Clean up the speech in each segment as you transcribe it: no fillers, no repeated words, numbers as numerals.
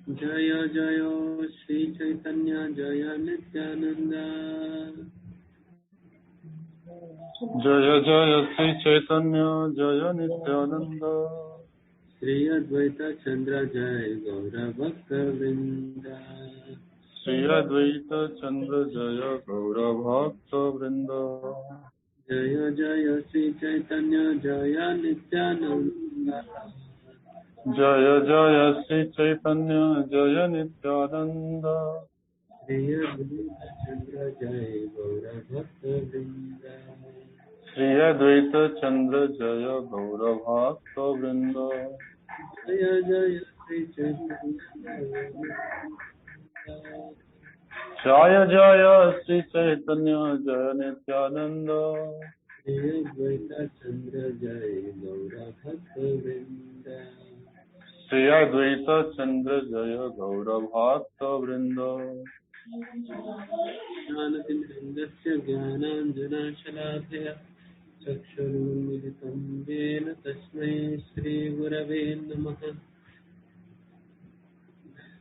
जय जय श्री चैतन्य जय नित्यानंद। जय जय श्री चैतन्य जय नित्यानंद। श्री अद्वैत चंद्र जय गौर भक्त वृंद। श्री अद्वैत चंद्र जय गौर भक्त वृंद। जय जय श्री चैतन्य जय नित्यानंद। जय जय श्री चैतन्य जय नित्यानंद। श्री अद्वैत चंद्र जय गौर भक्त वृंद। श्री अद्वैत चंद्र जय गौर भक्त वृंद। जय जय श्री चैतन्य जय जय श्री चैतन्य जय नित्यानंद। श्री अद्वैत चंद्र जय गौर भक्त वृंद। श्री अद्वैत चंद्र जय गौर भक्त वृंद। ज्ञानतिमिरन्दस्य ज्ञानाञ्जनशलाकया चक्षुरुन्मिलितं येन तस्मै श्रीगुरवे नमः।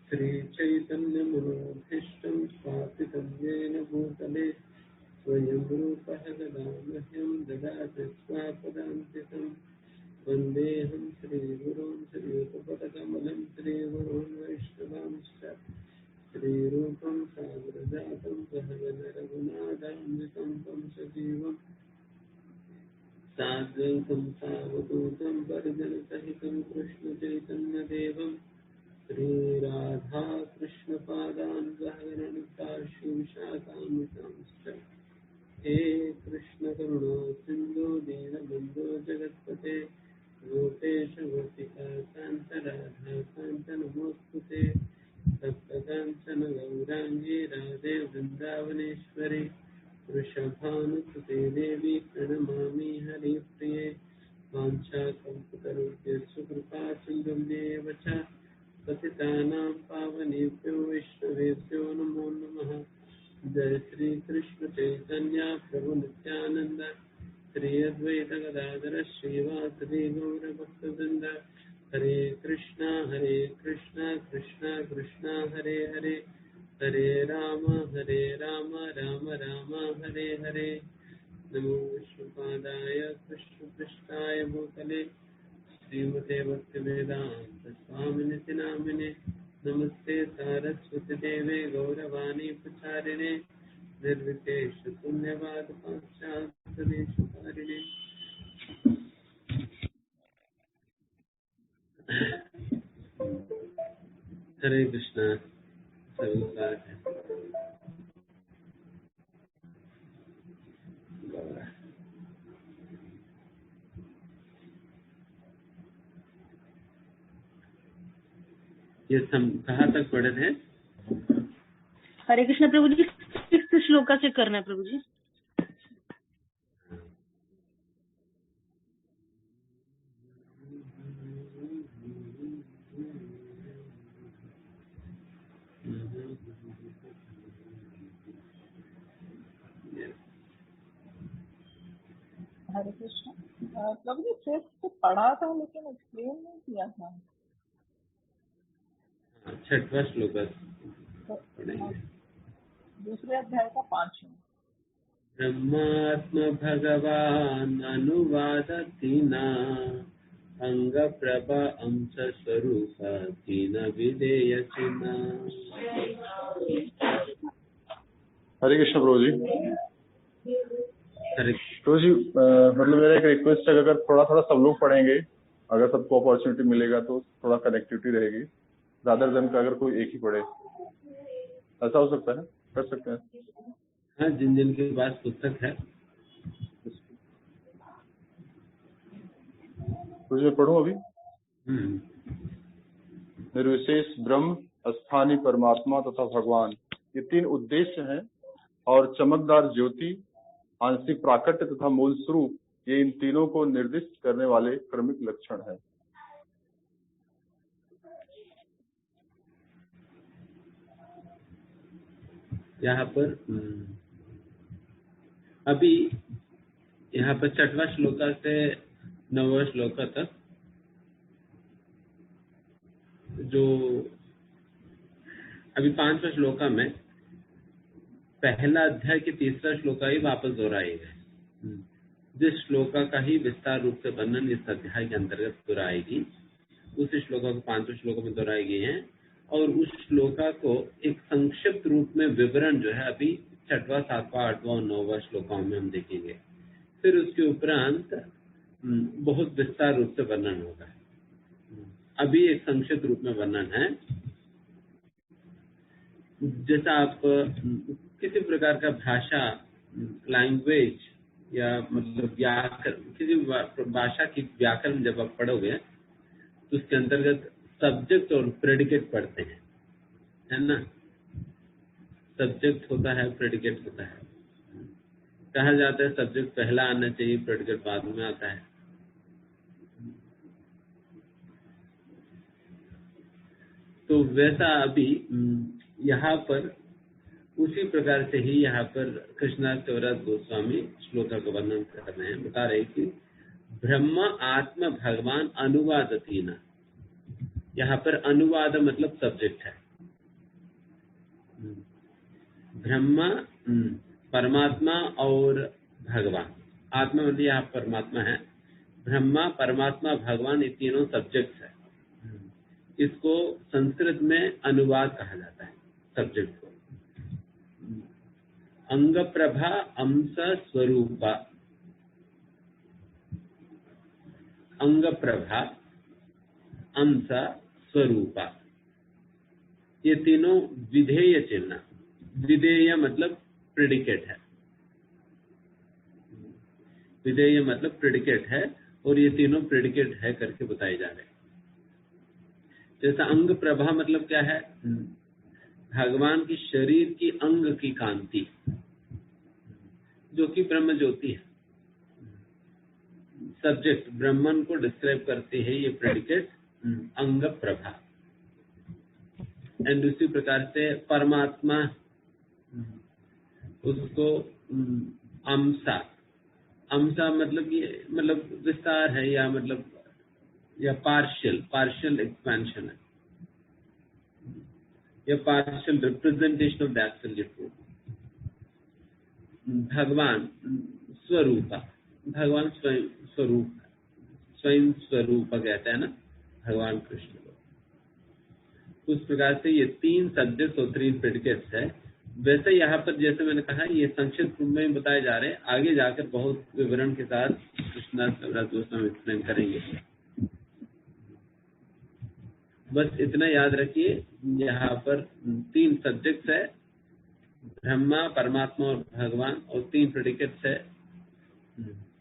श्रीचैतन्यमनोभीष्टं स्थापितं येन भूतले स्वयं रूपः तदा मह्यं ददाति स्वापदान्तिकम्। वन्देऽहं श्रीगुरून् श्रीयुतपदकमलं श्रीगुरून् वैष्णवांश्च श्रीरूपं सागरजातं सहगण रघुनाथान्वितं तं सजीवं साद्वैतं सावधूतं परिजनसहितं कृष्णचैतन्यदेवं श्रीराधाकृष्णपादान् सहगणनुता शिवशाखान्वितांश्च। हे कृष्णकरुणा सिन्धो दीनबन्धो जगत्पते गोपेश गोपिका कान्त राधा कान्त नमोऽस्तुते। सप्तकाञ्चन गौराङ्गी राधे वृन्दावनेश्वरी वृषभानुसुते देवी प्रणमामि हरिप्रिये। वाञ्छाकल्पतरुभ्यश्च कृपा सिन्धुभ्येव च पतितानां पावनेभ्यो वैष्णवेभ्यो नमो नमः। जय श्री कृष्ण चैतन्य प्रभु नित्यानंद श्री अद्वैत गदाधर श्रीवासदि गौर भक्तवृंद। हरे कृष्णा कृष्णा कृष्णा हरे हरे, हरे राम राम राम हरे हरे। नमो विष्णुपादाय कृष्णपृष्ठाय भूतले श्रीमते भक्तिवेदांत स्वामिनिति नामिने। नमस्ते सारस्वती देवे गौरवाणी प्रचारिणे निर्विशेष शून्यवाद पाश्चात्यदेशकारिणे। हरे कृष्णा। सभी बात है ये हम कहाँ तक पढ़े थे? हरे कृष्ण प्रभु जी, 6 श्लोका से करना है प्रभु जी। हरे कृष्ण। प्रभु जी 6 से पढ़ा था लेकिन एक्सप्लेन नहीं किया था। 6वां श्लोक पढ़ेंगे। दूसरे अध्याय का 5वां। ब्रह्मात्म भगवान अनुवादति न अंग प्रभा अंश स्वरूप तीन विधेय चिन्ह। हरे कृष्ण प्रभु जी। प्रभु जी मतलब मेरा एक रिक्वेस्ट है, अगर थोड़ा थोड़ा सब लोग पढ़ेंगे, अगर सबको अपॉर्चुनिटी मिलेगा तो थोड़ा कनेक्टिविटी रहेगी। रादर देन का अगर कोई एक ही पढ़े, ऐसा हो सकता है? कर सकते हैं? हाँ, जिन जिन के पास पुस्तक है। प्रभु जी मैं पढ़ूं अभी? निर्विशेष ब्रह्म, अस्थानी परमात्मा तथा भगवान, ये 3 उद्देश्य हैं। और चमकदार ज्योति, आंशिक प्राकट्य तथा मूल स्वरूप, ये इन तीनों को निर्दिष्ट करने वाले क्रमिक लक्षण हैं। यहाँ पर अभी यहाँ पर 6वां श्लोक से 9वां श्लोक तक जो अभी 5वें श्लोका में पहला अध्याय के 3रा श्लोका ही वापस दोहराएगा। जिस श्लोका का ही विस्तार रूप से वर्णन इस अध्याय के अंतर्गत दोहराएगी, उस श्लोका को 5वें श्लोक में दोहराई गई है, और उस श्लोका को एक संक्षिप्त रूप में विवरण जो है अभी 6वां, 7वां, 8वां और 9वां श्लोकों में हम देखेंगे। फिर उसके उपरांत बहुत विस्तार रूप से वर्णन होगा। अभी एक संक्षिप्त रूप में वर्णन है। जैसा आप किसी प्रकार का भाषा, लैंग्वेज या मतलब व्याकरण, किसी भाषा की व्याकरण जब आप पढ़ोगे तो उसके अंतर्गत सब्जेक्ट और प्रेडिकेट पढ़ते हैं, है ना। सब्जेक्ट होता है, प्रेडिकेट होता है। कहा जाता है सब्जेक्ट पहला आना चाहिए, प्रेडिकेट बाद में आता है। तो वैसा अभी यहाँ पर उसी प्रकार से ही यहाँ पर कृष्णदास कविराज गोस्वामी श्लोका का वर्णन कर रहे हैं। बता रहे कि ब्रह्म आत्म भगवान अनुवादतीना। यहाँ पर अनुवाद मतलब सब्जेक्ट है। ब्रह्मा परमात्मा और भगवान, आत्मा मतलब यहाँ परमात्मा है, ब्रह्मा परमात्मा भगवान ये तीनों सब्जेक्ट है। इसको संस्कृत में अनुवाद कहा जाता है सब्जेक्ट को। अंग प्रभा अंश स्वरूपा, अंग प्रभा अंश स्वरूपा, ये तीनों विधेय चिन्ह। विधेय मतलब प्रेडिकेट है, विधेय मतलब प्रेडिकेट है, और ये तीनों प्रेडिकेट है करके बताए जा रहे हैं। जैसा अंग प्रभा मतलब क्या है, भगवान की शरीर की अंग की कांति जो कि ब्रह्म ज्योति है। सब्जेक्ट ब्रह्मन को डिस्क्राइब करती है ये प्रेडिकेट अंग प्रभा। एंड उसी प्रकार से परमात्मा उसको अंशा, अंशा मतलब ये मतलब विस्तार है, या मतलब या पार्शियल एक्सपेंशन है, या partial representation of the absolute truth. भगवान स्वरूपा, भगवान स्वयं स्वरूप, स्वयं स्वरूप कहते हैं ना भगवान कृष्ण को। उस प्रकार से ये 3 सब्जेक्ट्स और 3 प्रेडिकेट्स है। वैसे यहाँ पर जैसे मैंने कहा ये संक्षिप्त रूप में बताए जा रहे हैं, आगे जाकर बहुत विवरण के साथ कृष्णदास कविराज गोस्वामी एक्सप्लेन करेंगे। बस इतना याद रखिए, यहाँ पर 3 सब्जेक्ट्स है, ब्रह्मा परमात्मा और भगवान, और 3 प्रेडिकेट्स है,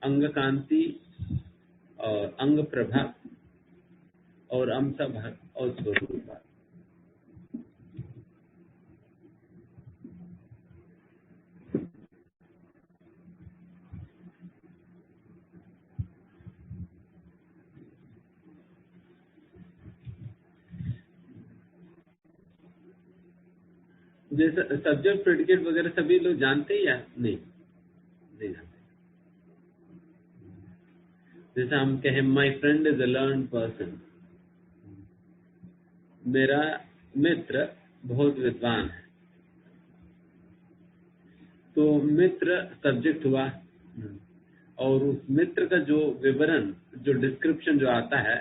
अंग कांति और अंग प्रभा और अंशा भाग और स्वरूप। जैसे सब्जेक्ट प्रेडिकेट वगैरह सभी लोग जानते हैं या नहीं? नहीं जानते। जैसे हम कहें my friend is a learn person, मेरा मित्र बहुत विद्वान है, तो मित्र सब्जेक्ट हुआ, और उस मित्र का जो विवरण, जो डिस्क्रिप्शन जो आता है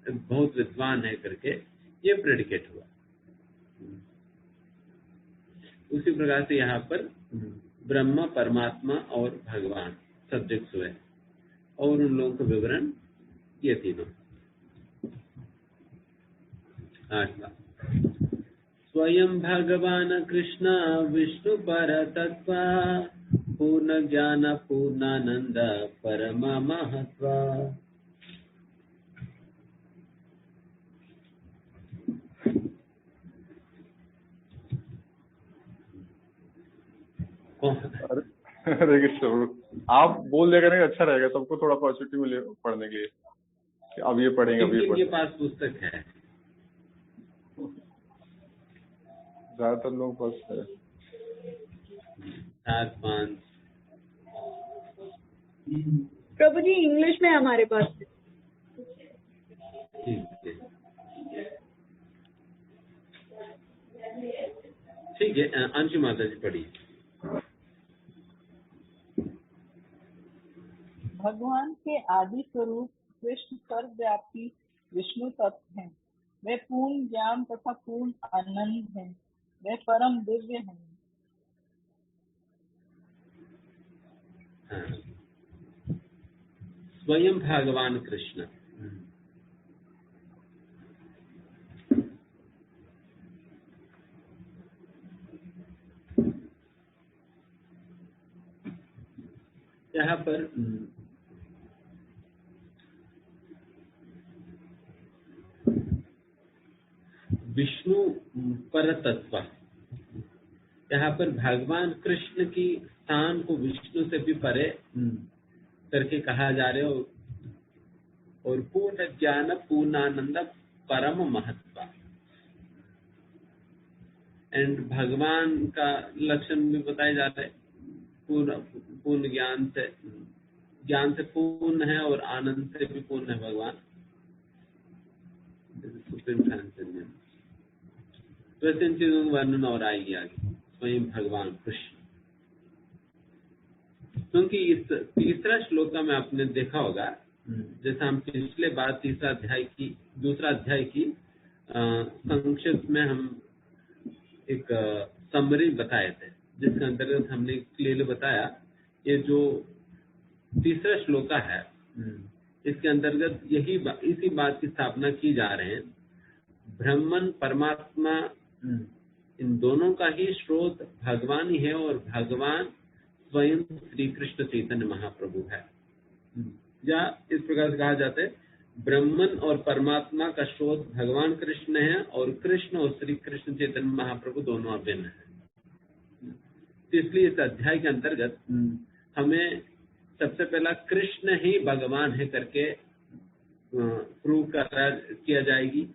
बहुत विद्वान है करके, ये प्रेडिकेट हुआ। उसी प्रकार से यहाँ पर ब्रह्म परमात्मा और भगवान सब्जेक्ट्स हुए, और उन लोगों का विवरण ये तीनों। 8वां, स्वयं भगवान कृष्ण विष्णु पर तत्व, पूर्ण ज्ञान पूर्णानंद परम महत्व। हरे कृष्ण। आप बोल दिया करेंगे अच्छा रहेगा, सबको थोड़ा पॉजिटिव मिले पढ़ने के लिए कि अब ये पढ़ेंगे, अब ये इनके पास पुस्तक है, ज्यादातर लोग पास है 7-5। प्रभु जी इंग्लिश में हमारे पास है। ठीक है। ठीक है, अंशु माता जी पढ़िए। भगवान के आदि स्वरूप कृष्ण सर्वव्यापी विष्णु तत्व हैं। वे पूर्ण ज्ञान तथा पूर्ण आनंद हैं। वे परम दिव्य हैं। हाँ। स्वयं भगवान कृष्ण। यहाँ पर विष्णु पर तत्व, यहाँ पर भगवान कृष्ण की स्थान को विष्णु से भी परे करके कहा जा रहा है, और पूर्ण ज्ञान पूर्णानंद परम महत्व, एंड भगवान का लक्षण भी बताया जाता है। पूर्ण ज्ञान से पूर्ण है और आनंद से भी पूर्ण है भगवान। तो ऐसे इन चीजों का वर्णन और आएगी आगे। स्वयं भगवान कृष्ण, क्योंकि इस तीसरा श्लोक में आपने देखा होगा, जैसा हम पिछले बार दूसरा अध्याय की संक्षिप्त में हम एक समरी बताए थे, जिसके अंतर्गत हमने क्लियरली बताया ये जो तीसरा श्लोक है, इसके अंतर्गत इसी बात की स्थापना की जा रहे हैं। ब्रह्मन परमात्मा, इन दोनों का ही स्रोत भगवान ही है, और भगवान स्वयं श्री कृष्ण चैतन्य महाप्रभु है। या इस प्रकार से कहा जाता है, ब्रह्मन और परमात्मा का स्रोत भगवान कृष्ण है, और कृष्ण और श्री कृष्ण चैतन्य महाप्रभु दोनों अभिन्न है। इसलिए इस अध्याय के अंतर्गत हमें सबसे पहला कृष्ण ही भगवान है करके प्रूव किया जाएगी,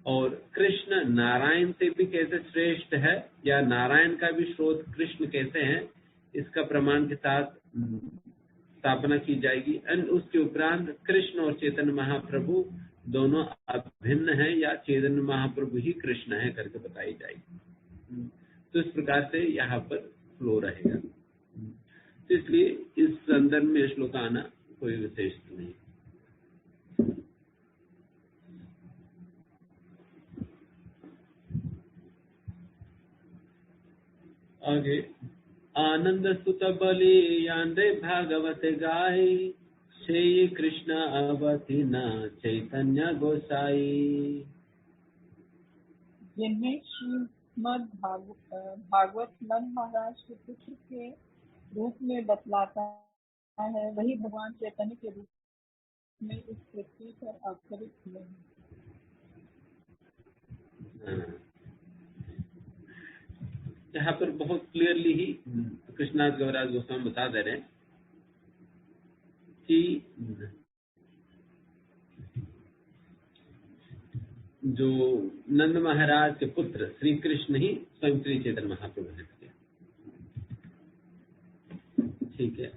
और कृष्ण नारायण से भी कैसे श्रेष्ठ है, या नारायण का भी स्रोत कृष्ण कैसे है, इसका प्रमाण के साथ स्थापना की जाएगी। और उसके उपरांत कृष्ण और चैतन्य महाप्रभु दोनों अभिन्न है, या चैतन्य महाप्रभु ही कृष्ण है करके बताई जाएगी। तो इस प्रकार से यहाँ पर फ्लो रहेगा। तो इसलिए इस संदर्भ में श्लोक आना कोई विशेष नहीं। आगे, आनंद सुत बलि यांदे भागवत गाय, श्री कृष्ण अवधि न चैतन्य गोसाई। जिन्हें श्रीमद् भागवत नंद महाराज के पुत्र के रूप में बतलाता है, वही भगवान चैतन्य के रूप में इस पृथ्वी पर अवतरित हुए हैं। यहाँ पर बहुत क्लियरली ही कृष्णदास गौराज गोस्वामी बता दे रहे हैं कि जो नंद महाराज के पुत्र श्री कृष्ण ही स्वयं श्री चैतन्य महाप्रभु हैं। ठीक है,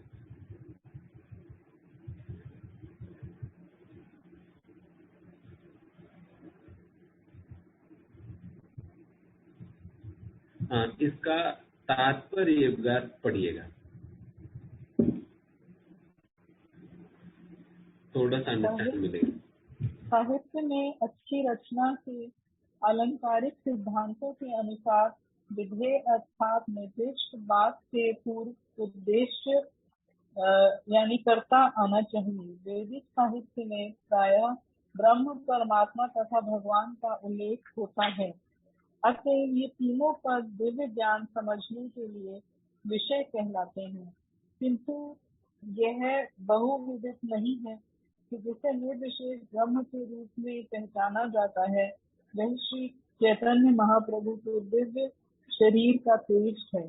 हाँ, इसका तात्पर्य पढ़िएगा, थोड़ा सा अंडरस्टैंड मिलेगा। साहित्य में अच्छी रचना के अलंकारिक सिद्धांतों के अनुसार विधेय अर्थात निर्दिष्ट बात के पूर्व उद्देश्य यानी कर्ता आना चाहिए। वैदिक साहित्य में प्रायः ब्रह्म, परमात्मा तथा भगवान का उल्लेख होता है। अतः ये तीनों पद दिव्य ज्ञान समझने के लिए विषय कहलाते हैं, किंतु यह बहुविदित नहीं है कि जिसे निर्विशेष ब्रह्म के रूप में पहचाना जाता है, वह श्री चैतन्य महाप्रभु के दिव्य शरीर का तेज है।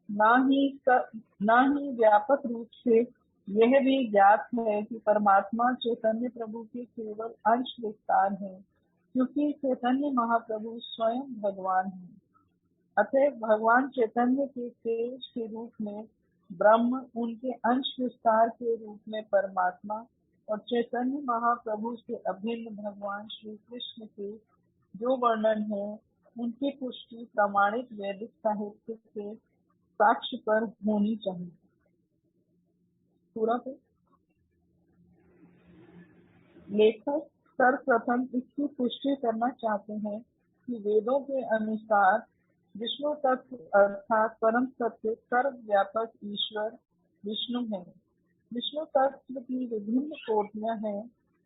ना ही व्यापक रूप से यह भी ज्ञात है कि परमात्मा चैतन्य प्रभु के केवल अंश विस्तार है, क्योंकि चैतन्य महाप्रभु स्वयं भगवान है। अतः भगवान चैतन्य के तेज के रूप में ब्रह्म, उनके अंश विस्तार के रूप में परमात्मा, और चैतन्य महाप्रभु से अभिन्न भगवान श्री कृष्ण के जो वर्णन है उनकी पुष्टि प्रमाणित वैदिक साहित्य के साक्ष्य पर होनी चाहिए। पूरा पे लेखक सर्वप्रथम इसकी पुष्टि करना चाहते हैं कि वेदों के अनुसार विष्णु तत्व अर्थात परम सत्य सर्वव्यापक ईश्वर विष्णु है। विष्णु तत्व की विभिन्न कोटियां हैं,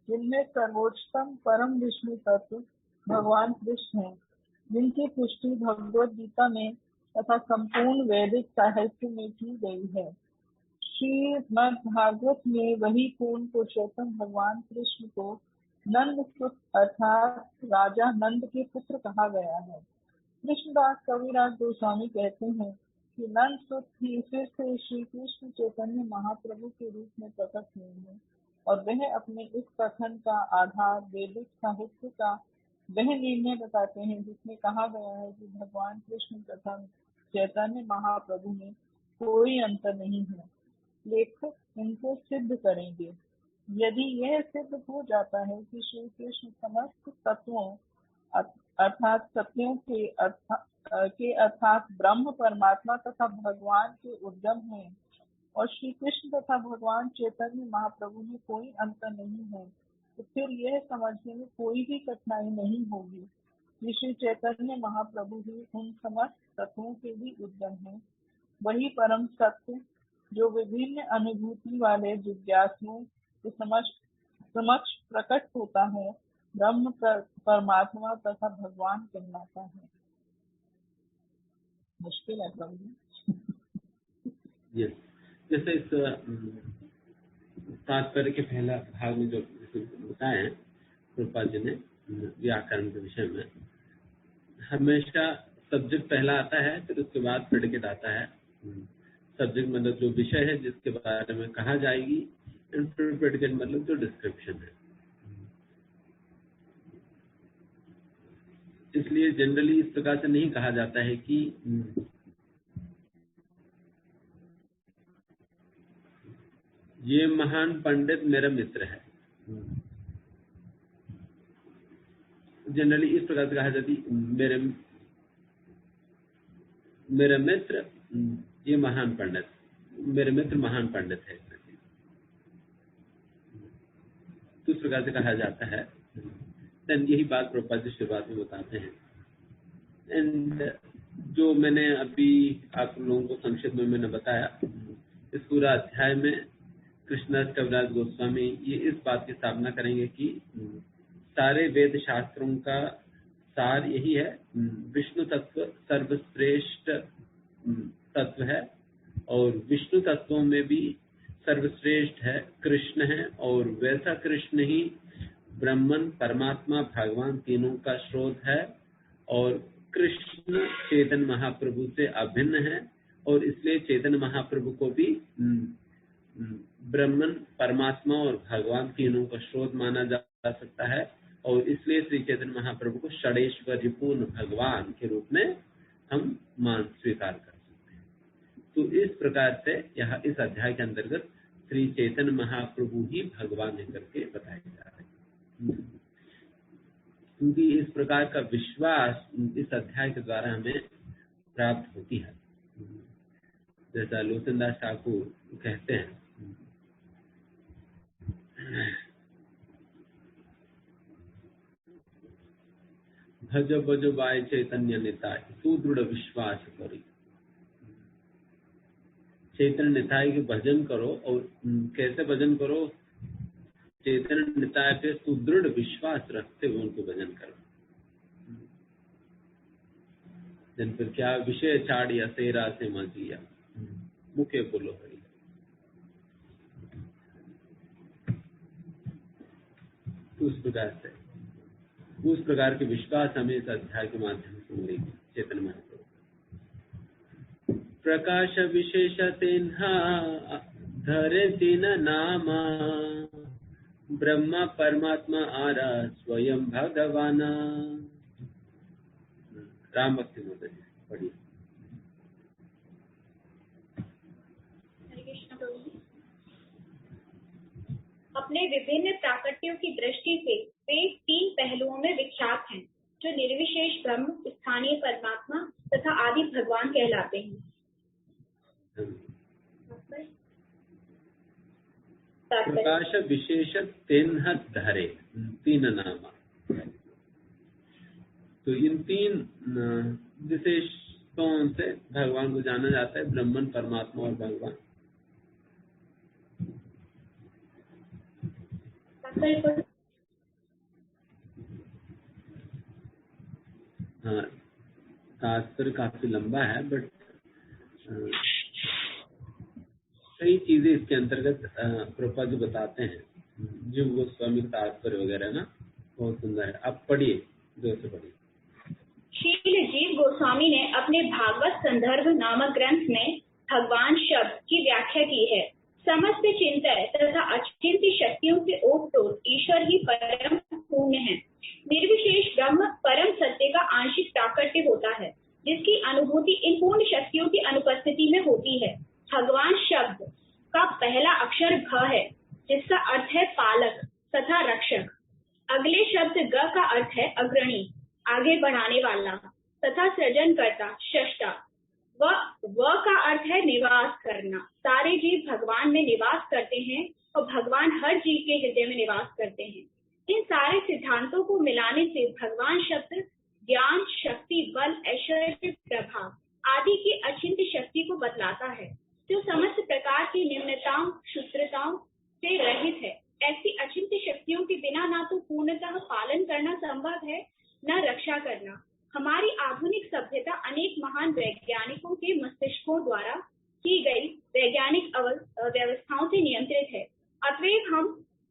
जिनमें सर्वोच्चतम परम विष्णु तत्व भगवान कृष्ण है, जिनकी पुष्टि भगवद गीता में तथा संपूर्ण वैदिक साहित्य में की गई है। श्रीमद् भागवत में वही पूर्ण पुरुषोत्तम भगवान कृष्ण को नंद सुत अर्थात राजा नंद के पुत्र कहा गया है। कृष्णदास कविराज गोस्वामी कहते हैं कि नंद सुत ही फिर से श्री कृष्ण चैतन्य महाप्रभु के रूप में प्रकट हुए हैं और वह अपने इस कथन का आधार वैदिक साहित्य का वह निर्णय बताते हैं जिसमें कहा गया है कि भगवान कृष्ण तथा चैतन्य महाप्रभु में कोई अंतर नहीं है। लेखक इनको सिद्ध करेंगे। यदि यह सिद्ध हो जाता है कि श्री कृष्ण समस्त तत्वों अर्थात सत्यों के अर्थात ब्रह्म परमात्मा तथा भगवान के उद्गम हैं और श्री कृष्ण तथा भगवान चैतन्य महाप्रभु में कोई अंतर नहीं है, तो फिर यह समझने में कोई भी कठिनाई नहीं होगी कि श्री चैतन्य महाप्रभु ही उन समस्त तत्वों के भी उद्गम हैं। वही परम सत्य जो विभिन्न अनुभूति वाले जिज्ञासुओं के समक्ष प्रकट होता है, ब्रह्म परमात्मा तथा भगवान कहलाता है। मुश्किल है प्रभु। यस, जैसे इस तात्पर्य के पहला भाग में जो बताए हैं प्रभुपाद जी ने व्याकरण के विषय में, हमेशा सब्जेक्ट पहला आता है, फिर उसके बाद प्रेडिकेट आता है। सब्जेक्ट मतलब जो विषय है जिसके बारे में कहा जाएगी, एंड फिर प्रेडिकेट मतलब जो डिस्क्रिप्शन है। इसलिए जनरली इस प्रकार से नहीं कहा जाता है कि ये महान पंडित मेरा मित्र है। जनरली इस प्रकार से कहा जाती, मेरा मित्र ये महान पंडित, मेरे मित्र महान पंडित है, तो इस प्रकार से कहा जाता है। देन यही बात प्रभुपाद जी शुरुआत में बताते हैं। एंड जो मैंने अभी आप लोगों को संक्षिप्त में मैंने बताया, इस पूरा अध्याय में कृष्णदास कविराज गोस्वामी ये इस बात की स्थापना करेंगे कि सारे वेद शास्त्रों का सार यही है, विष्णु तत्व सर्वश्रेष्ठ तत्व है और विष्णु तत्वों में भी सर्वश्रेष्ठ है कृष्ण है, और वैसा कृष्ण ही ब्रह्मन परमात्मा भगवान तीनों का स्रोत है, और कृष्ण चैतन्य महाप्रभु से अभिन्न है, और इसलिए चैतन्य महाप्रभु को भी ब्रह्मन परमात्मा और भगवान तीनों का स्रोत माना जा सकता है, और इसलिए श्री चैतन्य महाप्रभु को षडेश्वरीपूर्ण भगवान के रूप में हम स्वीकार कर सकते हैं। तो इस प्रकार से यह इस अध्याय के अंतर्गत श्री चैतन्य महाप्रभु ही भगवान है करके बताया जा रहा है, क्योंकि इस प्रकार का विश्वास इस अध्याय के द्वारा हमें प्राप्त होती है। जैसा लोचनदास ठाकुर कहते हैं, भज भज बाय चैतन्य निताय सुदृढ़ विश्वास करी। चैतन्य निताय के भजन करो, और कैसे भजन करो? चैतन्य निताय पे सुदृढ़ विश्वास रखते हुए उनको भजन करो। जिन पर क्या विषय छाड़िया सेरा से मजिया मुखे बोलो हरि। उस प्रकार के विश्वास हमें इस अध्याय के माध्यम से मिलेगी। चैतन्य महाप्रभु प्रकाश विशेष तेन्हा धरे तीन नामा, ब्रह्मा परमात्मा आरा स्वयं भगवान। राम भक्ति मोदी पढ़िए। अपने विभिन्न प्राकट्यों की दृष्टि से वे तीन पहलुओं में विख्यात हैं, जो निर्विशेष ब्रह्म, स्थानीय परमात्मा तथा आदि भगवान कहलाते हैं। प्रकाश विशेष तेन्ह धरे, तीन नाम। तो इन तीन विशेषों से भगवान को जाना जाता है, ब्रह्मन, परमात्मा और भगवान। हाँ, तात्पर्य काफी लंबा है, बट कई चीजें इसके अंतर्गत प्रभुपाद जी बताते हैं, जो गोस्वामी का तात्पर्य वगैरह ना बहुत सुंदर है। आप पढ़िए, जोर से पढ़िए। श्रील जीव गोस्वामी ने अपने भागवत संदर्भ नामक ग्रंथ में भगवान शब्द की व्याख्या की है। समस्त चिंतन तथा अचिंत्य शक्तियों से ओतप्रोत ईश्वर ही परम पूर्ण है। निर्विशेष ब्रह्म परम सत्य का आंशिक प्राकट्य होता है, जिसकी अनुभूति इन पूर्ण शक्तियों की अनुपस्थिति में होती है। भगवान शब्द का पहला अक्षर घ है, जिसका अर्थ है पालक तथा रक्षक। अगले शब्द ग का अर्थ है अग्रणी, आगे बढ़ाने वाला तथा सृजनकर्ता, सृष्टा। व का अर्थ है निवास करना। सारे जीव भगवान में निवास करते हैं और भगवान हर जीव के हृदय में निवास करते हैं। इन सारे सिद्धांतों को मिलाने से भगवान शब्द ज्ञान, शक्ति, बल, ऐश्वर्य, प्रभाव आदि की अचिंत्य शक्ति को बतलाता है, जो समस्त प्रकार की निम्नताओं, क्षुद्रताओं से रहित है। ऐसी अचिंत्य शक्तियों के बिना ना तो पूर्णतः पालन करना संभव है, न रक्षा करना। हमारी आधुनिक सभ्यता अनेक महान वैज्ञानिकों के मस्तिष्कों द्वारा की गई वैज्ञानिक व्यवस्थाओं से नियंत्रित है। अतएव हम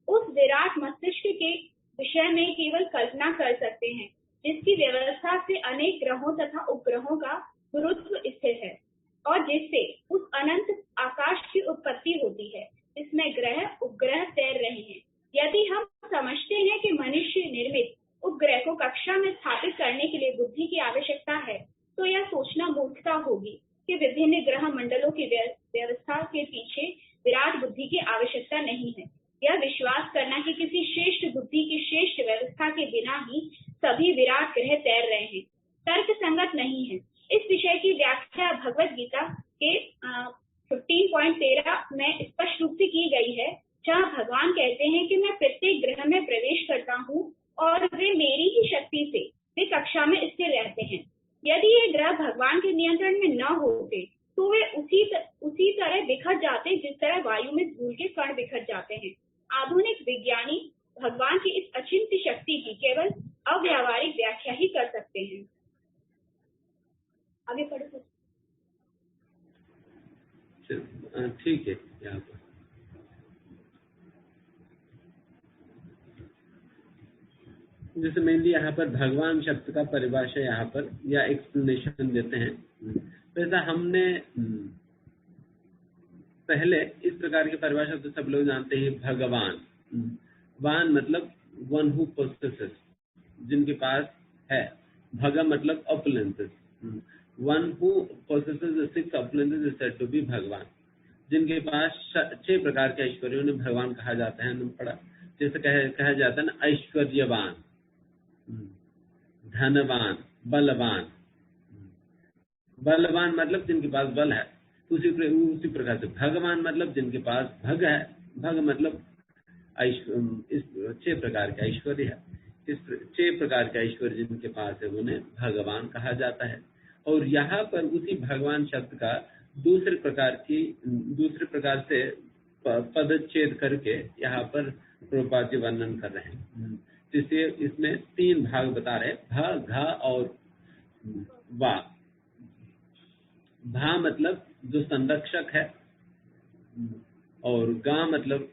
उस विराट मस्तिष्क के विषय में केवल कल्पना कर सकते हैं, जिसकी व्यवस्था से अनेक ग्रहों तथा उपग्रहों का गुरुत्व स्थिर है और जिससे उस अनंत आकाश की उत्पत्ति होती है, जिसमें ग्रह उपग्रह तैर रहे हैं। यदि हम समझते हैं कि मनुष्य निर्मित उपग्रह को कक्षा में स्थापित करने के लिए बुद्धि की आवश्यकता है, तो यह सोचना मूर्खता होगी कि विभिन्न ग्रह मंडलों की व्यवस्था के पीछे विराट बुद्धि की आवश्यकता नहीं है। यह विश्वास करना कि किसी श्रेष्ठ बुद्धि की श्रेष्ठ व्यवस्था के बिना ही सभी विराट ग्रह तैर रहे हैं, तर्क संगत नहीं है। इस विषय की व्याख्या भगवत गीता के 15.13 में स्पष्ट रूप से की गई है, जहाँ भगवान कहते हैं कि मैं प्रत्येक ग्रह में प्रवेश करता हूँ और वे मेरी ही शक्ति से वे कक्षा में स्थिर रहते हैं। यदि ये ग्रह भगवान के नियंत्रण में न होते, तो वे उसी तरह बिखर जाते जिस तरह वायु में धूल के कण बिखर जाते हैं। आधुनिक विज्ञानी भगवान की इस अचिंत्य शक्ति की केवल अव्यावहारिक व्याख्या ही कर सकते हैं। आगे पढ़ो। ठीक है, यहाँ पर जैसे मेनली यहाँ पर भगवान शब्द का परिभाषा यहाँ पर या एक्सप्लेनेशन देते हैं। तो ऐसा हमने पहले इस प्रकार की परिभाषा तो सब लोग जानते हैं। भगवान, वान मतलब वन हु पोसेसेस, जिनके पास है। भग मतलब opulences, one who possesses 6 opulences is said to be Bhagwan. जिनके पास 6 प्रकार के ऐश्वर्यों ने भगवान कहा जाता है। हमने पढ़ा, जैसे कहा जाता है ना, ऐश्वर्यवान, धनवान, बलवान। बलवान मतलब जिनके पास बल है। उसी प्रकार से भगवान मतलब जिनके पास भग है। भग मतलब इस 6 प्रकार का ऐश्वर्य है। इस 6 प्रकार का ऐश्वर्य जिनके पास है उन्हें भगवान कहा जाता है। और यहाँ पर उसी भगवान शब्द का दूसरे प्रकार से पदच्छेद करके यहाँ पर प्रभुपाद जी वर्णन कर रहे हैं। जिससे इसमें 3 भाग बता रहे, भ, घ और वा। भा मतलब जो संरक्षक है, और गा मतलब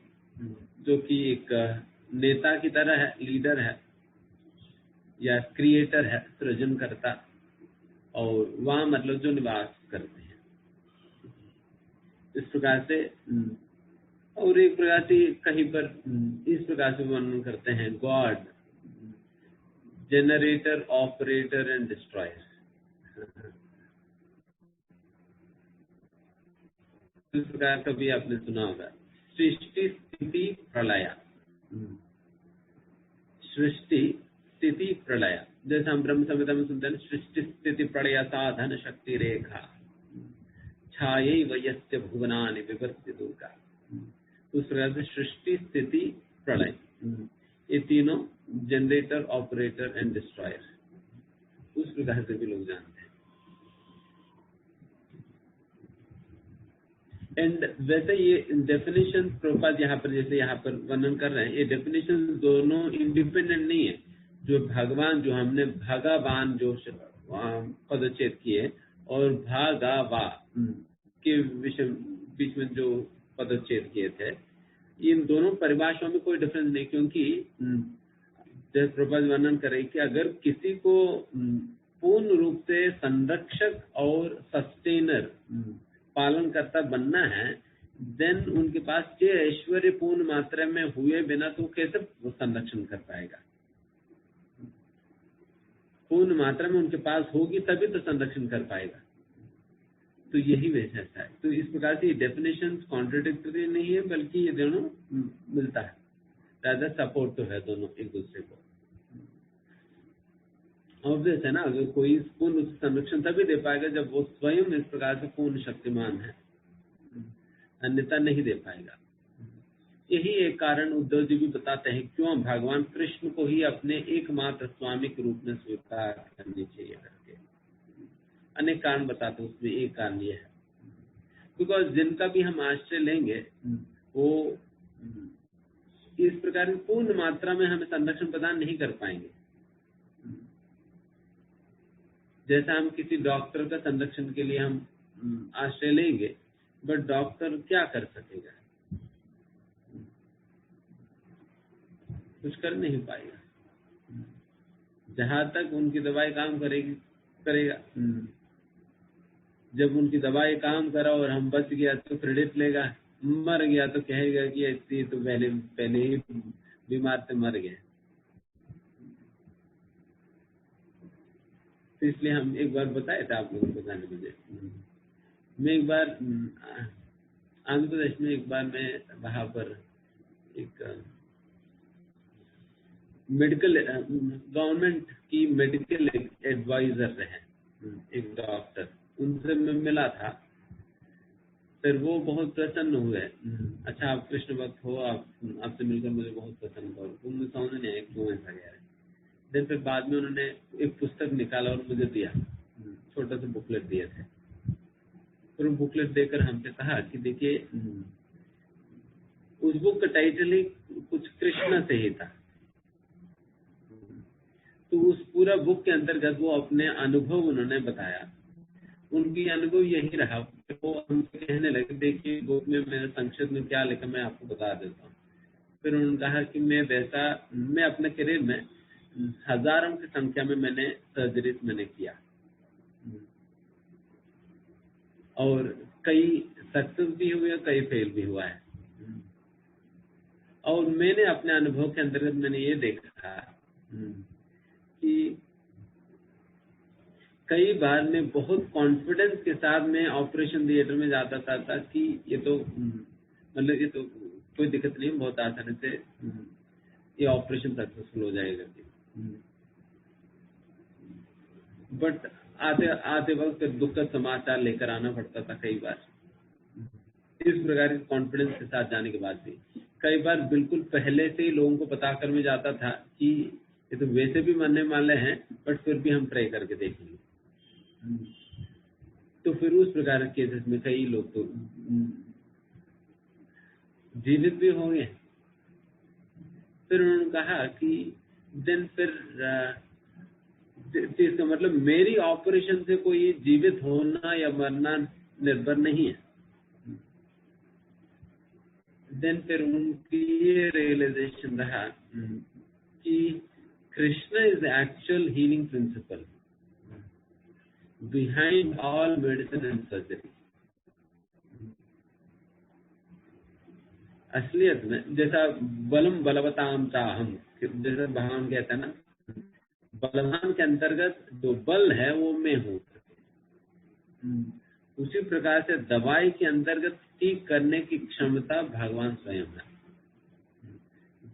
जो कि एक नेता की तरह है, लीडर है या क्रिएटर है, सृजनकर्ता। और वा मतलब जो निवास करते हैं। इस प्रकार से और एक प्रकार से कहीं पर इस प्रकार से वर्णन करते हैं, God, generator, operator and destroyer. इस प्रकार का भी आपने सुना होगा, सृष्टि स्थिति प्रलय। सृष्टि स्थिति प्रलय जैसे हम ब्रह्म संहिता में सुनते हैं, सृष्टि स्थिति प्रलय साधन शक्ति रेखा छायै वयस्य भुवनानि विवर्त्य दुर्गा। उस प्रकार से सृष्टि स्थिति प्रलय, ये तीनों जनरेटर, ऑपरेटर एंड डिस्ट्रॉयर, उस प्रकार से भी लोग जानते हैं। एंड वैसे ये डेफिनेशन प्रभुपाद यहाँ पर जैसे यहाँ पर वर्णन कर रहे हैं, ये डेफिनेशन दोनों इंडिपेंडेंट नहीं है। जो भगवान, जो हमने भगवान जो पदच्छेद किए और भागावा के बीच में जो पदच्छेद किए थे, इन दोनों परिभाषाओं में कोई डिफरेंस नहीं, क्योंकि जैसे प्रभुपाद वर्णन करे कि अगर किसी को पूर्ण रूप से संरक्षक और सस्टेनर, पालनकर्ता बनना है, देन उनके पास ये ऐश्वर्य पूर्ण मात्रा में हुए बिना तो कैसे वो संरक्षण कर पाएगा। पूर्ण मात्रा में उनके पास होगी तभी तो संरक्षण कर पाएगा। तो यही वजह है। तो इस प्रकार से डेफिनेशंस कॉन्ट्रडिक्टरी नहीं है, बल्कि ये दोनों मिलता है, ज्यादा सपोर्ट तो है दोनों एक दूसरे को। ऑब्वियस है ना, अगर कोई पूर्ण संरक्षण तभी दे पाएगा जब वो स्वयं इस प्रकार से पूर्ण शक्तिमान है, अन्यथा नहीं दे पाएगा। यही एक कारण उद्धव जी भी बताते हैं क्यों भगवान कृष्ण को ही अपने एकमात्र स्वामी के रूप में स्वीकार करनी चाहिए करके। अनेक कारण बताते हैं, उसमें एक कारण यह है बिकॉज जिनका भी हम आश्रय लेंगे वो इस प्रकार की पूर्ण मात्रा में हमें संरक्षण प्रदान नहीं कर पाएंगे। जैसा हम किसी डॉक्टर का संरक्षण के लिए हम आश्रय लेंगे, बट डॉक्टर क्या कर सकेगा? कुछ कर नहीं पाएगा। जहां तक उनकी दवाई काम करेगा, जब उनकी दवाई काम करा और हम बच गया तो क्रेडिट लेगा, मर गया तो कहेगा कि ऐसी तो पहले ही बीमार से मर गए। तो इसलिए हम एक बार बताए थे आप लोगों को बताने मुझे, मैं एक बार आंध्र प्रदेश में एक बार मैं वहां पर एक मेडिकल गवर्नमेंट की मेडिकल एडवाइजर रहे, एक डॉक्टर, उनसे मैं मिला था। फिर वो बहुत प्रसन्न हुए, अच्छा आप कृष्ण भक्त हो, आपसे मिलकर मुझे बहुत प्रसन्न हुआ। तो मुझे समझ नहीं आया क्यों ऐसा गया है। देन फिर बाद में उन्होंने एक पुस्तक निकाला और मुझे दिया, छोटा सा बुकलेट दिए थे। फिर वो बुकलेट देकर हमसे कहा कि देखिए उस बुक का टाइटल ही कुछ कृष्ण से ही था। तो उस पूरा बुक के अंतर्गत वो अपने अनुभव उन्होंने बताया। उनकी अनुभव यही रहा, वो हमसे कहने लगे देखिए बुक में मैंने संक्षिप्त में क्या लिखा मैं आपको बता देता हूँ। फिर उन्होंने कहा कि मैं अपने करियर में हजारों की संख्या में मैंने सर्जरीज मैंने किया और कई सक्सेस भी हुए, कई फेल भी हुआ है। और मैंने अपने अनुभव के अंतर्गत मैंने ये देखा कि कई बार मैं बहुत कॉन्फिडेंस के साथ में ऑपरेशन थिएटर में जाता था कि ये तो मतलब ये तो कोई दिक्कत नहीं, बहुत आसानी से ये ऑपरेशन सक्सेसफुल हो जाएगा। बट आते वक्त दुखद समाचार लेकर आना पड़ता था कई बार। इस प्रकार के कॉन्फिडेंस के साथ जाने के बाद भी कई बार बिल्कुल पहले से ही लोगों को पता कर में जाता था कि ये तो वैसे भी मरने वाले हैं, बट फिर भी हम ट्राई करके देखेंगे। तो फिर उस प्रकार के केसेस में कई लोग तो जीवित भी हो गए। फिर उन्होंने कहा कि देन फिर इसका मतलब मेरी ऑपरेशन से कोई जीवित होना या मरना निर्भर नहीं है। देन फिर उनकी ये रियलाइजेशन रहा कि Krishna is the actual healing principle behind all medicine and surgery. असलियत में जैसा बलम बलवताम चाहम, जैसा भगवान कहता है ना, बलवान के अंतर्गत जो बल है वो मैं हूँ। उसी प्रकार से दवाई के अंतर्गत ठीक करने की क्षमता भगवान स्वयं है।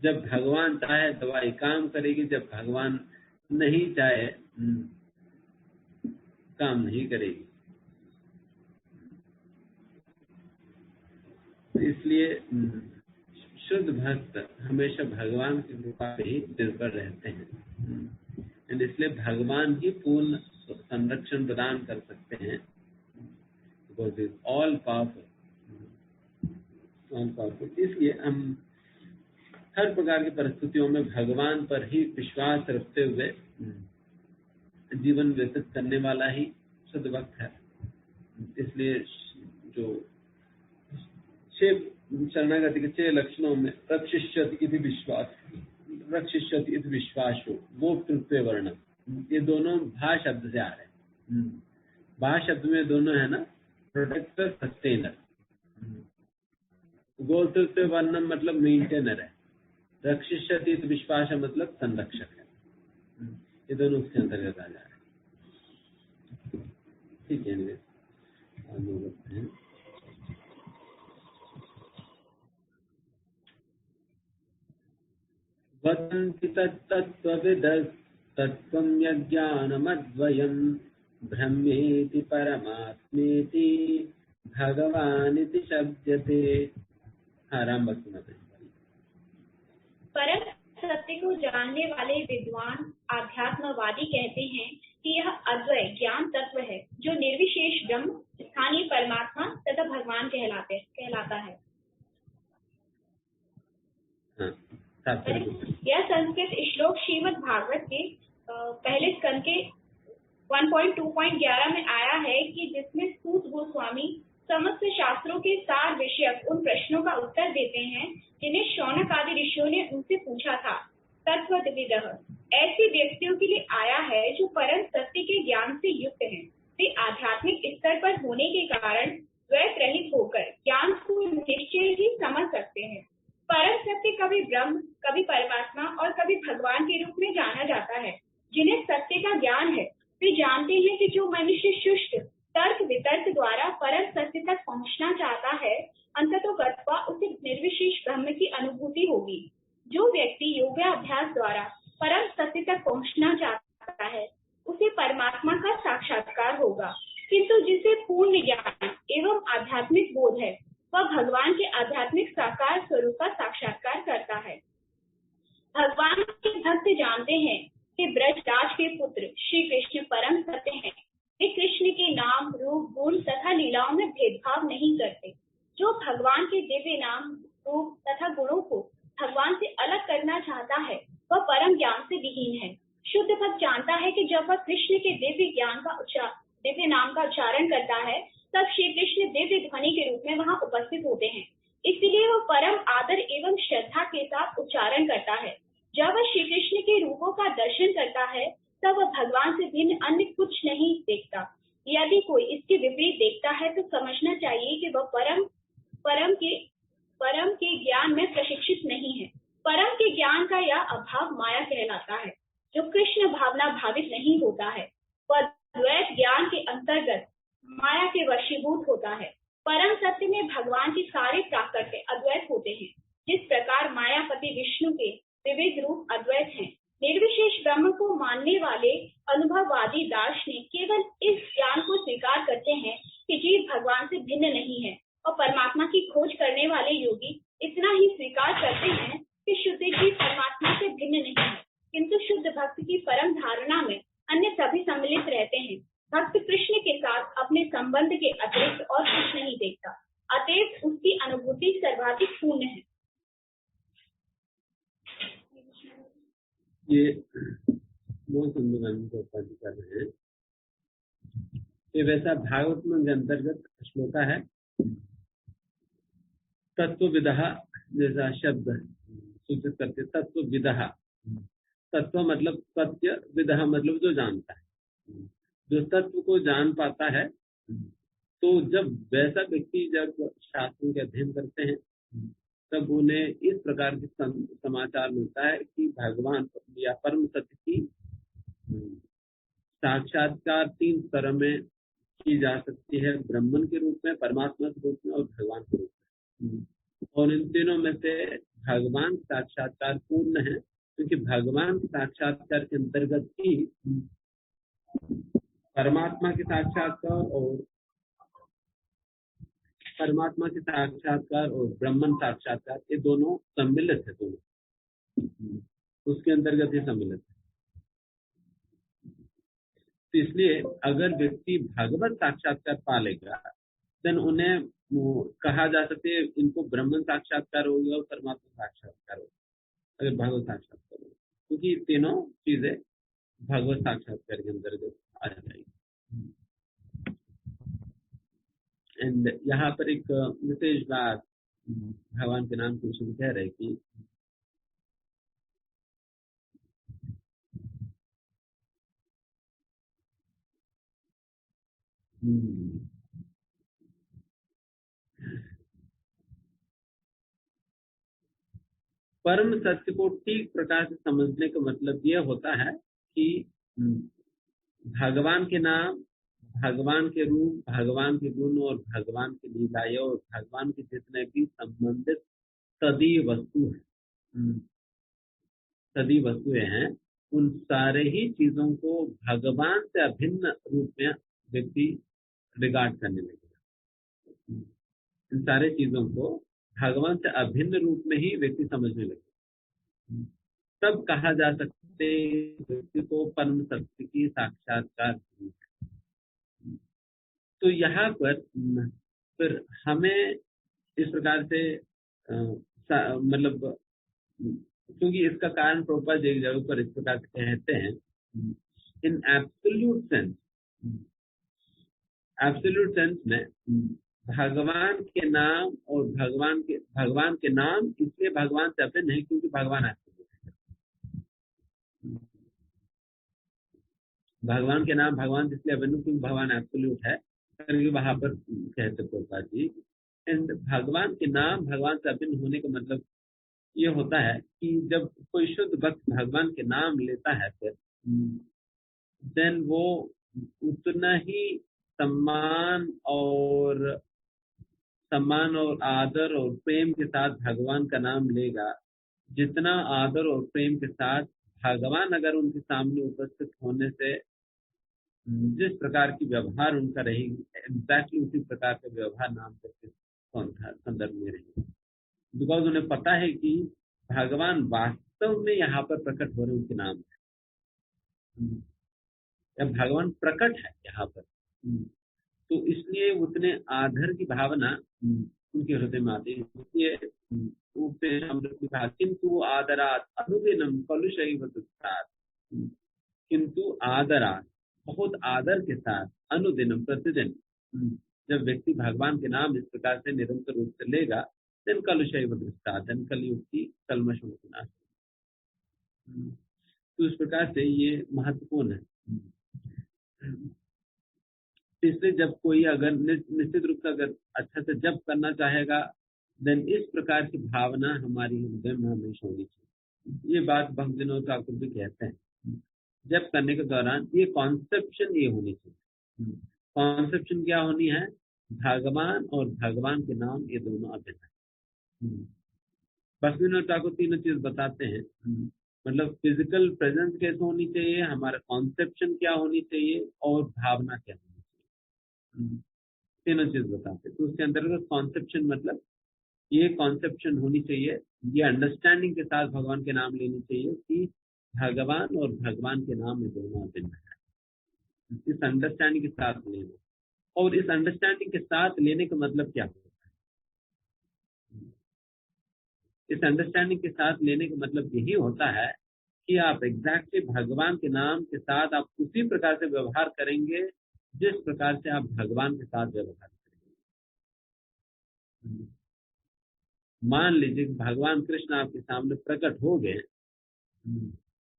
जब भगवान चाहे दवाई काम करेगी, जब भगवान नहीं चाहे काम नहीं करेगी। इसलिए शुद्ध भक्त हमेशा भगवान की कृपा पे ही निर्भर रहते हैं। इसलिए भगवान ही पूर्ण संरक्षण प्रदान कर सकते हैं, बिकॉज इज ऑल पावरफुल। इसलिए हम हर प्रकार की परिस्थितियों में भगवान पर ही विश्वास रखते हुए जीवन व्यतीत करने वाला ही शुद्ध भक्त है। इसलिए जो शरणागति के 6 लक्षणों में रक्षिष्यति इति विश्वासो गोप्तृत्व वर्णन, ये दोनों भा शब्द से आ रहे हैं। भा शब्द में दोनों है ना, प्रोटेक्टर सस्टेनर। गोप्तृत्व वर्णन मतलब मेंटेनर है, रक्षिष्यति इति विश्वास मतलब संरक्षक है। ये दोनों उसके अंतर्गत आ जा रहे हैं। ठीक है, आगे बढ़ते हैं। वदन्ति तत्त्वं यज्ञानमद्वयं ब्रह्मेति परमात्मेति भगवानिति शब्दते। आराम बसना। परम सत्य को जानने वाले विद्वान आध्यात्मवादी कहते हैं कि यह अद्वय ज्ञान तत्व है जो निर्विशेष ब्रह्म, स्थानीय परमात्मा तथा भगवान कहलाता है। यह संस्कृत श्लोक श्रीमद् भागवत के पहले स्कंद के 1.2.11 में आया है कि जिसमें सूत गोस्वामी समस्त शास्त्रों के सार विषयक उन प्रश्नों का उत्तर देते हैं जिन्हें शौनक आदि ऋषियों ने उनसे पूछा था। तत्वविदः ऐसे व्यक्तियों के लिए आया है जो परम सत्य के ज्ञान से युक्त हैं। वे आध्यात्मिक स्तर पर होने के कारण द्वैत रहित होकर ज्ञान को निश्चय ही समझ सकते हैं। परम सत्य कभी ब्रह्म, कभी परमात्मा और कभी भगवान के रूप में जाना जाता है। जिन्हें सत्य का ज्ञान है वे जानते हैं कि जो मनुष्य शुष्ट तर्क वितर्क द्वारा परम सत्य तक पहुंचना चाहता है, अंततोगत्वा उसे निर्विशेष ब्रह्म की अनुभूति होगी। जो व्यक्ति योगाभ्यास द्वारा परम सत्य तक पहुंचना चाहता है उसे परमात्मा का साक्षात्कार होगा, किंतु जिसे पूर्ण ज्ञान एवं आध्यात्मिक बोध है वह भगवान के आध्यात्मिक साकार स्वरूप का साक्षात्कार करता है। भगवान के भक्त जानते हैं कि ब्रजराज के पुत्र श्री कृष्ण परम सत्य हैं। वे कृष्ण के नाम, रूप, गुण तथा लीलाओं में भेदभाव नहीं करते। जो भगवान के दिव्य नाम, रूप तथा गुणों को भगवान से अलग करना चाहता है वह परम ज्ञान से विहीन है। शुद्ध भक्त जानता है कि जब वह कृष्ण के दिव्य नाम का उच्चारण करता है तब श्री कृष्ण दिव्य ध्वनि के रूप में वहां उपस्थित होते हैं। इसलिए वह परम आदर एवं श्रद्धा के साथ उच्चारण करता है। जब वह श्री कृष्ण के रूपों का दर्शन करता है तब वह भगवान से भिन्न अन्य कुछ नहीं देखता। यदि कोई इसके विपरीत देखता है तो समझना चाहिए कि वह परम के ज्ञान में प्रशिक्षित नहीं है। परम के ज्ञान का यह अभाव माया कहलाता है। जो कृष्ण भावना भावित नहीं होता है वह द्वैत ज्ञान के अंतर्गत माया के वशीभूत होता है। परम सत्य में भगवान के सारे प्राकट्य अद्वैत होते हैं। जिस प्रकार मायापति विष्णु के विविध रूप अद्वैत हैं, निर्विशेष ब्रह्म को मानने वाले अनुभववादी दार्शनिक केवल इस ज्ञान को स्वीकार करते हैं कि जीव भगवान से भिन्न नहीं है, और परमात्मा की खोज करने वाले योगी इतना ही स्वीकार करते हैं कि शुद्ध जीव परमात्मा से भिन्न नहीं है, किंतु शुद्ध भक्त की परम धारणा में अन्य सभी सम्मिलित रहते हैं। भक्त कृष्ण के साथ अपने संबंध के अतिरिक्त और कुछ नहीं देखता, अतएव उसकी अनुभूति सर्वाधिक पूर्ण है। ये बहुत सुंदर कर रहे हैं। ये वैसा भागवत में अंतर्गत श्लोका है। तत्वविदः जैसा शब्द सूचित करते, तत्वविदः, तत्व मतलब सत्य, विदः मतलब जो जानता है। जो तत्व को जान पाता है, तो जब वैसा व्यक्ति जब शास्त्रों के अध्ययन करते हैं तब उन्हें इस प्रकार के समाचार मिलता है कि भगवान या परम सत्य की साक्षात्कार 3 स्तर में की जा सकती है, ब्राह्मण के रूप में, परमात्मा के रूप में और भगवान के रूप में। और इन तीनों में से भगवान साक्षात्कार पूर्ण है क्योंकि भगवान के साक्षात्कार के अंतर्गत ही परमात्मा के साक्षात्कार और ब्रह्मन साक्षात्कार, ये दोनों सम्मिलित है, दोनों उसके अंतर्गत ही सम्मिलित है। तो इसलिए अगर व्यक्ति भागवत साक्षात्कार पा लेगा, देन उन्हें कहा जा सकते हैं इनको ब्रह्मन साक्षात्कार हो गया और परमात्मा साक्षात्कार हो गया, अगर भागवत साक्षात्कार हो, क्योंकि तीनों चीजें भागवत साक्षात्कार के अंतर्गत आ जाएगी। एंड यहाँ पर एक विशेष बात भगवान के नाम के विषय में कह रहे कि परम सत्य को ठीक प्रकार से समझने का मतलब यह होता है कि भगवान के नाम, भगवान के रूप, भगवान के गुण और भगवान की लीलाएं और भगवान के जितने भी संबंधित सदी वस्तुएं हैं, उन सारे ही चीजों को भगवान से अभिन्न रूप में व्यक्ति रिगार्ड करने लगेगा। इन सारे चीजों को भगवान से अभिन्न रूप में ही व्यक्ति समझने लगेगा। तब कहा जा सकते व्यक्ति को परम सत्य की साक्षात्कार हुई है। तो यहाँ पर फिर हमें इस प्रकार से मतलब, क्योंकि इसका कारण प्रभुपाद एक जगह पर इस प्रकार से कहते हैं, इन एब्सोल्यूट सेंस में भगवान के नाम और भगवान के नाम इसलिए भगवान से अभिन्न नहीं क्योंकि भगवान एब्सोल्यूट है। भगवान के नाम भगवान से इसलिए अभिन्न क्योंकि भगवान एब्सोल्यूट है, करके वहां पर कहते प्रभुपाद जी। एंड भगवान के नाम भगवान से अभिन्न होने का मतलब ये होता है कि जब कोई शुद्ध भक्त भगवान के नाम लेता है, फिर देन वो उतना ही सम्मान और आदर और प्रेम के साथ भगवान का नाम लेगा, जितना आदर और प्रेम के साथ भगवान अगर उनके सामने उपस्थित होने से जिस प्रकार की व्यवहार उनका रहेगी, एग्जैक्टली उसी प्रकार का व्यवहार नाम के संदर्भ में रहेगी। बिकॉज उन्हें पता है कि भगवान वास्तव में यहाँ पर प्रकट हो रहे उनके नाम है, भगवान प्रकट है यहाँ पर। तो इसलिए उतने आदर की भावना उनके हृदय में आती है। इसलिए कहा किंतु आदरात अनुदिनम कलुषैव तुष्टात्, किंतु आदरात बहुत आदर के साथ अनुदिनम प्रतिदिन जब व्यक्ति भगवान के नाम इस प्रकार से निरंतर रूप से लेगा, दिन कलुषैव तुष्टात्, दिन कलयुग की कलमशों को नाश। तो इस प्रकार से ये महत्वपूर्ण है। इसलिए जब कोई अगर निश्चित रूप से अगर अच्छा से जप करना चाहेगा, देन इस प्रकार की भावना हमारी हृदय में हमेशा होनी चाहिए। ये बात भक्त विनोद ठाकुर भी कहते हैं, जप करने के दौरान ये कॉन्सेप्शन ये होनी चाहिए। कॉन्सेप्शन क्या होनी है? भगवान और भगवान के नाम ये दोनों अभिन्न है। भक्त विनोद ठाकुर तीनों चीज बताते हैं, मतलब फिजिकल प्रेजेंस कैसे होनी चाहिए, हमारा कॉन्सेप्शन क्या होनी चाहिए और भावना क्या होनी चाहिए, तीनों चीज बताते हैं। तो उसके अंतर्गत कॉन्सेप्शन मतलब ये कॉन्सेप्शन होनी चाहिए, ये अंडरस्टैंडिंग के साथ भगवान के नाम लेनी चाहिए कि भगवान और भगवान के नाम में दोनों अभिन्न है। इस अंडरस्टैंडिंग के साथ लेना, और इस अंडरस्टैंडिंग के साथ लेने का मतलब क्या होता है? इस अंडरस्टैंडिंग के साथ लेने का मतलब यही होता है कि आप एग्जैक्टली भगवान के नाम के साथ आप उसी प्रकार से व्यवहार करेंगे जिस प्रकार से आप भगवान के साथ व्यवहार करेंगे। मान लीजिए भगवान कृष्ण आपके सामने प्रकट हो गए,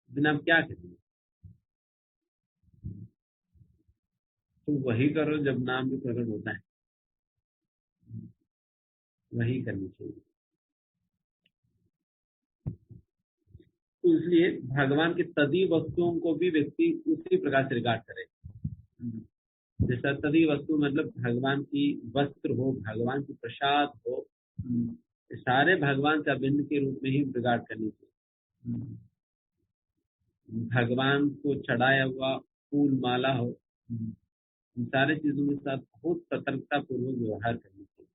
दिन आप क्या करेंगे? तो वही करो जब नाम भी प्रकट होता है, वही करनी चाहिए। तो इसलिए भगवान के तदी वस्तुओं को भी व्यक्ति उसी प्रकार से रिगार्ड करे। जैसा तदी वस्तु मतलब भगवान की वस्त्र हो, भगवान की प्रसाद हो, सारे भगवान से अभिन्न के रूप में ही रिगार्ड करनी चाहिए। भगवान को चढ़ाया हुआ फूल माला हो, इन सारे चीजों के साथ बहुत सतर्कता पूर्वक व्यवहार करना चाहिए।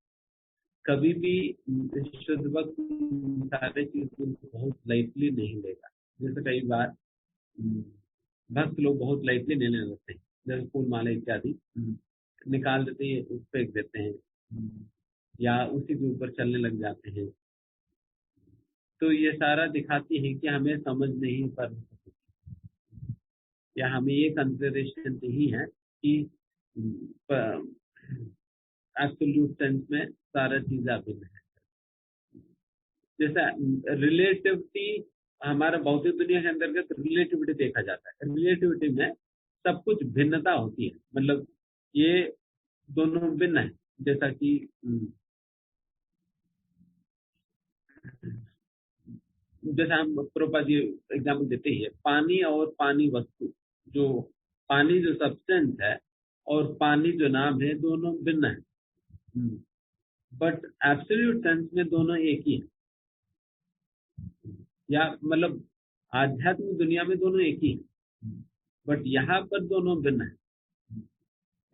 कभी भी शुद्ध भक्त इन सारे चीजों को बहुत लाइटली नहीं लेगा। जैसे कई बार भक्त लोग बहुत लाइटली लेने लगते हैं, जैसे फूल माला इत्यादि निकाल देते हैं, फेंक देते हैं, या उसी के ऊपर चलने लग जाते हैं। तो ये सारा दिखाती है कि हमें समझ नहीं पर या हमें ये कंसिडरेशन नहीं है कि एब्सोल्यूट सेंस में सारा चीज अभिन्न है। जैसा रिलेटिविटी, हमारा भौतिक दुनिया के अंतर्गत रिलेटिविटी देखा जाता है। रिलेटिविटी में सब कुछ भिन्नता होती है, मतलब ये दोनों भिन्न है। जैसा कि जैसा हम प्रभुपाद जी एग्जाम्पल देते हैं, पानी और पानी वस्तु, जो पानी जो सब्सटेंस है और पानी जो नाम है, दोनों भिन्न है, बट एब्सोल्यूट सेंस में दोनों एक ही है। या मतलब आध्यात्मिक दुनिया में दोनों एक ही है, बट यहाँ पर दोनों भिन्न है।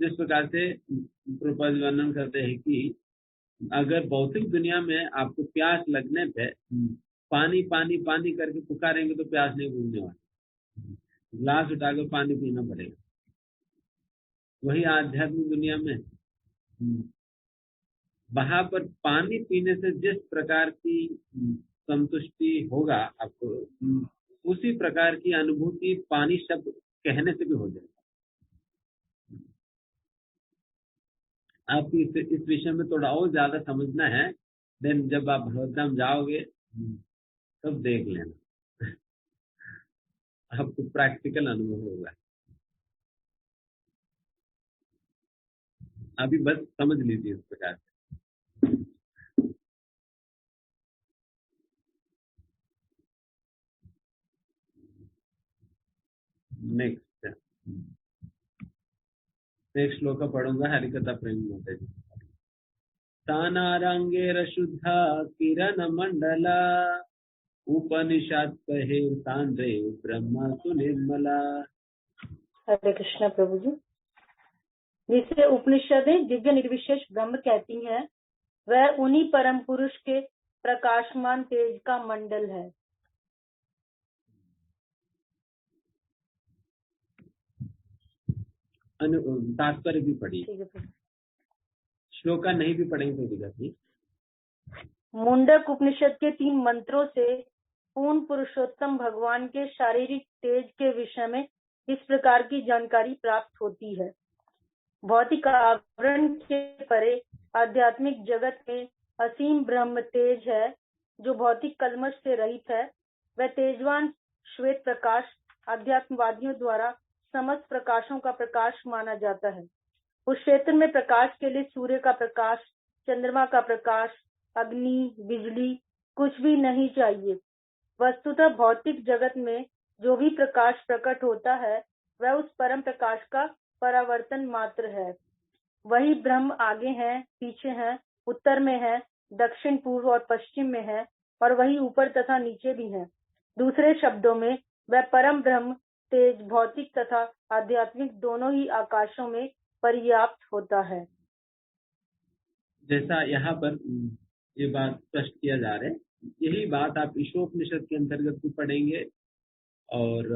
जिस प्रकार से प्रभुपाद वर्णन करते हैं कि अगर भौतिक दुनिया में आपको प्यास लगने पे पानी पानी पानी करके पुकारेंगे तो प्यास नहीं बुझने वाली, ग्लास उठाकर पानी पीना पड़ेगा। वही आध्यात्मिक दुनिया में वहां पर पानी पीने से जिस प्रकार की संतुष्टि होगा आपको, उसी प्रकार की अनुभूति पानी शब्द कहने से भी हो जाएगा। आपको इस विषय में थोड़ा और ज्यादा समझना है, देन जब आप भगवद्धाम जाओगे तब देख लेना, आपको प्रैक्टिकल अनुभव होगा। अभी बस समझ लीजिए इस प्रकार से। नेक्स्ट श्लोक पढ़ूंगा, हरिकथा प्रेम माता जी। तानारंगेर शुद्धा किरण मंडला, उपनिषद कहे सांद्रे ब्रह्म सुनिर्मला। हरे कृष्णा प्रभु जी। जिसे उपनिषदें दिव्य निर्विशेष ब्रह्म कहती हैं, वह उन्हीं परम पुरुष के प्रकाशमान तेज का मंडल है। तात्पर्य भी पढ़िए, श्लोका नहीं भी पढ़ेंगे तो दिक्कत नहीं। मुंडक उपनिषद के 3 मंत्रों से पूर्ण पुरुषोत्तम भगवान के शारीरिक तेज के विषय में इस प्रकार की जानकारी प्राप्त होती है। भौतिक आवरण के परे आध्यात्मिक जगत में असीम ब्रह्म तेज है, जो भौतिक कल्मश से रहित है। वह तेजवान श्वेत प्रकाश आध्यात्मवादियों द्वारा समस्त प्रकाशों का प्रकाश माना जाता है। उस क्षेत्र में प्रकाश के लिए सूर्य का प्रकाश, चंद्रमा का प्रकाश, अग्नि, बिजली कुछ भी नहीं चाहिए। वस्तुतः भौतिक जगत में जो भी प्रकाश प्रकट होता है, वह उस परम प्रकाश का परावर्तन मात्र है। वही ब्रह्म आगे है, पीछे है, उत्तर में है, दक्षिण, पूर्व और पश्चिम में है, और वही ऊपर तथा नीचे भी है। दूसरे शब्दों में वह परम ब्रह्म तेज भौतिक तथा आध्यात्मिक दोनों ही आकाशों में पर्याप्त होता है। जैसा यहाँ पर ये बात स्पष्ट किया जा रहा है, यही बात आप ईशोपनिषद के अंतर्गत भी पढ़ेंगे और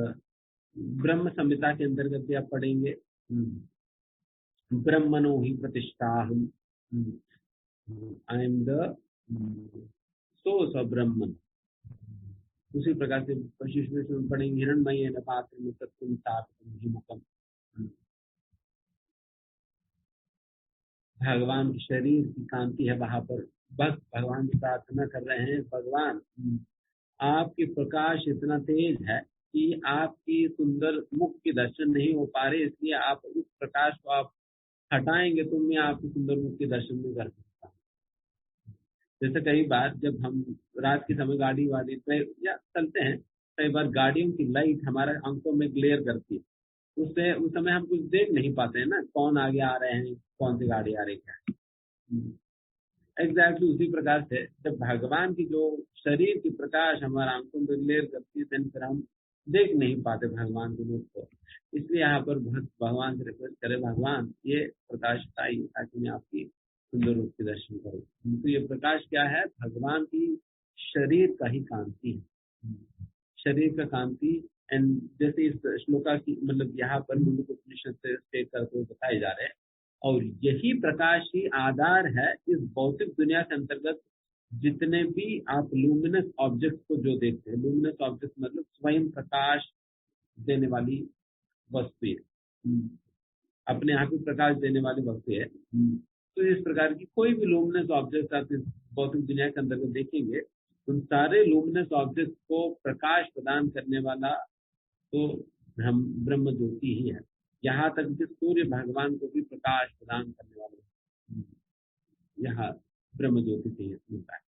ब्रह्म संहिता के अंतर्गत भी आप पढ़ेंगे। ब्रह्मणो ही प्रतिष्ठाहम्, I am the source of Brahman. उसी प्रकार से वशिष्ठ में पढ़ेंगे, हिरण्मयी न पात्र में सत्यम स्थापितम मुखम। भगवान के शरीर की कांति है, वहां पर भक्त भगवान की प्रार्थना कर रहे हैं, भगवान आपकी प्रकाश इतना तेज है कि आपकी सुंदर मुख के दर्शन नहीं हो पा रहे, इसलिए आप उस प्रकाश को आप हटाएंगे तो मैं आपके सुंदर मुख के दर्शन नहीं कर सकता हूँ। जैसे कई बार जब हम रात के समय गाड़ी वाड़ी पे या चलते हैं, कई बार गाड़ियों की लाइट हमारे आंखों में ग्लेयर करती है, उससे उस समय हम कुछ देख नहीं पाते हैं ना, कौन आगे आ रहे हैं, कौन सी गाड़ी आ रही है। एग्जैक्टली उसी प्रकार से जब भगवान की जो शरीर की प्रकाश हमारे आंखों में ग्लेयर करती है, फिर हम देख नहीं पाते भगवान के रूप को। इसलिए यहाँ पर भक्त भगवान से रिक्वेस्ट करे, भगवान ये प्रकाश चाहिए ताकि मैं आपकी सुंदर रूप के दर्शन करूँ। तो ये प्रकाश क्या है? भगवान की शरीर का ही कांति है, शरीर का कांति। एंड जैसे इस श्लोका की मतलब यहाँ पर मुंडक उपनिषद से स्टेट करते हुए बताए जा रहे हैं, और यही प्रकाश ही आधार है इस भौतिक दुनिया के अंतर्गत जितने भी आप लुमिनस ऑब्जेक्ट को जो देखते हैं। लुमिनस ऑब्जेक्ट मतलब स्वयं प्रकाश देने वाली वस्तु, अपने आप ही प्रकाश देने वाली वस्तु है। तो इस प्रकार की कोई भी लुमिनस ऑब्जेक्ट आप इस भौतिक दुनिया के अंतर्गत देखेंगे, उन सारे लुमिनस ऑब्जेक्ट को प्रकाश प्रदान करने वाला तो ब्रह्म ज्योति ही है। यहाँ तक कि सूर्य भगवान को भी प्रकाश प्रदान करने वाले यहाँ ब्रह्म ज्योति से मिलता है।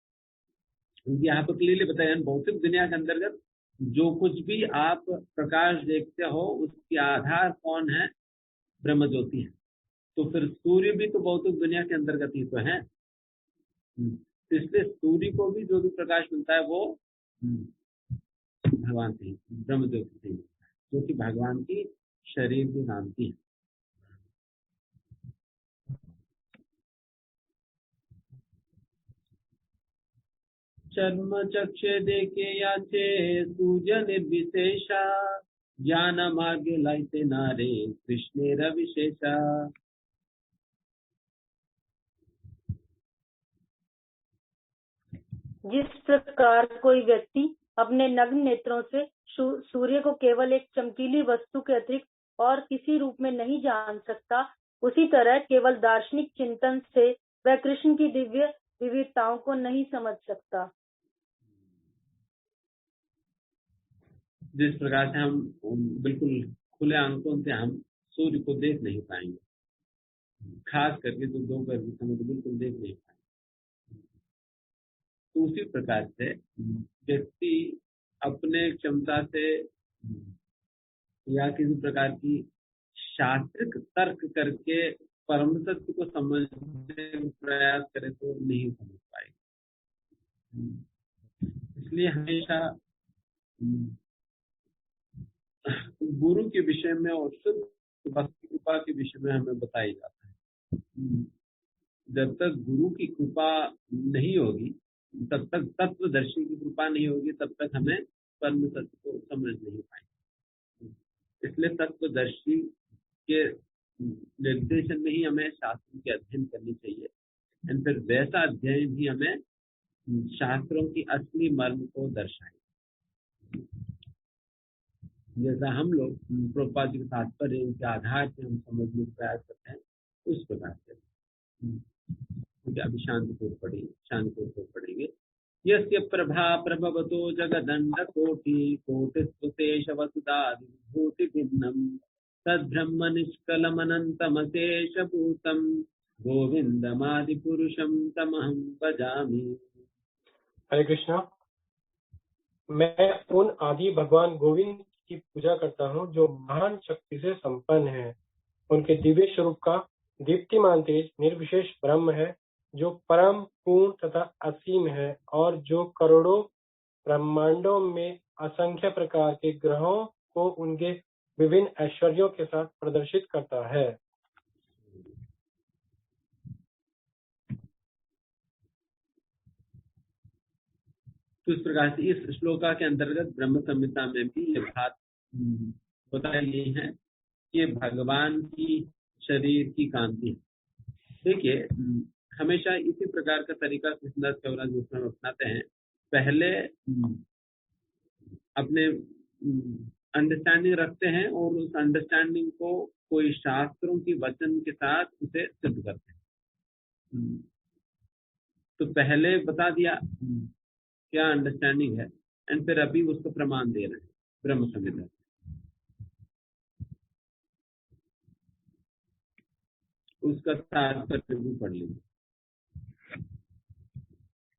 क्योंकि यहाँ पर क्लियरली बताया, भौतिक दुनिया के अंतर्गत जो कुछ भी आप प्रकाश देखते हो उसकी आधार कौन है? ब्रह्म ज्योति है। तो फिर सूर्य भी तो भौतिक दुनिया के अंतर्गत ही तो है। इसलिए सूर्य को भी जो भी प्रकाश मिलता है वो भगवान से ही, ब्रह्म ज्योति से ही, जो कि भगवान की शरीर की कांति है। चर्म चक्षे देखे याचे सूर्य निर्विशेषा, ज्ञान मार्ग लाइते नारे कृष्णे रविशेषा। जिस प्रकार कोई व्यक्ति अपने नग्न नेत्रों से सूर्य को केवल एक चमकीली वस्तु के अतिरिक्त और किसी रूप में नहीं जान सकता, उसी तरह केवल दार्शनिक चिंतन से वह कृष्ण की दिव्य विविधताओं को नहीं समझ सकता। जिस प्रकार से हम बिल्कुल खुले आंखों से हम सूर्य को देख नहीं पाएंगे, खास करके तो दोपहर के समय तो बिल्कुल देख नहीं पाएंगे, तो उसी प्रकार से व्यक्ति अपने क्षमता से या किसी प्रकार की शास्त्रिक तर्क करके परम सत्य को समझने का प्रयास करे तो नहीं समझ पाएगा। इसलिए हमेशा गुरु के विषय में और शुद्ध भक्ति कृपा के विषय में हमें बताया जाता है। जब तक गुरु की कृपा नहीं होगी, तब तक तत्वदर्शी की कृपा नहीं होगी, तब तक हमें परम सत्य को समझ नहीं पाएंगे। इसलिए तत्वदर्शी के निर्देशन में ही हमें शास्त्रों के अध्ययन करनी चाहिए, और फिर वैसा अध्ययन ही हमें शास्त्रों की असली मर्म को दर्शाए। जैसा हम लोग प्रभुपाद जी के तात्पर्य के आधार से हम समझने का प्रयास करते हैं, उस प्रकार से अभी शांतिपूर्वक पढ़ेंगे। यस्य प्रभा प्रभवतो जगदण्ड कोटि कोटिस्वशेष वसुधा विभूति भिन्नम तद्ब्रह्म निष्कलमनन्तमशेष भूतम गोविंदमादि पुरुषम तमहं भजामि। हरे कृष्णा। मैं उन आदि भगवान गोविंद की पूजा करता हूँ जो महान शक्ति से संपन्न है। उनके दिव्य स्वरूप का दीप्तिमान तेज निर्विशेष ब्रह्म है, जो परम पूर्ण तथा असीम है और जो करोड़ों ब्रह्मांडों में असंख्य प्रकार के ग्रहों को उनके विभिन्न ऐश्वर्यों के साथ प्रदर्शित करता है। तो इस प्रकार से इस श्लोका के अंतर्गत ब्रह्म संहिता में भी ये बात बताई गई है कि भगवान की शरीर की कांति है। देखिए, हमेशा इसी प्रकार का तरीका कृष्णदास कविराज गोस्वामी अपनाते हैं। पहले अपने अंडरस्टैंडिंग रखते हैं और उस अंडरस्टैंडिंग को कोई शास्त्रों की वचन के साथ उसे सिद्ध करते हैं। तो पहले बता दिया क्या अंडरस्टैंडिंग है, एंड फिर अभी उसको प्रमाण दे रहे हैं ब्रह्म संहिता। उसका तात्पर्य भी पढ़ लीजिए।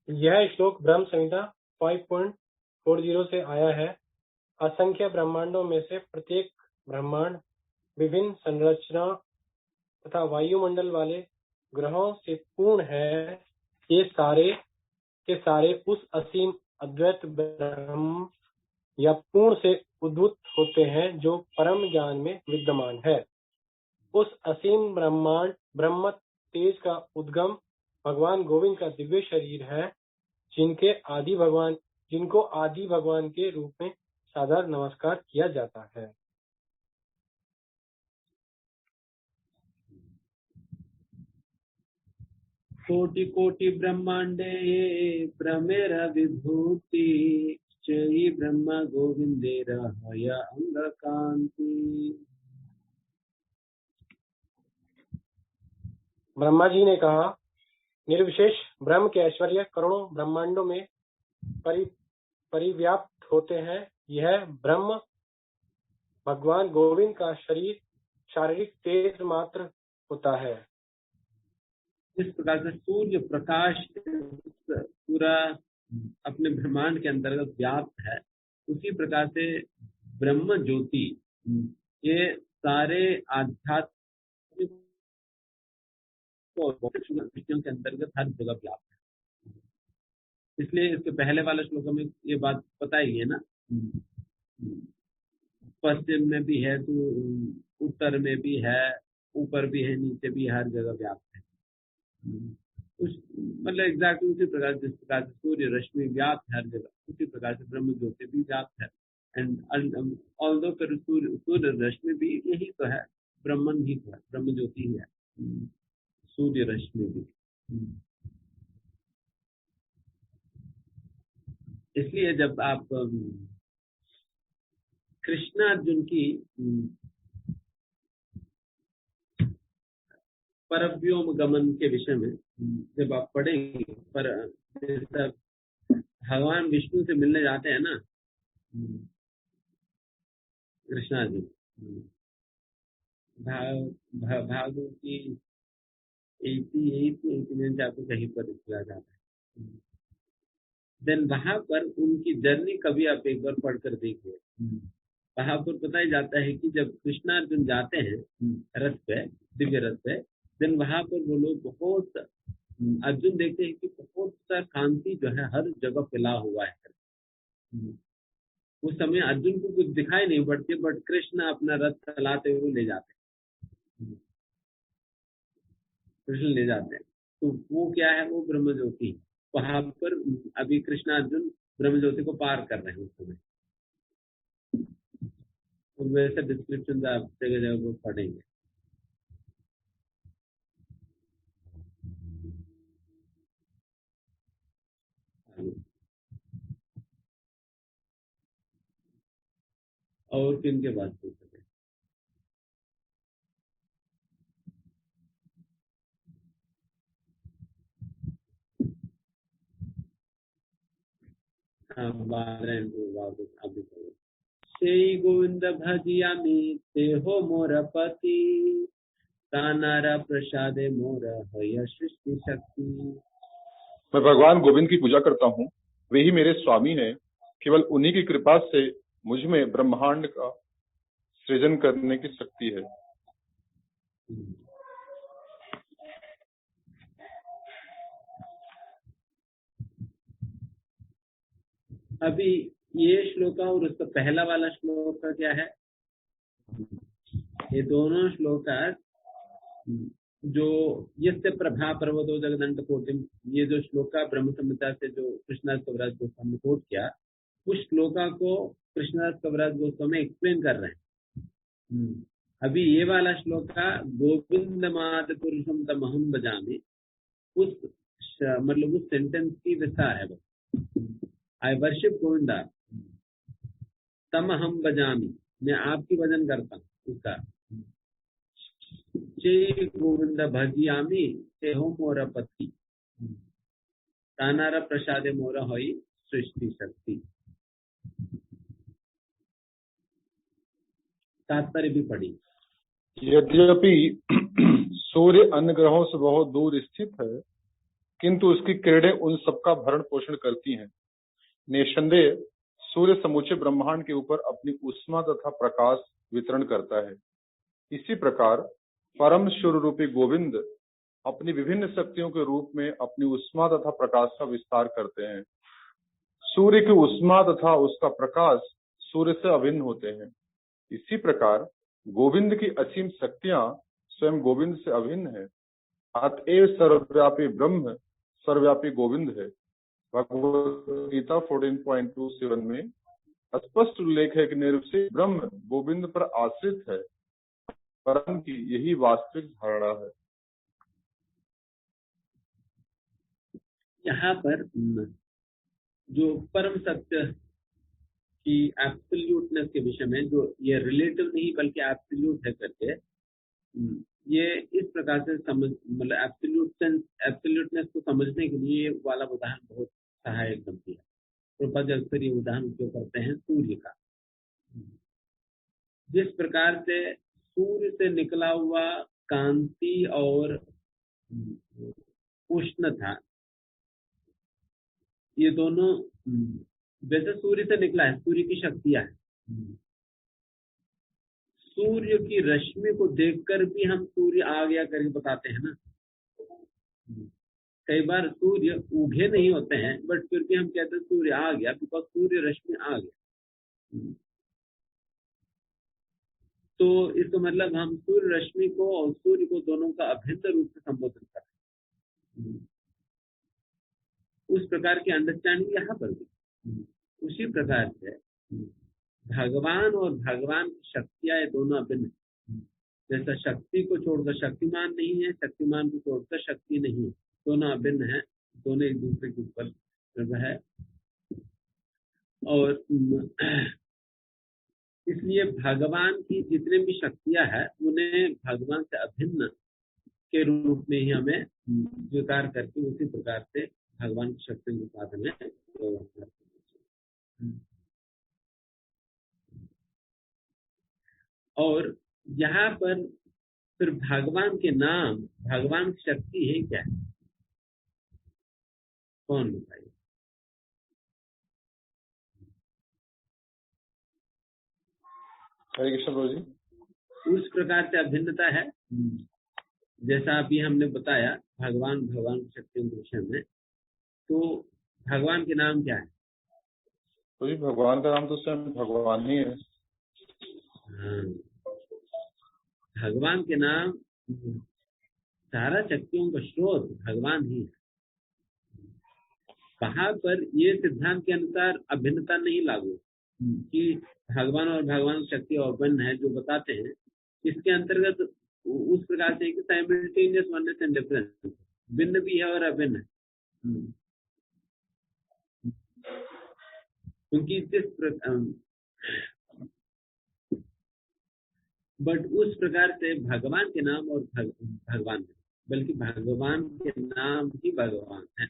यह श्लोक ब्रह्म संहिता 5.40 से आया है। असंख्य ब्रह्मांडों में से प्रत्येक ब्रह्मांड विभिन्न संरचना तथा वायुमंडल वाले ग्रहों से पूर्ण है। ये सारे के सारे उस असीम अद्वैत ब्रह्म या पूर्ण से उद्भूत होते हैं जो परम ज्ञान में विद्यमान है। उस असीम ब्रह्म तेज का उद्गम भगवान गोविंद का दिव्य शरीर है, जिनको आदि भगवान के रूप में सादर नमस्कार किया जाता है। कोटि कोटि ब्रह्मांडे भ्रमेर विभूति चयि ब्रह्म गोविंदेर हय अंग कांति। ब्रह्मा जी ने कहा, निर्विशेष ब्रह्म के ऐश्वर्य करोड़ों ब्रह्मांडों में परिव्याप्त होते हैं। यह ब्रह्म भगवान गोविंद का शरीर शारीरिक तेज मात्र होता है। इस प्रकार से सूर्य प्रकाश पूरा अपने ब्रह्मांड के अंतर्गत व्याप्त है, उसी प्रकार से ब्रह्म ज्योति ये सारे आध्यात्मिक विषयों के अंतर्गत हर जगह व्याप्त है। इसलिए इसके पहले वाले श्लोक में ये बात पता ही है ना, पश्चिम में भी है तो उत्तर में भी है, ऊपर भी है, नीचे भी, हर जगह व्याप्त है। उस मतलब एग्जैक्टली उसी प्रकार जिस प्रकार से सूर्य रश्मि व्याप्त है हर जगह, उसी प्रकार से ब्रह्म ज्योति भी व्याप्त है। एंड ऑल्दो सूर्य रश्मि भी यही तो है, ब्रह्मन ही तो है, ब्रह्म ज्योति ही है, सूर्य रश्मि भी। इसलिए जब आप कृष्ण अर्जुन की परव्योम गमन के विषय में जब आप पढ़ेंगे, पर भगवान विष्णु से मिलने जाते हैं ना कृष्णा जी, भागवत की 88 आपको कहीं पर दिया जाता है। देन वहां पर उनकी जर्नी कभी आप एक बार पढ़कर देखिए, वहां पर बताया जाता है कि जब कृष्ण अर्जुन जाते हैं रथ पे, दिव्य रथ पे, देन वहां पर वो लोग बहुत, अर्जुन देखते हैं कि बहुत सा कांति जो है हर जगह फैला हुआ है। उस समय अर्जुन को कुछ दिखाई नहीं पड़ती, बट कृष्ण अपना रथ चलाते हुए ले जाते हैं, कृष्ण ले जाते हैं। तो वो क्या है, वो ब्रह्म ज्योति। वहां पर अभी कृष्ण अर्जुन ब्रह्म ज्योति को पार कर रहे हैं उस समय। तो वैसे डिस्क्रिप्शन आप जगह जगह वो पढ़ेंगे। और किन के बात पूछ सके? श्री गोविंद भजियामी ते हो मोर पति, तानारा प्रसादे मोर हय सृष्टि शक्ति। मैं भगवान गोविंद की पूजा करता हूँ, वे ही मेरे स्वामी हैं। केवल उन्हीं की कृपा से मुझ में ब्रह्मांड का सृजन करने की शक्ति है। अभी ये श्लोक और उसका पहला वाला श्लोक का क्या है, ये दोनों श्लोक जो यस्य प्रभा पर्वतो जगदंड कोटिम, ये जो श्लोका ब्रह्म संहिता से जो कृष्णदास कविराज गोस्वामी ने कोट किया, उस श्लोका को कृष्णदास कविराज गोस्वामी एक्सप्लेन कर रहे हैं। अभी ये वाला श्लोका गोविंद माद पुरुषम तमहम भजामि, उस मतलब उस सेंटेंस की विस्तार है। आई वर्शिप गोविंदा तमहम भजामि, मैं आपकी भजन करता हूँ, उसका श्री गोविंद भजियामी ते हो मोर पति, तानारा प्रसादे मोर हई सृष्टि शक्ति। तात्पर्य भी पढ़ी। यद्यपि सूर्य अन्य ग्रहों से बहुत दूर स्थित है, किंतु उसकी किरणें उन सबका भरण पोषण करती हैं। निसंदेह सूर्य समूचे ब्रह्मांड के ऊपर अपनी उष्मा तथा प्रकाश वितरण करता है। इसी प्रकार परम शिव रूपी गोविंद अपनी विभिन्न शक्तियों के रूप में अपनी उष्मा तथा प्रकाश का विस्तार करते हैं। सूर्य की उष्मा तथा उसका प्रकाश सूर्य से अभिन्न होते हैं। इसी प्रकार गोविंद की असीम शक्तियां स्वयं गोविंद से अभिन्न है। अतएव सर्वव्यापी ब्रह्म सर्वव्यापी गोविंद है। भगवद गीता 14.27 में स्पष्ट उल्लेख है कि निर्विशेष ब्रह्म गोविंद पर आश्रित है, परंतु यही वास्तविक धारणा है। यहाँ पर जो परम सत्य की एब्सोल्यूटनेस के विषय में, जो ये रिलेटिव नहीं बल्कि एब्सोल्यूट है करके, ये इस प्रकार से समझ, मतलब एब्सोल्यूटनेस को समझने के लिए ये वाला उदाहरण बहुत सहायक बनती है। प्रभुपाद अक्सर ये उदाहरण उपयोग करते हैं सूर्य का। जिस प्रकार से सूर्य से निकला हुआ कांति और उष्णता, ये दोनों वैसे सूर्य से निकला है, सूर्य की शक्तियां है। सूर्य की रश्मि को देखकर भी हम सूर्य आ गया करके बताते हैं ना। कई बार सूर्य उगे नहीं होते हैं, बट फिर भी हम कहते हैं सूर्य आ गया, बिकॉज सूर्य रश्मि आ गया। तो इसका मतलब हम सूर्य रश्मि को और सूर्य को दोनों का अभिन्न रूप से संबोधित करते हैं। उस प्रकार की अंडरस्टैंडिंग यहाँ पर भी उसी प्रकार से भगवान और भगवान की शक्तियां ये दोनों अभिन्न है। जैसा शक्ति को छोड़कर शक्तिमान नहीं है, शक्तिमान को छोड़कर शक्ति नहीं है, दोनों अभिन्न है, दोनों एक दूसरे के ऊपर निर्भर है। और इसलिए भगवान की जितने भी शक्तियां हैं उन्हें भगवान से अभिन्न के रूप में ही हमें स्वीकार करके उसी प्रकार से भगवान की शक्ति के साथ हमें व्यवहार करना चाहिए। और यहाँ पर फिर भगवान के नाम, भगवान की शक्ति है क्या, कौन बताइए? हरे कृष्ण प्रभु जी। उस प्रकार से अभिन्नता है, जैसा अभी हमने बताया भगवान की शक्ति के विषय में। तो भगवान के नाम क्या है? तो जी भगवान का नाम तो स्वयं भगवान ही है। भगवान के नाम, सारा शक्तियों का स्रोत भगवान ही है। वहां पर ये सिद्धांत के अनुसार अभिन्नता नहीं लागू कि भगवान और भगवान की शक्ति अभिन्न है जो बताते हैं। इसके अंतर्गत उस प्रकार से कि साइमल्टेनियस वननेस एंड डिफरेंस, भिन्न भी है और अभिन्न है। क्योंकि बट उस प्रकार से भगवान के नाम और भगवान है, बल्कि भगवान के नाम ही भगवान है।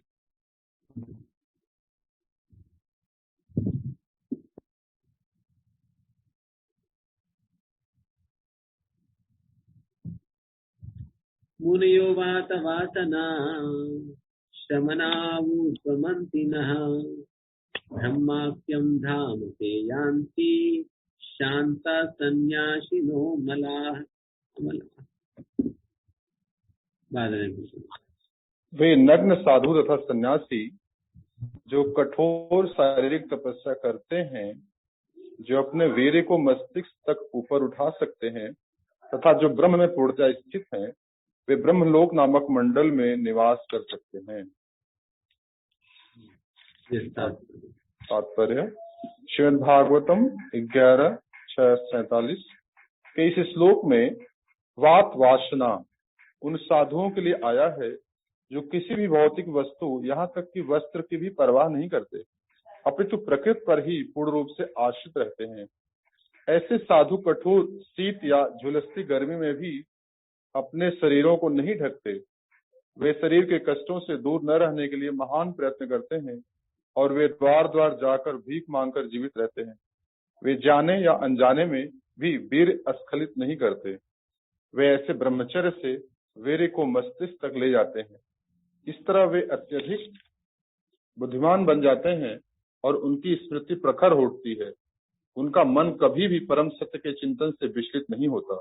मुनयो वात वासना शमनावुपमन्तिनः ब्रह्माख्यं धाम ते यान्ति शांता सन्यासिनो मलाः। वे नग्न साधु तथा सन्यासी जो कठोर शारीरिक तपस्या करते हैं, जो अपने वीर्य को मस्तिष्क तक ऊपर उठा सकते हैं तथा जो ब्रह्म में पूर्णतः स्थित हैं, वे ब्रह्मलोक नामक मंडल में निवास कर सकते हैं। तात्पर्य श्रीमद् भागवतम 11:6-47 के इस श्लोक में वात वासना उन साधुओं के लिए आया है जो किसी भी भौतिक वस्तु, यहाँ तक कि वस्त्र की भी परवाह नहीं करते, अपितु प्रकृति पर ही पूर्ण रूप से आश्रित रहते हैं। ऐसे साधु कठोर शीत या झुलसती गर्मी में भी अपने शरीरों को नहीं ढकते। वे शरीर के कष्टों से दूर न रहने के लिए महान प्रयत्न करते हैं और वे द्वार द्वार जाकर भीख मांगकर जीवित रहते हैं। वे जाने या अनजाने में भी वीर स्खलित नहीं करते। वे ऐसे ब्रह्मचर्य से वीर्य को मस्तिष्क तक ले जाते हैं। इस तरह वे अत्यधिक बुद्धिमान बन जाते हैं और उनकी स्मृति प्रखर होती है। उनका मन कभी भी परम सत्य के चिंतन से विचलित नहीं होता,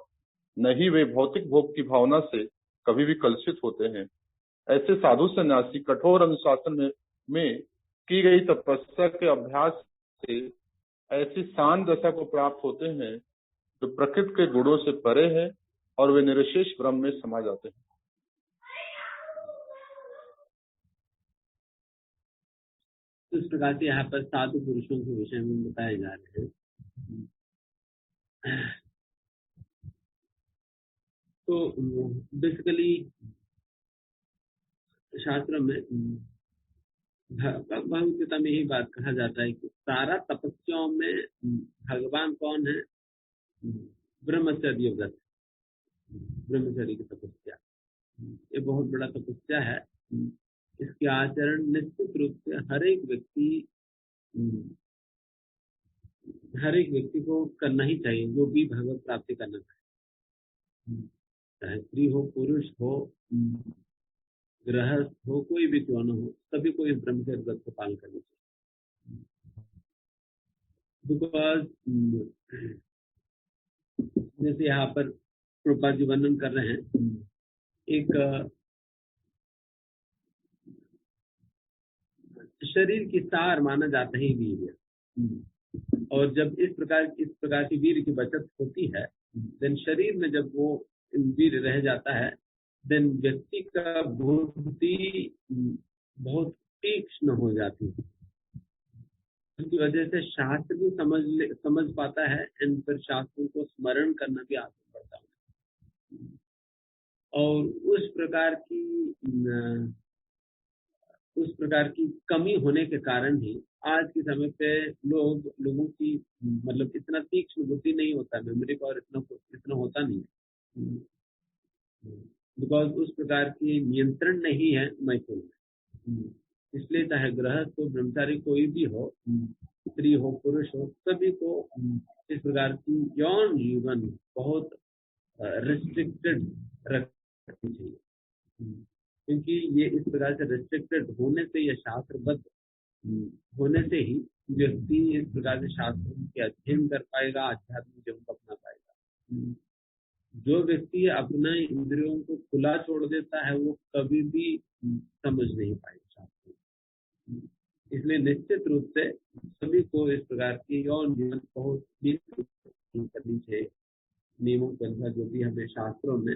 न ही वे भौतिक भोग की भावना से कभी भी कलुषित होते हैं। ऐसे साधु सन्यासी कठोर अनुशासन में की गई तपस्या के अभ्यास से ऐसी शांत दशा को प्राप्त होते हैं जो प्रकृति के गुणों से परे है और वे निर्विशेष ब्रह्म में समा जाते हैं। इस प्रकार से यहाँ पर साधु पुरुषों के विषय में बताए जा रहे हैं। तो बेसिकली शास्त्र में भगवद गीता में यही बात कहा जाता है कि सारा तपस्याओं में भगवान कौन है? ब्रह्मचर्य व्रत, ब्रह्मचर्य की तपस्या, ये बहुत बड़ा तपस्या है। इसके आचरण निश्चित रूप से हर एक व्यक्ति को करना ही चाहिए, जो भी भगवत प्राप्ति करना चाहे, चाहे स्त्री हो, पुरुष हो, गृहस्थ हो, कोई भी क्यों न हो, सभी को इस ब्रह्मचर्य व्रत को पालन करना चाहिए। बिकॉज जैसे यहाँ पर प्रभुपाद जी वर्णन कर रहे हैं, एक शरीर की सार माना जाता है वीर्य, और जब इस प्रकार की वीर्य की बचत होती है, देन शरीर में जब वो वीर्य रह जाता है, देन व्यक्ति का बुद्धि बहुत तीक्ष्ण हो जाती है। उसकी वजह से शास्त्र भी समझ पाता है, एंड फिर शास्त्रों को स्मरण करना भी आसान पड़ता है। और उस प्रकार की कमी होने के कारण ही आज के समय पे लोगों की मतलब इतना तीक्ष्ण बुद्धि नहीं होता, मेमोरी पावर इतना होता नहीं है, बिकॉज उस प्रकार की नियंत्रण नहीं है मैथुन में। इसलिए चाहे गृहस्थ हो, ब्रह्मचारी कोई भी हो, स्त्री हो, पुरुष हो, सभी को इस प्रकार की यौन जीवन बहुत रिस्ट्रिक्टेड रखनी चाहिए, क्योंकि ये इस प्रकार से रिस्ट्रिक्टेड होने से या शास्त्रबद्ध होने से ही व्यक्ति इस प्रकार से शास्त्रों के अध्ययन कर पाएगा, आध्यात्मिक जीवन को अपना पाएगा। जो व्यक्ति अपना इंद्रियों को खुला छोड़ देता है, वो कभी भी समझ नहीं पाएगा शास्त्र। इसलिए निश्चित रूप से सभी को इस प्रकार की यौन जीवन बहुत करनी चाहिए, नियमों के अनुसार जो भी हमें शास्त्रों में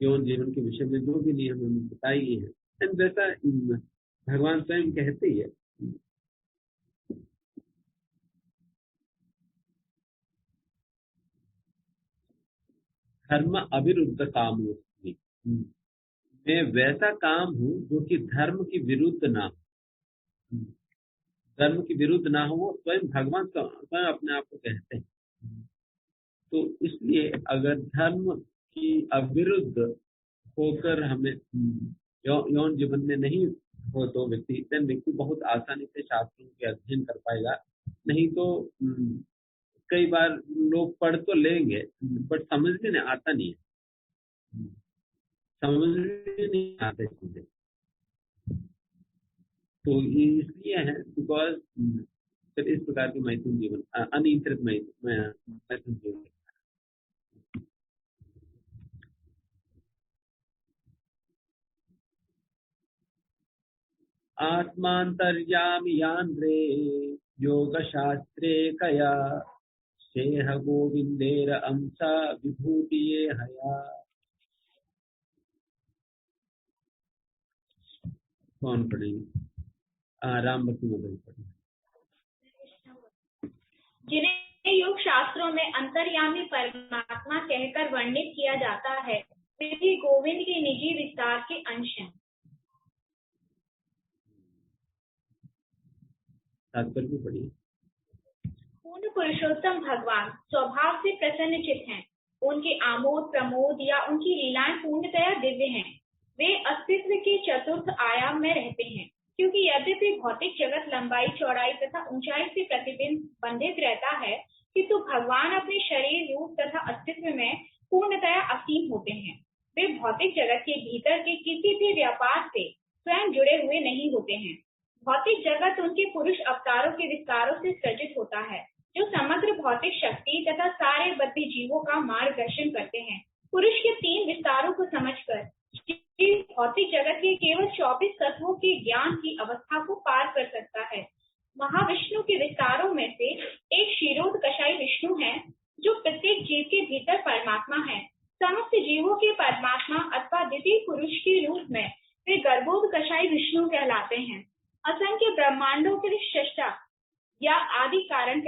यौन जीवन के विषय में जो भी नियम हमें बताई है, एंड जैसा भगवान स्वयं कहते ही है, धर्म अविरुद्ध काम होती, मैं वैसा काम हूं जो कि धर्म की विरुद्ध ना हो। धर्म की विरुद्ध ना हो, वो स्वयं भगवान स्वयं अपने आप को कहते हैं। तो इसलिए अगर धर्म की अविरुद्ध होकर हमें यौन जीवन में नहीं हो तो व्यक्ति बहुत आसानी से शास्त्रों के अध्ययन कर पाएगा। नहीं तो कई बार लोग पढ़ तो लेंगे बट समझने में आता नहीं है, समझने नहीं आते चीजें। तो ये इसलिए है बिकॉज फिर इस प्रकार के मैथुन जीवन, अनियंत्रित मैथुन जीवन। आत्मांतर्यामि यान्रे योग शास्त्रे कया शेह गोविंदेर अंशा विभूतिये हया। कौन पढ़ेंगे? राम भक्ति मदन पढ़ेंगे। जिन्हें योग शास्त्रों में अंतर्यामी परमात्मा कहकर वर्णित किया जाता है, वे भी गोविंद के निजी विस्तार के अंश हैं। तात्पर्य पढ़िए। पूर्ण पुरुषोत्तम भगवान स्वभाव से प्रसन्नचित्त हैं। उनके आमोद प्रमोद या उनकी लीलाएं पूर्णतया दिव्य हैं। वे अस्तित्व के चतुर्थ आयाम में रहते हैं, क्योंकि यद्यपि भौतिक जगत लंबाई, चौड़ाई तथा ऊंचाई से प्रतिबंधित रहता है, किंतु भगवान अपने शरीर, रूप तथा अस्तित्व में पूर्णतया असीम होते हैं। वे भौतिक जगत के भीतर के किसी भी व्यापार से स्वयं जुड़े हुए नहीं होते हैं। भौतिक जगत उनके पुरुष अवतारों के विस्तारों से सृजित होता है, जो समग्र भौतिक शक्ति तथा सारे बद्ध जीवों का मार्गदर्शन करते हैं। पुरुष के 3 विस्तारों को समझकर भौतिक जगत के केवल 24 तत्वों के ज्ञान की अवस्था को पार कर सकता है। महाविष्णु के विस्तारों में से एक क्षीरोदकशायी विष्णु है जो प्रत्येक जीव के भीतर परमात्मा है। समस्त जीवों के परमात्मा अथवा द्वितीय पुरुष के रूप में वे गर्भोदकशायी विष्णु कहलाते हैं। असंख्य ब्रह्मांडों के सृष्टा या आदि कारण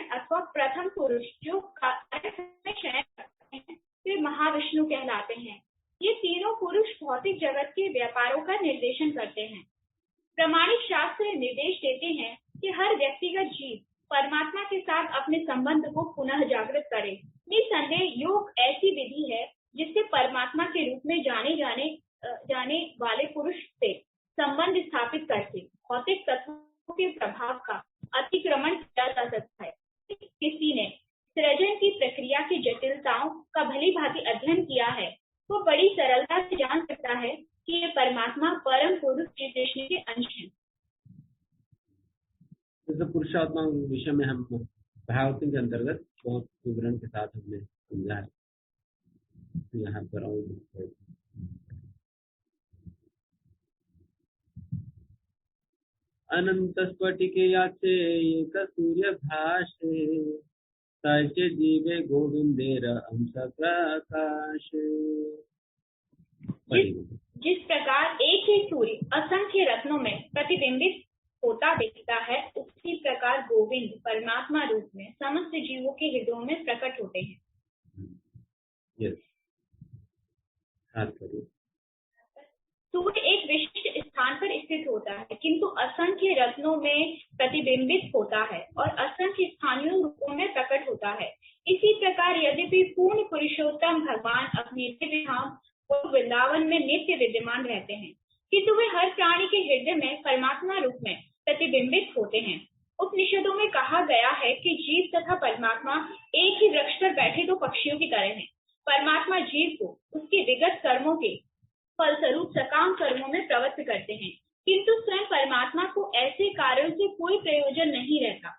अथवा प्रथम पुरुष जो कारण में शयन करते हैं वे महाविष्णु कहलाते हैं। ये तीनों पुरुष भौतिक जगत के व्यापारों का निर्देशन करते हैं। प्रामाणिक शास्त्र निर्देश देते हैं कि हर व्यक्तिगत जीव परमात्मा के साथ अपने संबंध को पुनः जागृत करे। निसंदेह योग ऐसी विधि है जिससे परमात्मा के रूप में जाने वाले पुरुष से संबंध स्थापित करके भौतिक तत्वों के प्रभाव का अतिक्रमण किया जा सकता है। किसी ने सृजन की प्रक्रिया की जटिलताओं का भली भांति अध्ययन किया है वो बड़ी सरलता से जान सकता है कि ये परमात्मा परम पुरुष श्री कृष्ण के अंश हैं। जैसे पुरुषात्मा विषय में हम भागवत के अंतर्गत बहुत विवरण के साथ हमने समझा है। यहाँ पर अनंत स्फटिके याचे एक सूर्य भाषे साचे जीवे गोविंदेर अंश प्रकाश। जिस प्रकार एक ही सूर्य असंख्य रत्नों में प्रतिबिंबित होता दिखता है उसी प्रकार गोविंद परमात्मा रूप में समस्त जीवों के हृदयों में प्रकट होते हैं। सूर्य एक विशिष्ट स्थान पर स्थित होता है किंतु असंख्य रत्नों में प्रतिबिंबित होता है और असंख्य स्थानीय रूपों में प्रकट होता है। इसी प्रकार यद्यपि पूर्ण पुरुषोत्तम भगवान अपने दिव्य धाम और वृंदावन में नित्य विद्यमान रहते हैं किंतु वे हर प्राणी के हृदय में परमात्मा रूप में प्रतिबिंबित होते हैं। उपनिषदों में कहा गया है कि जीव तथा परमात्मा एक ही वृक्ष पर बैठे दो पक्षियों की तरह हैं। परमात्मा जीव को उसके विगत कर्मों के फलस्वरूप सकाम कर्मों में प्रवृत्त करते हैं किंतु स्वयं परमात्मा को ऐसे कार्यों से कोई प्रयोजन नहीं रहता।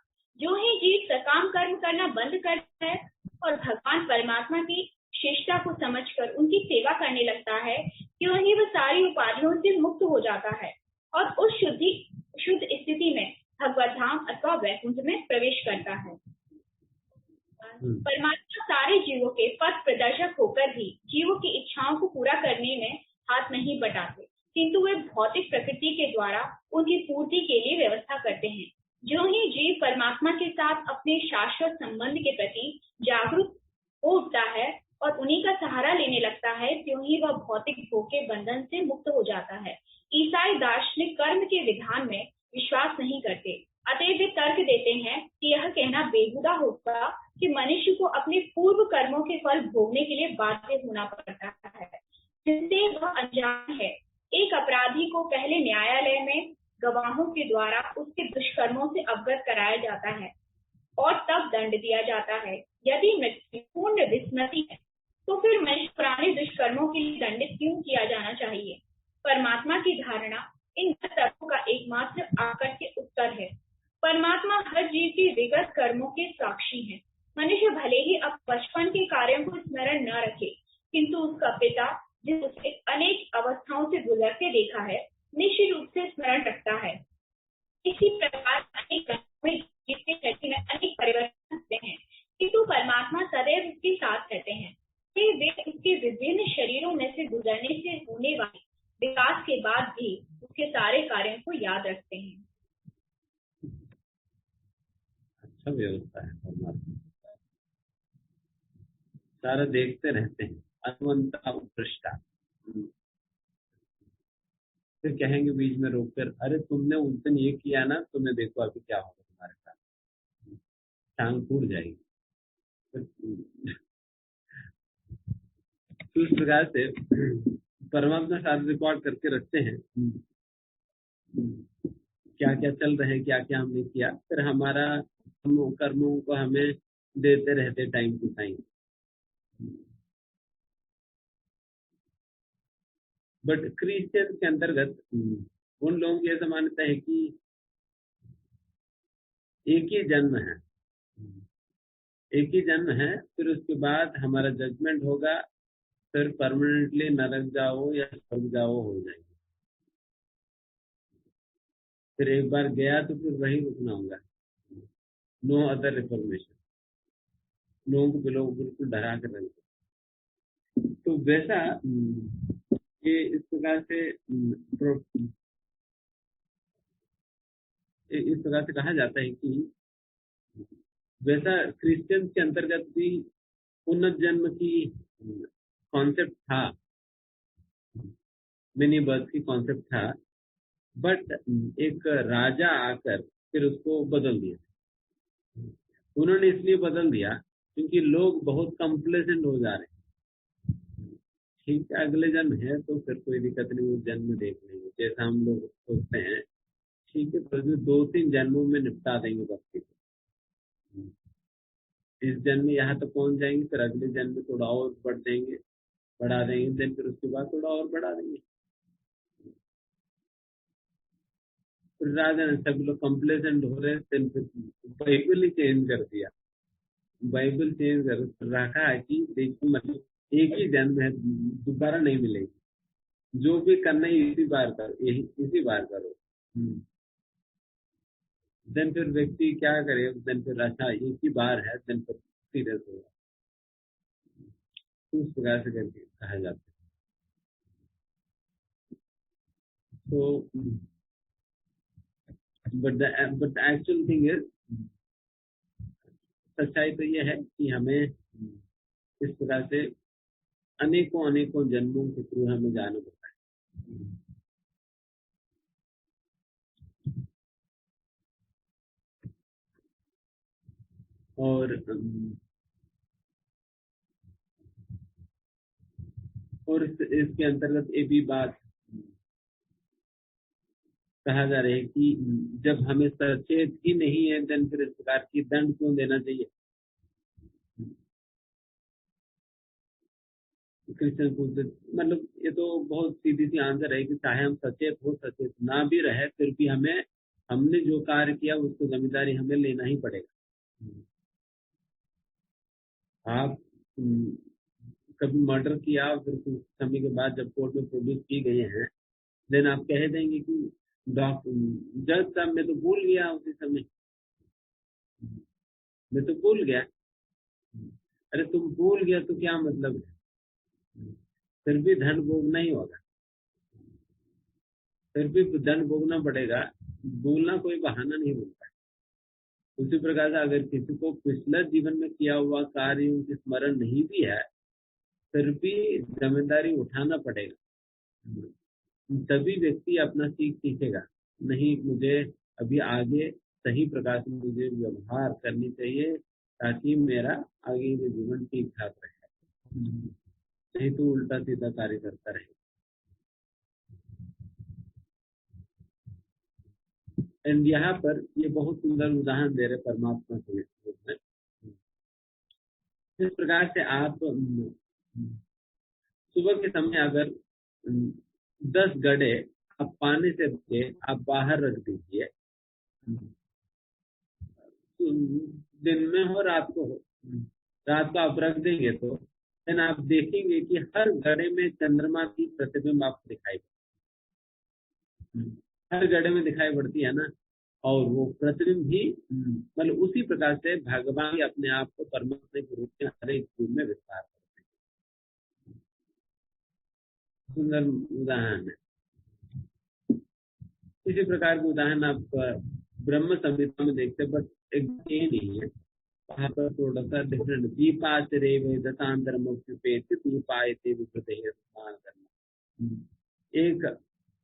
जो ही जीव सकाम कर्म करना बंद करता है और भगवान परमात्मा की शिष्टता को समझकर उनकी सेवा करने लगता है क्यों ही वह सारी उपाधियों से मुक्त हो जाता है और उस शुद्ध स्थिति में भगवत धाम अथवा वैकुंठ में प्रवेश करता है। परमात्मा सारे जीवों के पथ प्रदर्शक होकर भी जीवों की इच्छाओं को पूरा करने में हाथ नहीं बटाते किंतु वे भौतिक प्रकृति के द्वारा उनकी पूर्ति के लिए व्यवस्था करते हैं। जो ही जीव परमात्मा के साथ अपने शाश्वत संबंध के प्रति जागरूक हो उठता है और उन्हीं का सहारा लेने लगता है त्यों ही वह भौतिक भोग के बंधन से मुक्त हो जाता है। ईसाई दार्शनिक कर्म के विधान में विश्वास नहीं करते, अतएव वे तर्क देते हैं कि यह कहना बेहुदा होगा कि मनुष्य को अपने पूर्व कर्मों के फल भोगने के लिए बाध्य होना पड़ता है जिससे वह अनजान है। एक अपराधी को पहले न्यायालय में गवाहों के द्वारा उसके दुष्कर्मों से अवगत कराया जाता है और तब दंड दिया जाता है। यदि मृत्यु पूर्ण विस्मृति है तो फिर मनुष्य पुराने दुष्कर्मों के लिए दंडित क्यों किया जाना चाहिए? परमात्मा की धारणा इन तत्वों का एकमात्र आकर्षक उत्तर है। परमात्मा हर जीव के विगत कर्मों के साक्षी है। मनुष्य भले ही अब बचपन के कार्यों को स्मरण न रखे किंतु उसका पिता जिस उसे अनेक अवस्थाओं से गुजरते देखा है निश्चित रूप से स्मरण रखता है। इसी प्रकार अनेक में अनेक परिवर्तन होते हैं किंतु परमात्मा सदैव उसके साथ रहते हैं। वे उसके विभिन्न शरीरों में से गुजरने से होने वाले विकास के बाद भी उसके सारे कार्यों को याद रखते हैं। अच्छा व्यवस्था है परमात्मा, सारा देखते रहते हैं। अनुवंता उत्कृष्टा, फिर कहेंगे बीच में रोककर, अरे तुमने उस दिन ये किया ना, तुम्हें देखो अभी क्या होगा तुम्हारे साथ, टांग टूट जाएगी। तो इस प्रकार से परमात्मा साथ रिकॉर्ड करके रखते हैं क्या क्या चल रहे हैं, क्या क्या हमने किया, फिर हमारा कर्मों को हमें देते रहते time to time. But Christian के अंतर्गत उन लोगों की ऐसा मान्यता है कि एक ही जन्म है, एक ही जन्म है, फिर उसके बाद हमारा जजमेंट होगा, फिर परमानेंटली नरक जाओ या स्वर्ग जाओ हो जाएंगे। फिर एक बार गया तो फिर वही रुकना होगा, नो अदर रिफॉर्मेशन। लोगों को बिल्कुल डरा कर रख दो। तो वैसा ये इस प्रकार से कहा जाता है कि वैसा क्रिश्चियंस के अंतर्गत भी पुनर्जन्म की कॉन्सेप्ट था, मिनी बर्थ की कॉन्सेप्ट था, बट एक राजा आकर फिर उसको बदल दिया। उन्होंने इसलिए बदल दिया क्योंकि लोग बहुत कंप्लेसेंट हो जा रहे हैं। ठीक है, अगले जन्म है तो फिर कोई दिक्कत नहीं, उस जन्म में देख लेंगे, जैसा हम लोग सोचते हैं। ठीक है, पर 2-3 जन्मों में निपटा देंगे बच्चे को। इस जन्म में यहाँ तक पहुंच जाएंगे, फिर अगले जन्म में थोड़ा और बढ़ा देंगे, देन फिर उसके बाद थोड़ा और बढ़ा देंगे। फिर राजा ने सब लोग कंप्लेसेंट हो रहे हैं, फिर बाइबल ही चेंज कर दिया। बाइबल चेंज कर रखा है कि देखिए, मतलब एक ही जन्म है, दोबारा नहीं मिलेगी, जो भी करना है इसी बार करो। देन फिर व्यक्ति क्या करे, देन फिर अच्छा एक ही बार है, देन फिर सीरियस होगा। उस प्रकार से करके कहा जाता है। तो but the actual thing is, सच्चाई तो ये है कि हमें इस प्रकार से अनेकों जन्मों के थ्रू हमें जाना पड़ता है। और इसके अंतर्गत ये भी बात कहा जा रहा है कि जब हमें सचेत ही नहीं है, देन फिर इस प्रकार की दंड क्यों देना चाहिए। क्रिश्चियन पूछते, मतलब ये तो बहुत सीधी सी आंसर है कि चाहे हम सचेत ना भी रहे, फिर भी हमने जो कार्य किया उसको जिम्मेदारी हमें लेना ही पड़ेगा। आप कभी मर्डर किया, फिर कुछ समय के बाद जब कोर्ट में प्रोड्यूस की गए हैं, देन आप कह देंगे कि जज साहब मैं तो भूल गया, उसी समय मैं तो भूल गया। अरे तुम भूल गया तो क्या मतलब है, फिर भी दंड भोगना ही होगा, फिर भी दंड भोगना पड़ेगा। भूलना कोई बहाना नहीं बनता है। उसी प्रकार से अगर किसी को पिछले जीवन में किया हुआ कार्यों की स्मरण नहीं भी है, फिर भी जिम्मेदारी उठाना पड़ेगा, तभी व्यक्ति अपना सीखेगा। नहीं, मुझे अभी आगे सही प्रकार से मुझे व्यवहार करनी चाहिए ताकि मेरा आगे का जीवन ठीक ठाक रहे, नहीं तो उल्टा सीधा कार्य करता रहे। एंड यहाँ पर ये बहुत सुंदर उदाहरण दे रहे परमात्मा के रूप में। इस प्रकार से आप सुबह के समय अगर 10 गड्ढे आप पानी से भरे आप बाहर रख दीजिए, दिन में हो रात को हो, रात को आप रख देंगे तो देन आप देखेंगे कि हर गड्ढे में चंद्रमा की प्रतिबिंब आपको दिखाई पड़ती, हर गड्ढे में दिखाई पड़ती है ना। और वो प्रतिबिंब भी मतलब उसी प्रकार से भगवान भी अपने आप को परमात्मा के रूप में हर एक जीव में विस्तार करते हैं। सुंदर उदाहरण है। इसी प्रकार के उदाहरण आप ब्रह्म संहिता में देखते, बट एक ये नहीं है, वहां पर थोड़ा सा डिफरेंट। दीपाचरे वेदतांतर मुक्ति दीपायते विप्रदेह स्नान करना। एक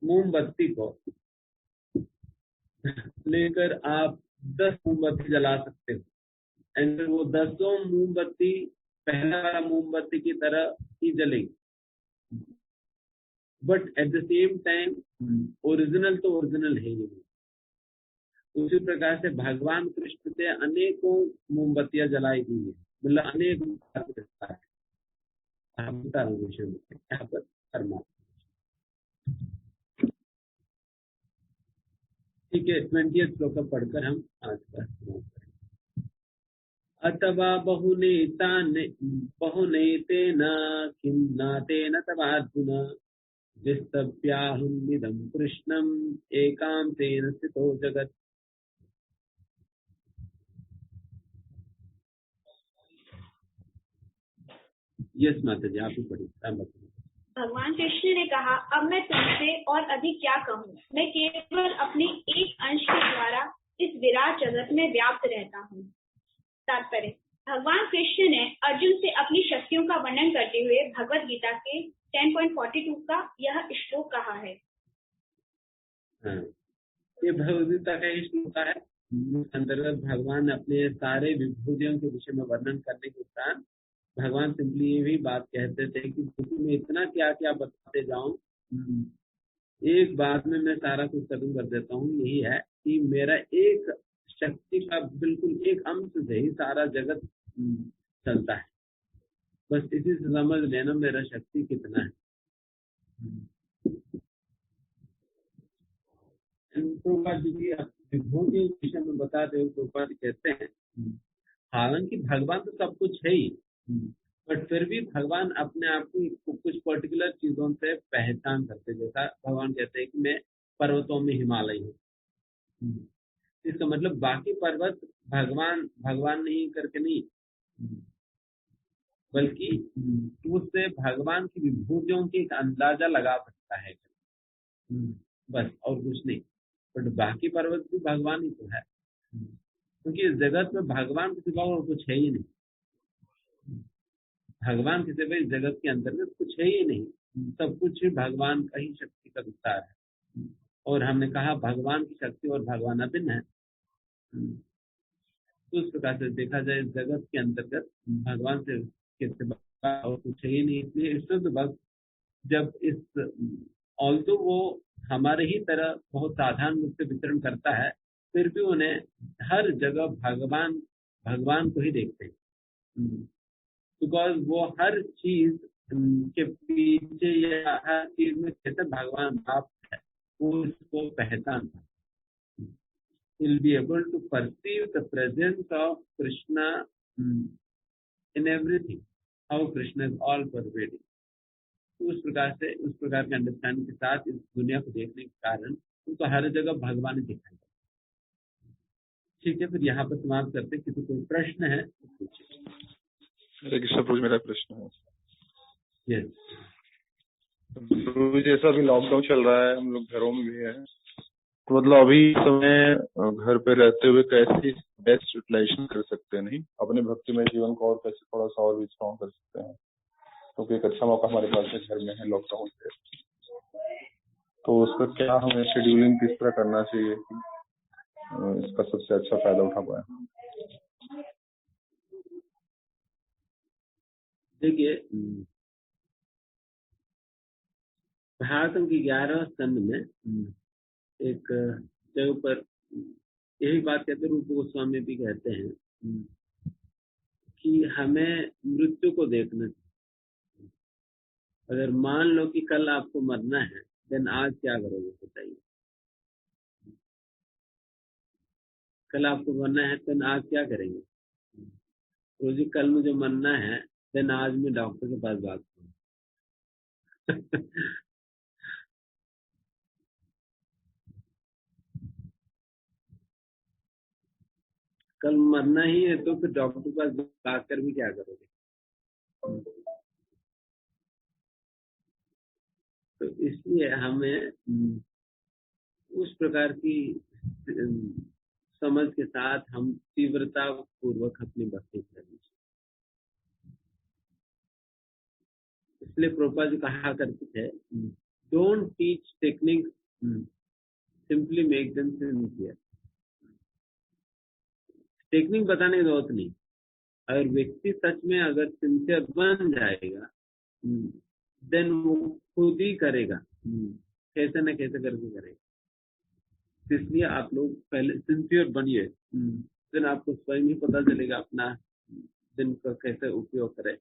मोमबत्ती को लेकर आप 10 मोमबत्ती जला सकते हो, एंड वो 10 मोमबत्ती पहला वाला मोमबत्ती की तरह ही जलेगी, but at the same time original तो ओरिजिनल है ही नहीं। उसी प्रकार से भगवान कृष्ण से अनेकों मोमबत्तियां जलाई गई है, मतलब अनेक यहाँ पर परमात्मा। ठीक है, 20th श्लोक पढ़कर हम आज का समाप्त करें। अथवा बहुनेतेन किं नातेन तवार्जुन जिस्तव्याहमिदं कृष्णम् एकांतेन स्थितो जगत्। यस माता जी, आप ही पढ़िए। राम बताइए। भगवान कृष्ण ने कहा, अब मैं तुमसे और अधिक क्या कहूँ, मैं केवल अपने एक अंश के द्वारा इस विराट जगत में व्याप्त रहता हूँ। तात्पर्य, भगवान कृष्ण ने अर्जुन से अपनी शक्तियों का वर्णन करते हुए भगवत गीता के 10.42 का यह श्लोक कहा है। हाँ, ये भगवद गीता का ही श्लोक है। इस अंतर्गत भगवान अपने सारे विभूतियों के विषय में वर्णन करने के उपरांत भगवान सिंपली ये भी बात कहते थे कि मैं इतना क्या क्या बताते जाऊं, एक बात में मैं सारा कुछ खत्म कर देता हूँ। यही है कि मेरा एक शक्ति का बिल्कुल एक अंश से ही सारा जगत चलता है। बस इसी से समझ लेना मेरा शक्ति कितना है। प्रभुपाद जी विभूति के विषय में बताते हुए प्रभुपाद जी कहते हैं, हालांकि भगवान तो सब कुछ है ही, बट फिर भी भगवान अपने आप को कुछ पर्टिकुलर चीजों से पहचान करते। जैसा भगवान कहते हैं कि मैं पर्वतों में हिमालय हूँ। इसका मतलब बाकी पर्वत भगवान नहीं करके नहीं, बल्कि उससे भगवान की विभूतियों की एक अंदाजा लगा सकता है, बस और कुछ नहीं। बट बाकी पर्वत भी भगवान ही तो है, क्योंकि इस जगत में भगवान के सिवा और कुछ है ही नहीं। भगवान के सिवा इस जगत के अंतर्गत कुछ है ही नहीं, सब कुछ भगवान का ही शक्ति का विस्तार है। और हमने कहा भगवान की शक्ति और भगवान अभिन्न है। तो उस प्रकार से देखा जाए इस जगत के अंतर्गत भगवान से के सिवा और कुछ है ही नहीं। इसलिए शुद्ध भक्त जब इस ऑल्दो वो हमारे ही तरह बहुत साधारण रूप से विचरण करता है, फिर भी उन्हें हर जगह भगवान को ही देखते हैं। बिकॉज वो हर चीज के पीछे या हर चीज में कैसे भगवान बाप है, वो इसको पहचानता है। He'll be able to perceive the presence of Krishna in everything, how Krishna is all pervading। तो उस प्रकार के अंडरस्टैंडिंग के साथ इस दुनिया को देखने के कारण उनको हर जगह भगवान दिखाई देता। ठीक है, फिर यहाँ पर समाप्त करते। किसी कोई प्रश्न है तो पूछिए। हरे कृष्ण प्रभु, मेरा प्रश्न है। यस प्रभु, जैसा अभी लॉकडाउन चल रहा है, हम लोग घरों में भी हैं, तो मतलब अभी समय घर पे रहते हुए कैसे बेस्ट यूटिलाइजेशन कर सकते हैं, नहीं अपने भक्तिमय जीवन को और कैसे थोड़ा सा और भी स्ट्रॉन्ग कर सकते हैं, क्योंकि एक अच्छा मौका हमारे पास है, घर में है लॉकडाउन पे, तो उसका क्या हमें शेड्यूलिंग किस तरह करना चाहिए कि इसका सबसे अच्छा फायदा उठा पाए। देखिए, भागवतम की 11वें स्कंद में एक जगह पर यही बात कहते, रूप गोस्वामी भी कहते हैं कि हमें मृत्यु को देखना चाहिए। अगर मान लो कि कल आपको मरना है, देन आज क्या करोगे बताइए। कल आपको मरना है, देन आज क्या करेंगे। तो जी कल मुझे मरना है, देन आज मैं डॉक्टर के पास बात करूँ। कल मरना ही है तो फिर डॉक्टर के पास बात कर भी क्या करोगे। तो इसलिए हमें उस प्रकार की समझ के साथ हम तीव्रता पूर्वक अपनी भक्ति करनी चाहिए। इसलिए प्रभुपाद जी कहा करते थे, don't teach techniques, simply make them sincere. Technique बताने की जरूरत नहीं, अगर व्यक्ति सच में अगर सिंसियर बन जाएगा, देन वो खुद ही करेगा, कैसे न कैसे करके करेगा। इसलिए आप लोग पहले सिंसियर बनिए, देन आपको स्वयं ही पता चलेगा अपना दिन का कैसे उपयोग करें।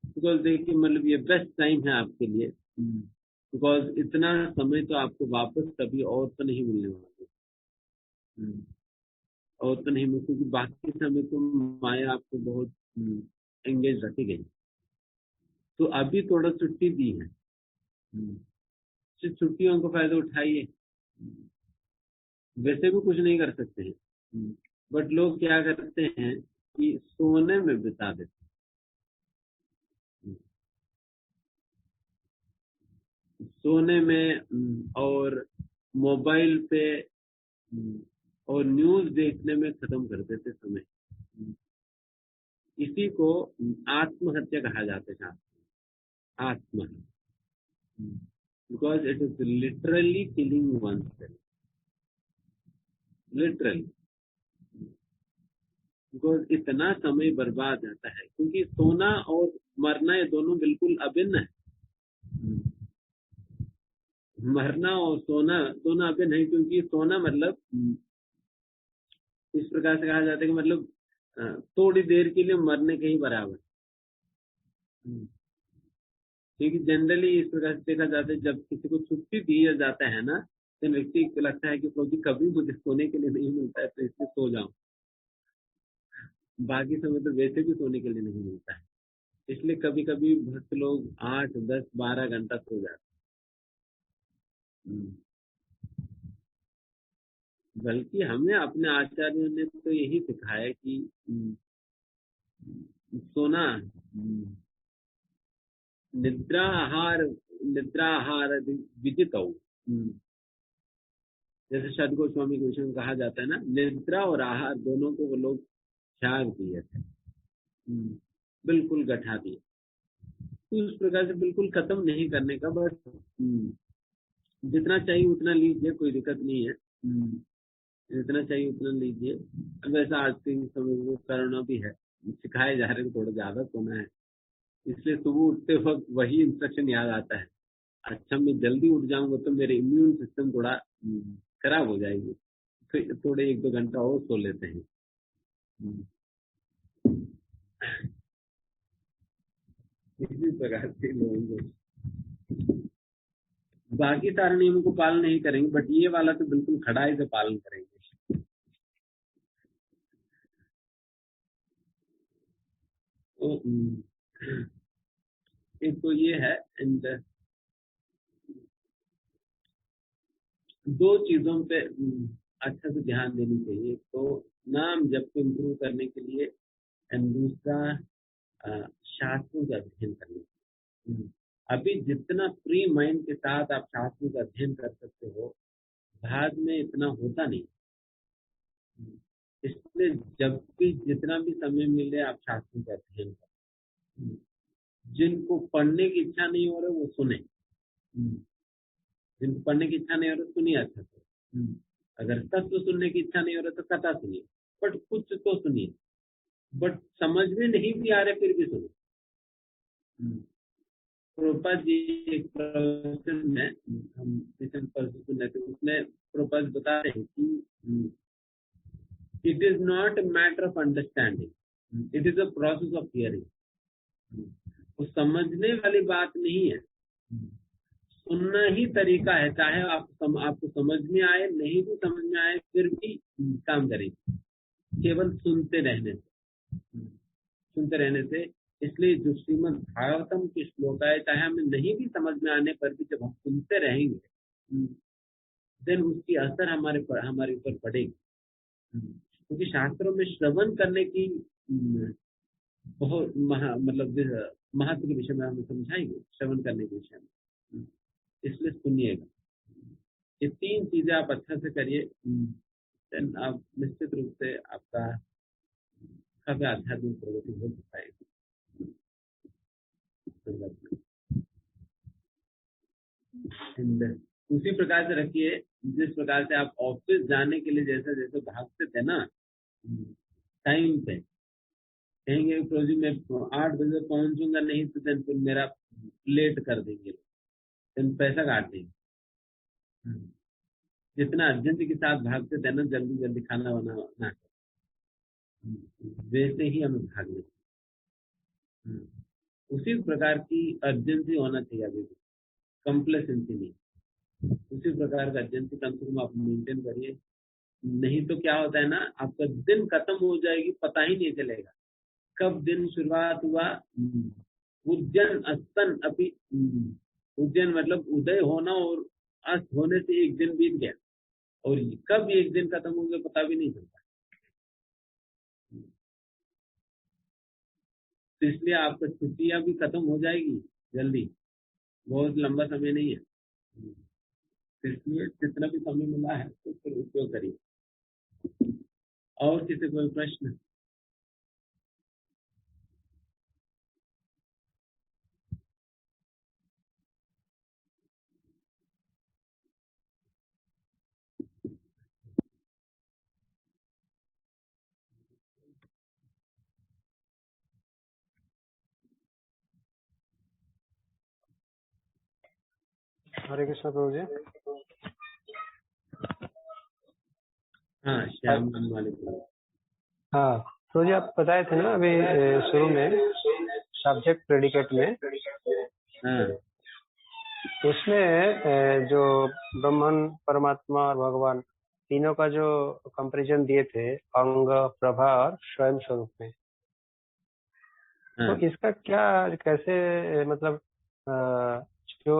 बिकॉज देखिए, मतलब ये बेस्ट टाइम है आपके लिए, बिकॉज इतना समय तो आपको वापस कभी और तो नहीं मिलने वाला, और तो नहीं मिल, क्योंकि बाकी समय तो माया आपको बहुत एंगेज रखेगी। तो अभी थोड़ा छुट्टी दी है, छुट्टियों का फायदा उठाइए। वैसे भी कुछ नहीं कर सकते हैं, बट लोग क्या करते हैं कि सोने में बिता देते हैं, सोने में और मोबाइल पे और न्यूज देखने में खत्म कर देते समय। इसी को आत्महत्या कहा जाता है, आत्महत्या, because it is literally killing one self, literally, because इतना समय बर्बाद जाता है, क्योंकि सोना और मरना ये दोनों बिल्कुल अभिन्न है। मरना और सोना दोनों अभिन्न है, क्योंकि सोना मतलब इस प्रकार से कहा जाता है कि मतलब थोड़ी देर के लिए मरने के ही बराबर। क्योंकि जनरली इस प्रकार से देखा जाता है, जब किसी को छुट्टी दिया जाता है ना, तो व्यक्ति को लगता है कि प्रभु कभी मुझे सोने के लिए नहीं मिलता है, तो इसलिए सो जाऊं। बाकी समय तो वैसे भी सोने के लिए नहीं मिलता है, इसलिए कभी कभी भक्त लोग 8, 10, 12 घंटा सो जाते हैं। बल्कि हमें अपने आचार्यों ने तो यही सिखाया कि सोना, निद्रा आहार विजित हो। जैसे सद गोस्वामी के विषय में कहा जाता है ना, निद्रा और आहार दोनों को वो लोग त्याग दिए थे, बिल्कुल गठा दिए। तो उस प्रकार से बिल्कुल खत्म नहीं करने का, बस जितना चाहिए उतना लीजिए, कोई दिक्कत नहीं है। जितना चाहिए उतना लीजिए। वैसा आज के समय में करना भी है, सिखाए जा रहे हैं थोड़ा ज्यादा सोना है, इसलिए सुबह उठते वक्त वही इंस्ट्रक्शन याद आता है। अच्छा, मैं जल्दी उठ जाऊंगा तो मेरे इम्यून सिस्टम थोड़ा खराब हो जाएगी, तो थोड़े 1-2 घंटा और सो लेते हैं। इसी प्रकार से लोगों को बाकी सारे नियमों को पालन नहीं करेंगे, बट ये वाला तो बिल्कुल खड़ाई से पालन करेंगे। तो एक तो ये है, एंड 2 चीजों पे अच्छा से ध्यान देनी चाहिए। तो नाम जप को इम्प्रूव करने के लिए, एंड दूसरा शास्त्रों का अध्ययन करना। अभी जितना फ्री माइंड के साथ आप शास्त्रों का अध्ययन कर सकते हो, बाद में इतना होता नहीं। इसलिए जब भी जितना भी समय मिले आप शास्त्रों का अध्ययन करें। जिनको पढ़ने की इच्छा नहीं हो रही वो सुने, जिनको पढ़ने की इच्छा नहीं हो रही सुनिए अच्छा से। अगर तत्व सुनने की इच्छा नहीं हो रही तो कथा सुनिए, बट कुछ तो सुनिए। बट समझ में नहीं भी आ रहे फिर भी सुनिए। प्रभुपाद जी एक प्रवचन में हम सुनने थे, उसमें प्रभुपाद बताते हैं कि it is not a matter of understanding, it is a process of hearing. वो समझने वाली बात नहीं है, सुनना ही तरीका है। चाहे आपको समझ में आए, नहीं भी समझ में आए, फिर भी काम करेंगे केवल सुनते रहने से। इसलिए जो श्रीमद् भागवतम के श्लोक है, चाहे हमें नहीं भी समझ में आने पर भी जब हम सुनते रहेंगे, देन उसकी असर हमारे ऊपर पड़ेगी। क्योंकि शास्त्रों में श्रवण करने की बहुत महत्व के विषय में हमें समझाएंगे, श्रवण करने के विषय में। इसलिए सुनिएगा, ये 3 चीजें आप अच्छा से करिए, देन आप निश्चित रूप से आपका काफी आध्यात्मिक प्रगति हो पाएगी। उसी प्रकार से रखिए जिस प्रकार से आप ऑफिस जाने के लिए जैसे जैसे भागते थे ना, टाइम पे कहेंगे प्रोजी मैं 8 बजे पहुंचूंगा, नहीं तो देन फिर मेरा लेट कर देंगे, देन पैसा काट देंगे। जितना अर्जेंसी के साथ भागते थे ना, जल्दी जल्दी खाना बनाना, वैसे ही हमें भागने, उसी प्रकार की अर्जेंसी होना चाहिए। अभी कंप्लेसेंसी नहीं, उसी प्रकार का अर्जेंसी कम से कम आप मेंटेन करिए। नहीं तो क्या होता है ना, आपका दिन खत्म हो जाएगी, पता ही नहीं चलेगा कब दिन शुरुआत हुआ। उज्जन अस्तन अभी उद्यन मतलब उदय होना और अस्त होने से एक दिन बीत गया, और कब एक दिन खत्म हो गया पता भी नहीं चलता। तो इसलिए आपका छुट्टियां भी खत्म हो जाएगी जल्दी, बहुत लंबा समय नहीं है। इसलिए जितना भी समय मिला है तो फिर उपयोग करिए। और किसी कोई प्रश्न? हरे कृष्ण प्रभु जी। हाँ, श्याम वाले। हाँ प्रभु जी, आप बताए थे ना अभी शुरू में सब्जेक्ट प्रेडिकेट में, हाँ उसमें जो ब्रह्मन, परमात्मा और भगवान तीनों का जो कंपैरिजन दिए थे अंग, प्रभा और स्वयं स्वरूप में, हाँ तो इसका क्या कैसे मतलब जो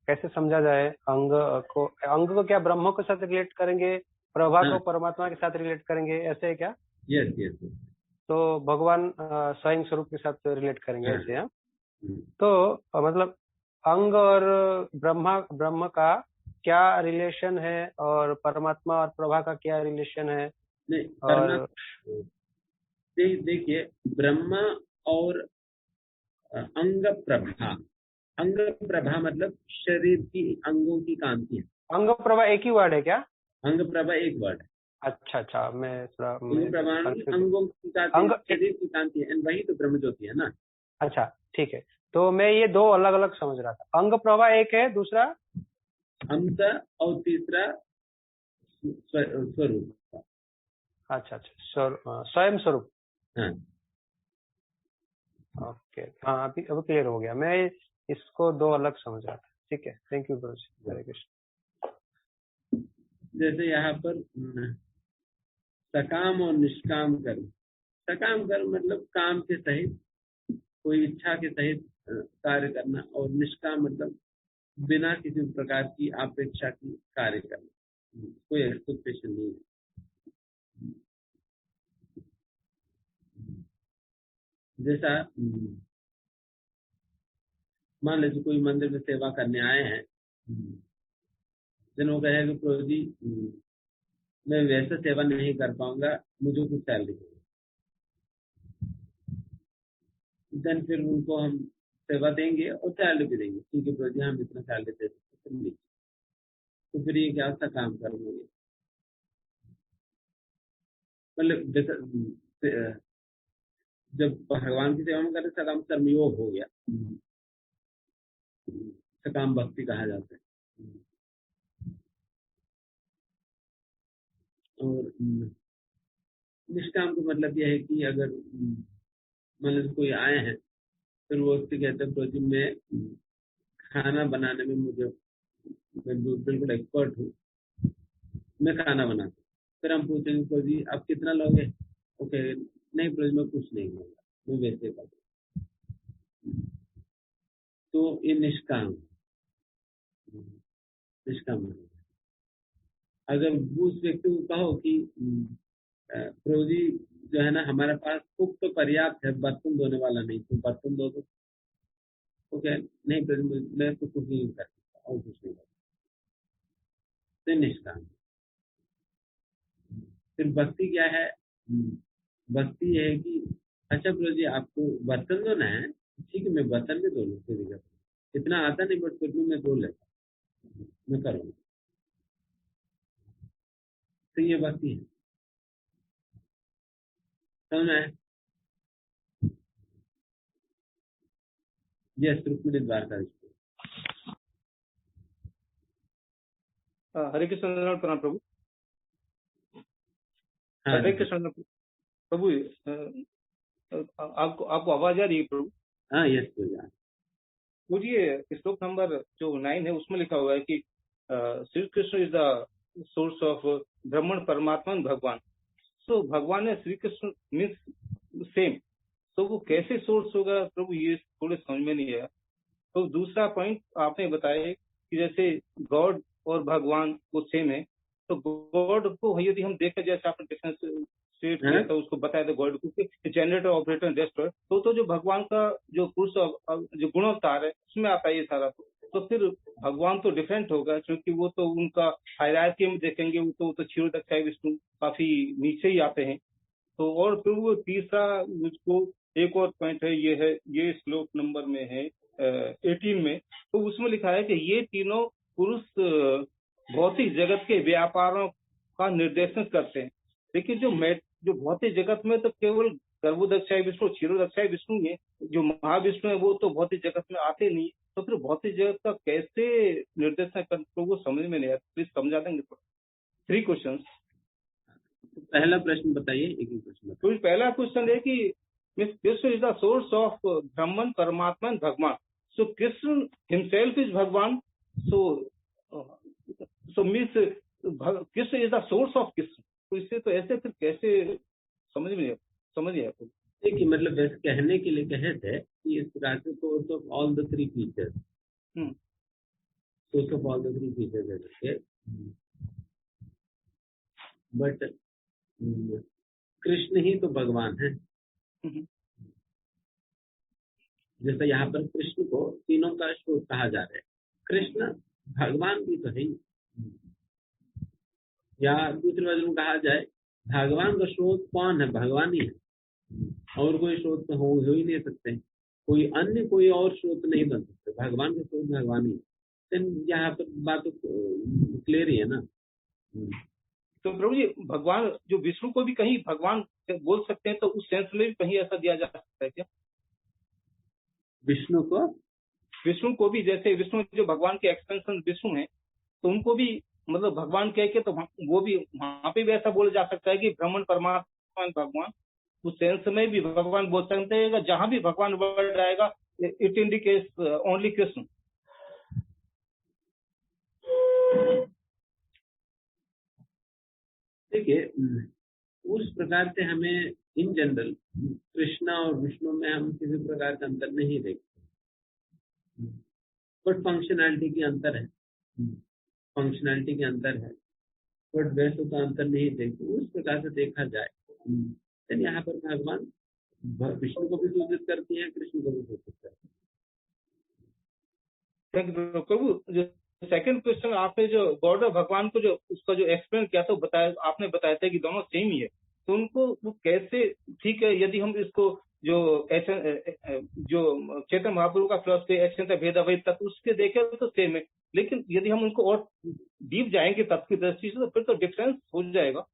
कैसे समझा जाए? अंग को क्या ब्रह्म के साथ रिलेट करेंगे, प्रभा को परमात्मा के साथ रिलेट करेंगे, ऐसे है क्या? Yes yes. तो भगवान स्वयं स्वरूप के साथ रिलेट करेंगे ऐसे? हाँ, तो मतलब अंग और ब्रह्म का क्या रिलेशन है और परमात्मा और प्रभा का क्या रिलेशन है? और देखिए, ब्रह्मा और अंग प्रभा मतलब शरीर की अंगों की कांति है। अंग प्रभा एक ही वर्ड है क्या? अंग प्रभा एक वर्ड है। अच्छा, मैं थोड़ा अंग प्रभा अंगों की कांति, शरीर की कांति है, वही तो ब्रह्म ज्योति है ना। अच्छा ठीक है, तो मैं ये दो अलग अलग समझ रहा था। अंग प्रभा एक है, दूसरा अंश और तीसरा स्वरूप। अच्छा, स्वयं स्वरूप। हाँ ओके, हाँ अभी अब क्लियर हो गया, मैं इसको दो अलग समझ रहा था। ठीक है, थैंक यू गुरुजी, हरे कृष्ण। जैसे यहाँ पर सकाम और निष्काम कर्म। सकाम कर्म मतलब काम के सहित, कोई इच्छा के सहित कार्य करना, और निष्काम मतलब बिना किसी प्रकार की अपेक्षा की कार्य करना, कोई एक्सपेक्टेशन नहीं है। जैसा मान लीजिए कोई मंदिर में सेवा करने आए हैं, जिन्होंने कहे कि प्रभु जी मैं वैसे सेवा नहीं कर पाऊंगा, मुझे कुछ सैलरी दें। देन फिर उनको हम सेवा देंगे और सैलरी भी देंगे, क्योंकि प्रभु जी हम इतना सैलरी दे सकते नहीं। तो फिर ये क्या सा काम करेंगे? मतलब जब भगवान की सेवा में करते सकाम कर्मयोग हो गया, सकाम भक्ति कहा जाता है। और निष्काम का मतलब यह है कि अगर मतलब कोई आए हैं, फिर वो उससे कहते हैं प्रभु जी मैं खाना बनाने में मैं बिल्कुल एक्सपर्ट हूँ, मैं खाना बनाता हूँ। फिर हम पूछेंगे प्रभु जी आप कितना लोगे? ओके, नहीं प्रभु जी मैं कुछ नहीं लूंगा, मैं वैसे कर। तो ये निष्काम अगर उस व्यक्ति को कहो कि प्रभु जी जो है ना हमारे पास कुक तो पर्याप्त है, बर्तन धोने वाला नहीं, तो बर्तन धो दो। ओके, नहीं प्रभु जी मैं तो कुछ नहीं कर सकता और कुछ नहीं कर सकता। निष्काम। फिर भक्ति क्या है? भक्ति है कि अच्छा प्रभु जी आपको बर्तन धोना है, ठीक है मैं बर्तन भी धो लूँ, कोई दिक्कत नहीं, इतना आता नहीं बट फिर भी मैं धो लेता, मैं करूँगा। तो ये भक्ति है, समझ है? यस, रुक्मिणी द्वारका। हरे कृष्ण प्रणाम प्रभु। हाँ, हरे कृष्ण प्रभु। आपको आवाज आ रही है प्रभु? हाँ यस प्रभु। मुझे श्लोक नंबर जो 9 है उसमें लिखा हुआ है कि Shri Krishna is the source of ब्रह्मण, परमात्मा, भगवान। सो भगवान है श्री कृष्ण मीन्स सेम, तो वो कैसे सोर्स होगा प्रभु, ये थोड़े समझ में नहीं आया। तो दूसरा पॉइंट आपने बताया कि जैसे गॉड और भगवान वो सेम है, तो गॉड को यदि हम देखें, जैसे आपने डिफरेंस स्टेट किया था, उसको बताया था गॉड को कि जनरेटर, ऑपरेटर, डिस्ट्रॉयर, तो जो भगवान का जो पुरुष जो गुणोत्तार है उसमें आता है ये सारा। तो फिर भगवान तो डिफरेंट होगा, क्योंकि वो तो उनका हायरार्की में देखेंगे वो तो क्षीरोदक्षाय विष्णु काफी नीचे ही आते हैं। तो और फिर वो तीसरा मुझको एक और पॉइंट है, ये श्लोक नंबर में है 18 में, तो उसमें लिखा है कि ये तीनों पुरुष भौतिक जगत के व्यापारों का निर्देशन करते हैं। लेकिन जो भौतिक जगत में तो केवल गर्भोदक्षाय विष्णु, क्षीरोदक्षाय विष्णु है, जो महाविष्णु है वो तो भौतिक जगत में आते नहीं। तो फिर भौतिक जगत का कैसे निर्देशन करते, तो वो समझ में नहीं आया, प्लीज समझा देंगे। 3 क्वेश्चन। पहला प्रश्न बताइए, एक ही प्रश्न। तो पहला क्वेश्चन है कि Krishna is the source of Brahman परमात्मा भगवान, सो कृष्ण हिमसेल्फ इज भगवान, so means Krishna is the source of Krishna. तो इससे तो ऐसे फिर कैसे समझ नहीं आया। देखिए, मतलब वैसे कहने के लिए कहे थे कि इस प्रकार से source of all the 3 features, source of all the 3 features है, बट कृष्ण ही तो भगवान है। जैसा यहाँ पर कृष्ण को तीनों का स्रोत कहा जा रहा है, कृष्ण भगवान भी तो है ही। या दूसरे वजह में कहा जाए, भगवान का स्रोत कौन है? भगवान ही है, और कोई स्रोत तो हो ही नहीं सकते, कोई और स्रोत नहीं बन सकते, भगवान का स्रोत भगवान ही है। यहाँ पर बात क्लियर ही है ना। तो प्रभु जी, भगवान जो विष्णु को भी कहीं भगवान बोल सकते हैं, तो उस सेंस में भी कहीं ऐसा दिया जा सकता है क्या? विष्णु को भी, जैसे विष्णु जो भगवान के एक्सटेंशन विष्णु है, तो उनको भी मतलब भगवान कह के, तो वो भी वहां पे भी ऐसा बोला जा सकता है कि ब्रह्मन परमात्मा भगवान, उस सेंस में भी भगवान बोल सकते हैं। जहां भी भगवान वर्ड आएगा, इट इंडिकेट्स ओनली कृष्ण। देखिए, उस प्रकार से हमें इन जनरल कृष्णा और विष्णु में हम किसी प्रकार का अंतर नहीं देखते, बट फंक्शनैलिटी की अंतर है, बट वैसे का अंतर नहीं देखते। उस प्रकार से देखा जाए तो यहाँ पर भगवान विष्णु को भी सूचित करती है, कृष्ण को भी सूचित करती है। प्रभु, सेकंड क्वेश्चन आपने जो गॉड और भगवान को जो उसका जो एक्सप्लेन किया था, आपने बताया था कि दोनों सेम ही है, तो उनको वो कैसे, ठीक है, यदि हम इसको जो चैतन्य महाप्रभु का फिलॉसफी एक्शन भेद अभेद तत्व उसके देखें तो सेम है, लेकिन यदि हम उनको और डीप जाएंगे तत्व की दृष्टि से, तो फिर तो डिफरेंस हो जाएगा।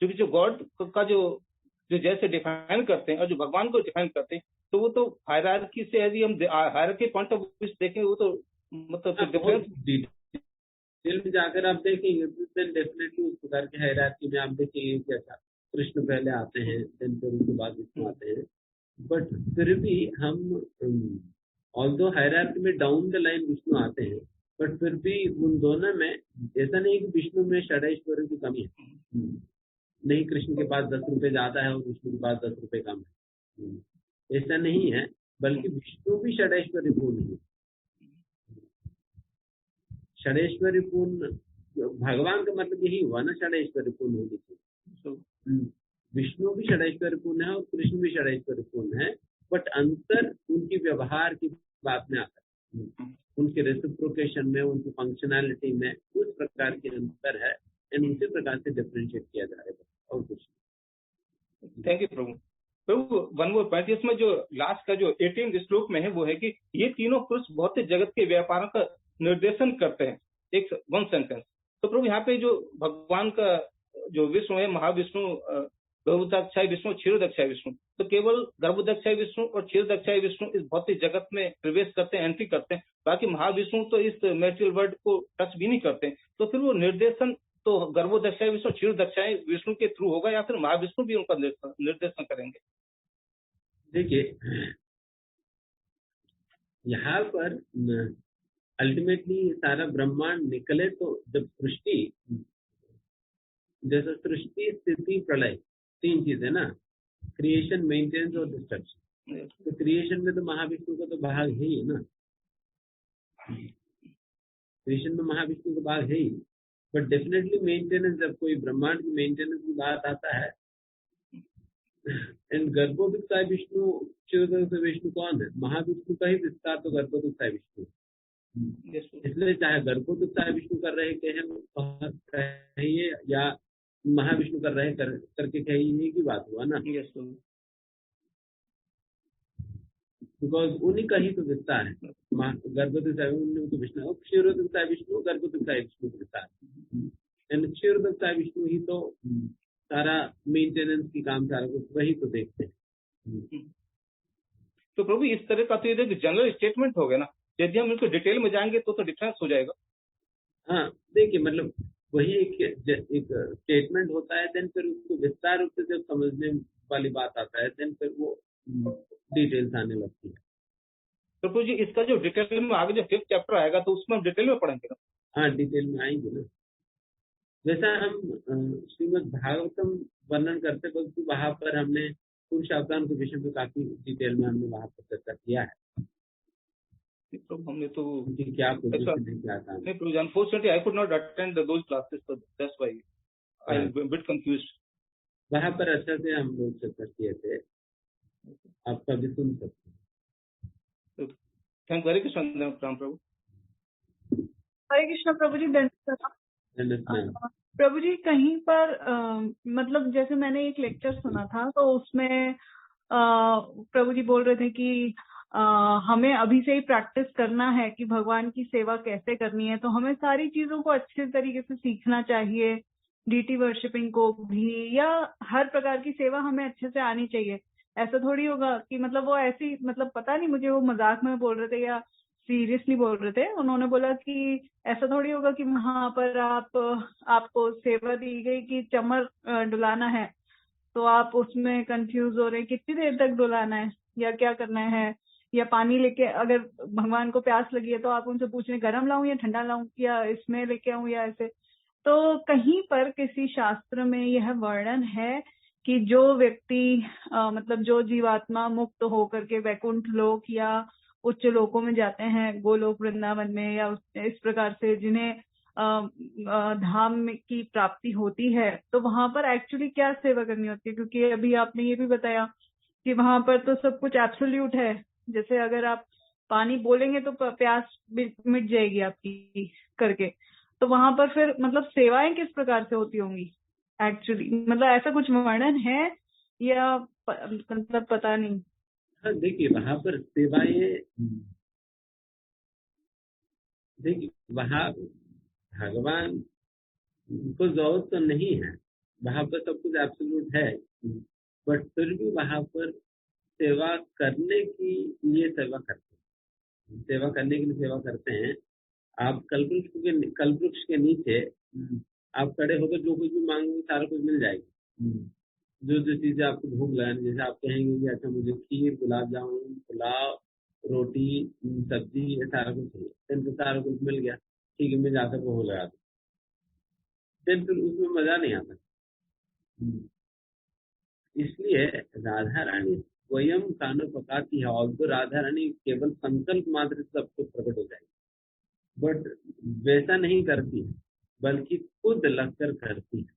क्योंकि जो गॉड का जो जैसे डिफाइन करते हैं और जो भगवान को डिफाइन करते हैं, तो वो तो हायरार्की से, यदि हम हायरार्की पॉइंट ऑफ व्यू से देखें, वो तो मतलब डिफरेंस डिटेल में जाकर आप देखेंगे तो डेफिनेटली उस प्रकार के हायरार्की में आप देखेंगे कैसा कृष्ण पहले आते हैं, देन फिर उसके बाद विष्णु आते हैं। बट फिर भी हम ऑल्दो हायरार्की में डाउन द लाइन विष्णु आते हैं, बट फिर भी उन दोनों में ऐसा नहीं कि विष्णु में षडैश्वर्य की कमी है, नहीं, कृष्ण के पास 10 रुपए ज्यादा है और विष्णु के पास 10 रुपए कम है, ऐसा नहीं है, बल्कि विष्णु भी षडैश्वर्य पूर्ण है। षडैश्वर्य पूर्ण भगवान का मतलब यही हुआ ना, षडैश्वर्य पूर्ण होने की। विष्णु भी षडैश्वर्य पूर्ण है और कृष्ण भी षडैश्वर्य पूर्ण है, बट अंतर उनकी व्यवहार की बात में आता है, उनके रेसिप्रोकेशन में, उनकी फंक्शनैलिटी में उस प्रकार के अंतर है, एंड उसी प्रकार से डिफरेंशिएट किया जाएगा और कुछ। Thank you Prabhu. Prabhu, one more point, इसमें जो लास्ट का जो 18 श्लोक में है वो है कि ये तीनों पुरुष भौतिक जगत के व्यापारों का निर्देशन करते हैं, एक वन सेंटेंस। तो प्रभु यहाँ पे जो भगवान का जो विष्णु है, महाविष्णु, गर्भोदक्षाय विष्णु, क्षीरोदक्षाय विष्णु, तो केवल गर्भोदक्षाय विष्णु और क्षीरोदक्षाय विष्णु इस भौतिक जगत में प्रवेश करते हैं, एंट्री करते हैं, बाकी महाविष्णु तो इस मैटेरियल वर्ल्ड को टच भी नहीं करते। तो फिर वो निर्देशन तो गर्भोदक्षाय विष्णु, क्षीरोदक्षाय विष्णु के थ्रू होगा, या फिर महाविष्णु भी उनका निर्देशन करेंगे? देखिए, यहाँ पर अल्टीमेटली सारा ब्रह्मांड निकले तो जब सृष्टि, जैसे सृष्टि, स्थिति, प्रलय, 3 चीजें ना, क्रिएशन, मेंटेनेंस और डिस्ट्रक्शन, तो क्रिएशन में तो महाविष्णु का तो भाग है ही ना, क्रिएशन में महाविष्णु का भाग है ही, बट डेफिनेटली मेंटेनेंस, जब कोई ब्रह्मांड की मेंटेनेंस की बात आता है, एंड गर्भोदक विष्णु, क्षीरोदक विष्णु कौन है? महाविष्णु का ही विस्तार तो गर्भोदक विष्णु। इसलिए चाहे गर्भोदक विष्णु कर रहे कहिए या महाविष्णु कर रहे करके कहिए की बात हुआ ना, बिकॉज उन्हीं का ही तो विस्तार है। गर्भोदक तो विष्णु, क्षीरोदक विष्णु, गर्भोदक विष्णु का विस्तार, एंड क्षीरोदक विष्णु ही तो सारा मेंटेनेंस की काम सारा कुछ वही तो देखते हैं। तो प्रभु इस तरह का तो ये जनरल स्टेटमेंट हो गया ना, यदि हम इसको डिटेल में जाएंगे तो डिफरेंस हो जाएगा। हाँ देखिए, मतलब वही एक स्टेटमेंट होता है, देन फिर उसको विस्तार रूप से जब समझने वाली बात आता है, देन फिर वो डिटेल्स आने लगती है। तो प्रभु जी इसका जो डिटेल में आगे जो 5th चैप्टर आएगा तो उसमें हम डिटेल में पढ़ेंगे ना? हाँ डिटेल में आएंगे ना, जैसा हम श्रीमद् भागवतम वर्णन करते वक्त वहां पर हमने पुरुषावतार के विषय में काफी डिटेल में हमने वहां पर चर्चा किया है। तो हमने तो क्या पोजीशन है, क्या काम है। Unfortunately, I could not attend those classes, so that's why I'm a bit confused. वहां पर अच्छा से हम लोग चर्चा किए थे, आप कभी सुन सकते हैं। थैंक हरे कृष्ण प्रभु। हरे कृष्ण प्रभु जी। प्रभु जी कहीं पर मतलब जैसे मैंने एक लेक्चर सुना था तो उसमें प्रभु जी बोल रहे थे कि हमें अभी से ही प्रैक्टिस करना है कि भगवान की सेवा कैसे करनी है, तो हमें सारी चीजों को अच्छे तरीके से सीखना चाहिए, डीटी वर्शिपिंग को भी, या हर प्रकार की सेवा हमें अच्छे से आनी चाहिए। ऐसा थोड़ी होगा कि मतलब वो ऐसी, मतलब पता नहीं मुझे वो मजाक में बोल रहे थे या सीरियसली बोल रहे थे। उन्होंने बोला कि ऐसा थोड़ी होगा कि वहां पर आपको सेवा दी गई कि चमर डुलाना है तो आप उसमें कंफ्यूज हो रहे हैं कितनी देर तक डुलाना है या क्या करना है, या पानी लेके अगर भगवान को प्यास लगी है तो आप उनसे पूछ रहे गर्म लाऊं या ठंडा लाऊं या इसमें लेके आऊं या ऐसे। तो कहीं पर किसी शास्त्र में यह वर्णन है कि जो व्यक्ति मतलब जो जीवात्मा मुक्त होकर के वैकुंठ लोक या उच्च लोकों में जाते हैं, गोलोक वृंदावन में, या इस प्रकार से जिन्हें धाम की प्राप्ति होती है, तो वहां पर एक्चुअली क्या सेवा करनी होती है? क्योंकि अभी आपने ये भी बताया कि वहां पर तो सब कुछ एब्सोल्यूट है, जैसे अगर आप पानी बोलेंगे तो प्यास मिट जाएगी आपकी करके, तो वहां पर फिर मतलब सेवाएं किस प्रकार से होती होंगी एक्चुअली? मतलब ऐसा कुछ वर्णन है या मतलब पता नहीं। हाँ देखिए, वहां पर सेवाएं, देखिए वहां भगवान को जरूरत तो नहीं है, वहां पर सब कुछ एब्सोल्यूट है, बट फिर भी वहां पर सेवा करने के लिए सेवा करते हैं, सेवा करने के लिए सेवा करते हैं। आप कल्पवृक्ष के नीचे आप खड़े होकर जो कुछ भी मांगोगे सारा कुछ मिल जाएगा। जो जो चीजें आपको भूख लगानी, जैसे आप कहेंगे कि अच्छा मुझे खीर, गुलाब जामुन, पुलाव, रोटी, सब्जी, ये सारा कुछ चाहिए, फिर सारा कुछ मिल गया, ठीक है मैं जाकर भोग लगा दूँ, फिर उसमें मजा नहीं आता। इसलिए राधा रानी स्वयं खाना पकाती है, और तो राधा रानी केवल संकल्प मात्र से सब कुछ प्रकट हो जाएगी, बट वैसा नहीं करती है, बल्कि खुद लगकर करती है,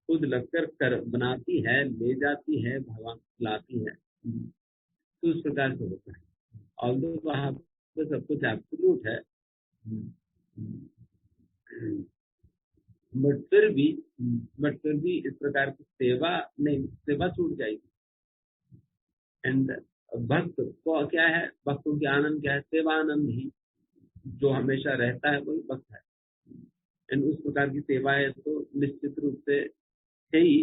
खुद लगकर बनाती है, ले जाती है, भगवान लाती है, तो उस प्रकार से होता है। और तो वहां पर सब कुछ एब्सोल्यूट है, बट फिर भी इस प्रकार की सेवा नहीं, सेवा छूट जाएगी। एंड भक्त को क्या है, भक्तों की आनंद क्या है? सेवा आनंद ही जो हमेशा रहता है वही भक्त है। एंड उस प्रकार की सेवा है तो निश्चित रूप से है ही।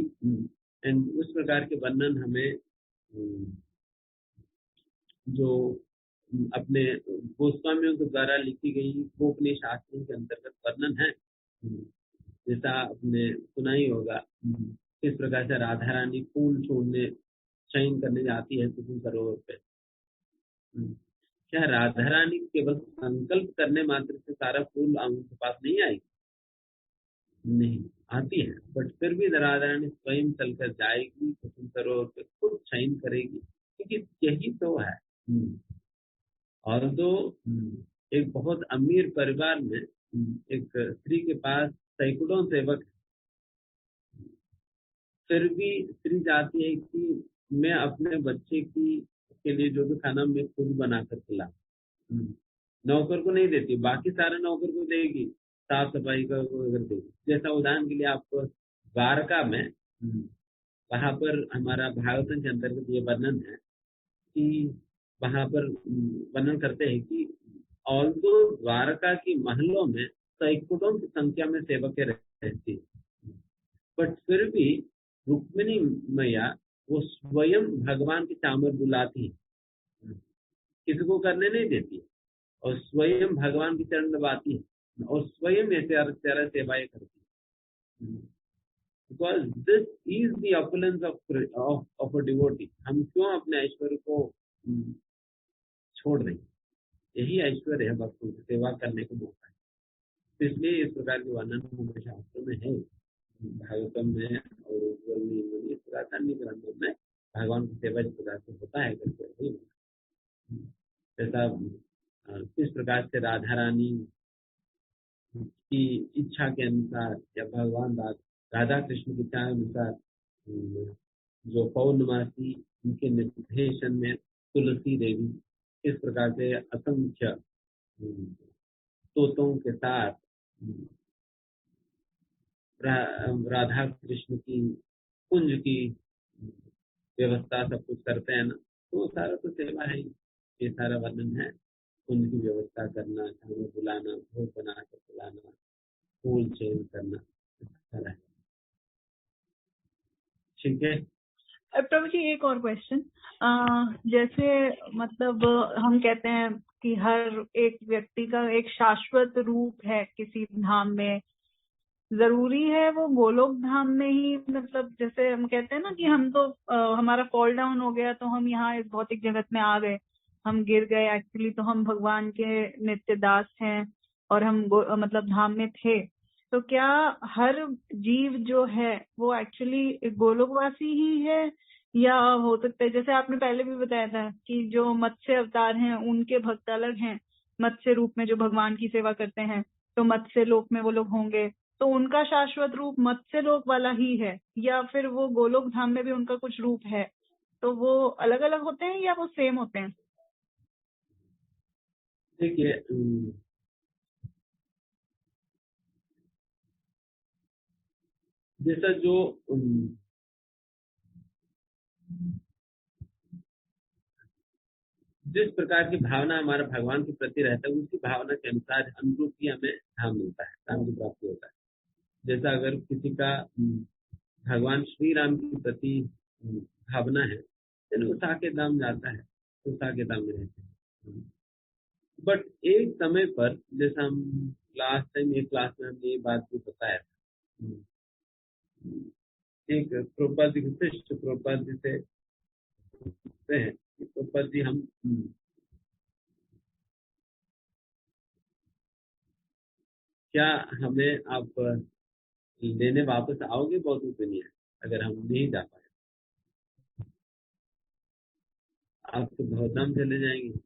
एंड उस प्रकार के वर्णन हमें जो अपने गोस्वामियों के द्वारा लिखी गई गोपनीय शास्त्रों के अंतर्गत वर्णन है, जैसा आपने सुना ही होगा किस प्रकार से राधा रानी फूल छोड़ने शयन करने जाती है कुसुम सरोवर पे। क्या राधा रानी केवल संकल्प करने मात्र से सारा फूल उनके पास नहीं आएगी? नहीं, आती है, बट फिर भी राधा रानी स्वयं चलकर जाएगी, कुसुम सरोवर पे खुद शयन करेगी, क्योंकि यही तो है। और तो एक बहुत अमीर परिवार में एक स्त्री के पास सैकड़ों सेवक, फिर भी स्त्री चाहती है कि मैं अपने बच्चे के लिए जो भी खाना मैं खुद बनाकर खिला, नौकर को नहीं देती, बाकी सारे नौकर को देगी, साफ सफाई का अगर देगी। जैसा उदाहरण के लिए आपको द्वारका में वहां पर हमारा भागवतम के अंतर्गत ये वर्णन है कि वहां पर वर्णन करते हैं कि ऑल्दो द्वारका की महलों में सैकड़ों की संख्या में सेवकें रहती, बट फिर भी रुक्मिणी मैया वो स्वयं भगवान की चामर बुलाती है, किसी को करने नहीं देती, और स्वयं भगवान की चरण दबाती है और स्वयं ऐसे सेवाएं करती है। Because this is the opulence of a devotee. हम क्यों अपने ऐश्वर्य को छोड़ दें? यही ऐश्वर्य है भक्तों की सेवा करने का मौका है। तो इसलिए इस प्रकार के वर्णन हमारे शास्त्रों में है, भागवतम में और इस प्रकार के अन्य ग्रंथों में भगवान की सेवा इस प्रकार से होता है करके। जैसा किस प्रकार से राधा रानी की इच्छा के अनुसार या भगवान राधा कृष्ण की इच्छा के अनुसार जो पौर्णमासी उनके निर्देशन में तुलसी देवी इस प्रकार से असंख्य तोतों के साथ राधा कृष्ण की कुंज की व्यवस्था सब कुछ करते हैं ना, तो सारा तो सेवा है। ये सारा वर्णन है, कुंज की व्यवस्था करना, खाना बुलाना, भोग बना कर खिलाना, फूल चयन करना, सारा है। ठीक है प्रभु जी, एक और क्वेश्चन। जैसे मतलब हम कहते हैं कि हर एक व्यक्ति का एक शाश्वत रूप है किसी धाम में, जरूरी है वो गोलोक धाम में ही, मतलब जैसे हम कहते हैं ना कि हम तो हमारा फॉल डाउन हो गया तो हम यहाँ इस भौतिक जगत में आ गए, हम गिर गए, एक्चुअली तो हम भगवान के नित्य दास हैं और हम मतलब धाम में थे। तो क्या हर जीव जो है वो एक्चुअली गोलोकवासी ही है, या हो सकता है जैसे आपने पहले भी बताया था कि जो मत्स्य अवतार हैं उनके भक्त अलग हैं, मत्स्य रूप में जो भगवान की सेवा करते हैं तो मत्स्य लोक में वो लोग होंगे, तो उनका शाश्वत रूप मत्स्य लोक वाला ही है, या फिर वो गोलोक धाम में भी उनका कुछ रूप है, तो वो अलग अलग होते हैं या वो सेम होते हैं? देखिए, जैसा जो जिस प्रकार की भावना हमारा भगवान के प्रति रहता है उसी भावना के अनुसार अनुरूप ही हमें धाम मिलता है, धाम की प्राप्ति होता है। जैसा अगर किसी का भगवान श्री राम के प्रति भावना है तो वो साकेत धाम जाता है, तो साकेत धाम में रहते हैं। बट एक समय पर, जैसा हम लास्ट टाइम एक क्लास में हमने ये बात भी बताया था, एक प्रभुपाद जी शिष्य प्रभुपाद जी से पूछते हैं कि प्रभुपाद जी हम क्या हमें आप लेने वापस आओगे भौतिक दुनिया अगर हम नहीं जा पाए? आप तो बहुधाम चले जाएंगे।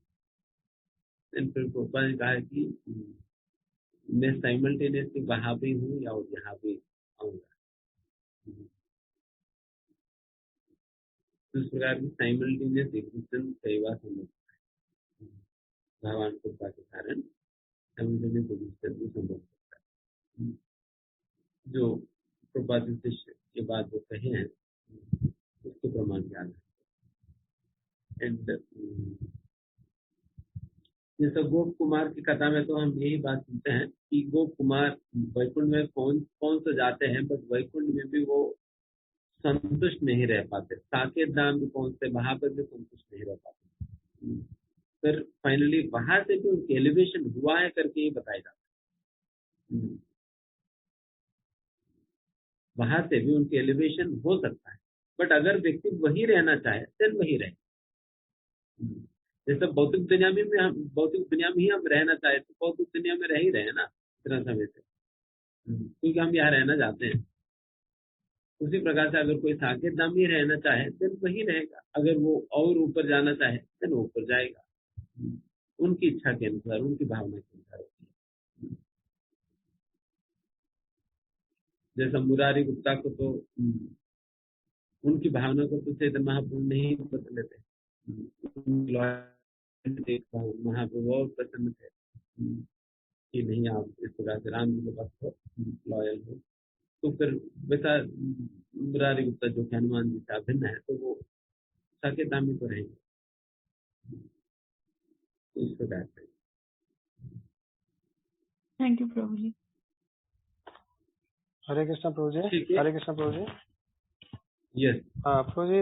फिर प्रभुपाद जी कहा कि मैं साइमल्टेनियसली वहां भी हूँ या यहाँ भी आऊंगा। इस प्रकार की साइमल्टेनियस एग्जिस्टेंस कई बार संभव है, भगवान कृपा के कारण साइमल्टेनियस एग्जिस्टेंस भी संभव होता है। जो कृपा शिष्य के बाद वो कहे हैं उसके प्रमाण क्या है। एंड जैसे गोप कुमार की कथा में तो हम यही बात सुनते हैं कि गोप कुमार वैकुंठ में कौन तो जाते हैं, बट वैकुंठ में भी वो संतुष्ट नहीं रह पाते। साकेत धाम भी पहुंचते, वहां पर भी संतुष्ट नहीं रह पाते। फिर फाइनली वहां से भी उनकी एलिवेशन हुआ है करके ये बताया जाता है। वहां से भी उनकी एलिवेशन हो सकता है, बट अगर व्यक्ति वही रहना चाहे देन वही रहे। जैसे भौतिक दुनिया में ही हम रहना चाहे तो भौतिक दुनिया में रह ही रहे ना इतना समय से। क्योंकि हम यहाँ रहना चाहते हैं। उसी प्रकार से अगर कोई साकेत धाम में रहना चाहे तो वही रहेगा, अगर वो और ऊपर जाना चाहे तो वो ऊपर जाएगा, उनकी इच्छा के अनुसार, उनकी भावना के अनुसार होती है। जैसा मुरारी गुप्ता को तो उनकी भावना को तो चैतन्य महाप्रभु नहीं बदल लेते। महाप्रभु बहुत प्रसन्न थे कि नहीं आप इस प्रकार से राम जी के पास हो, लॉयल हो, तो फिर वैसा मुरारी गुप्ता जो हनुमान जी से अभिन्न है तो वो साकेत धाम में तो रहेंगे। इस प्रकार से। थैंक यू प्रभु जी। हरे कृष्ण प्रभु जी। हरे कृष्ण प्रभु जी। यस। हाँ प्रभु जी,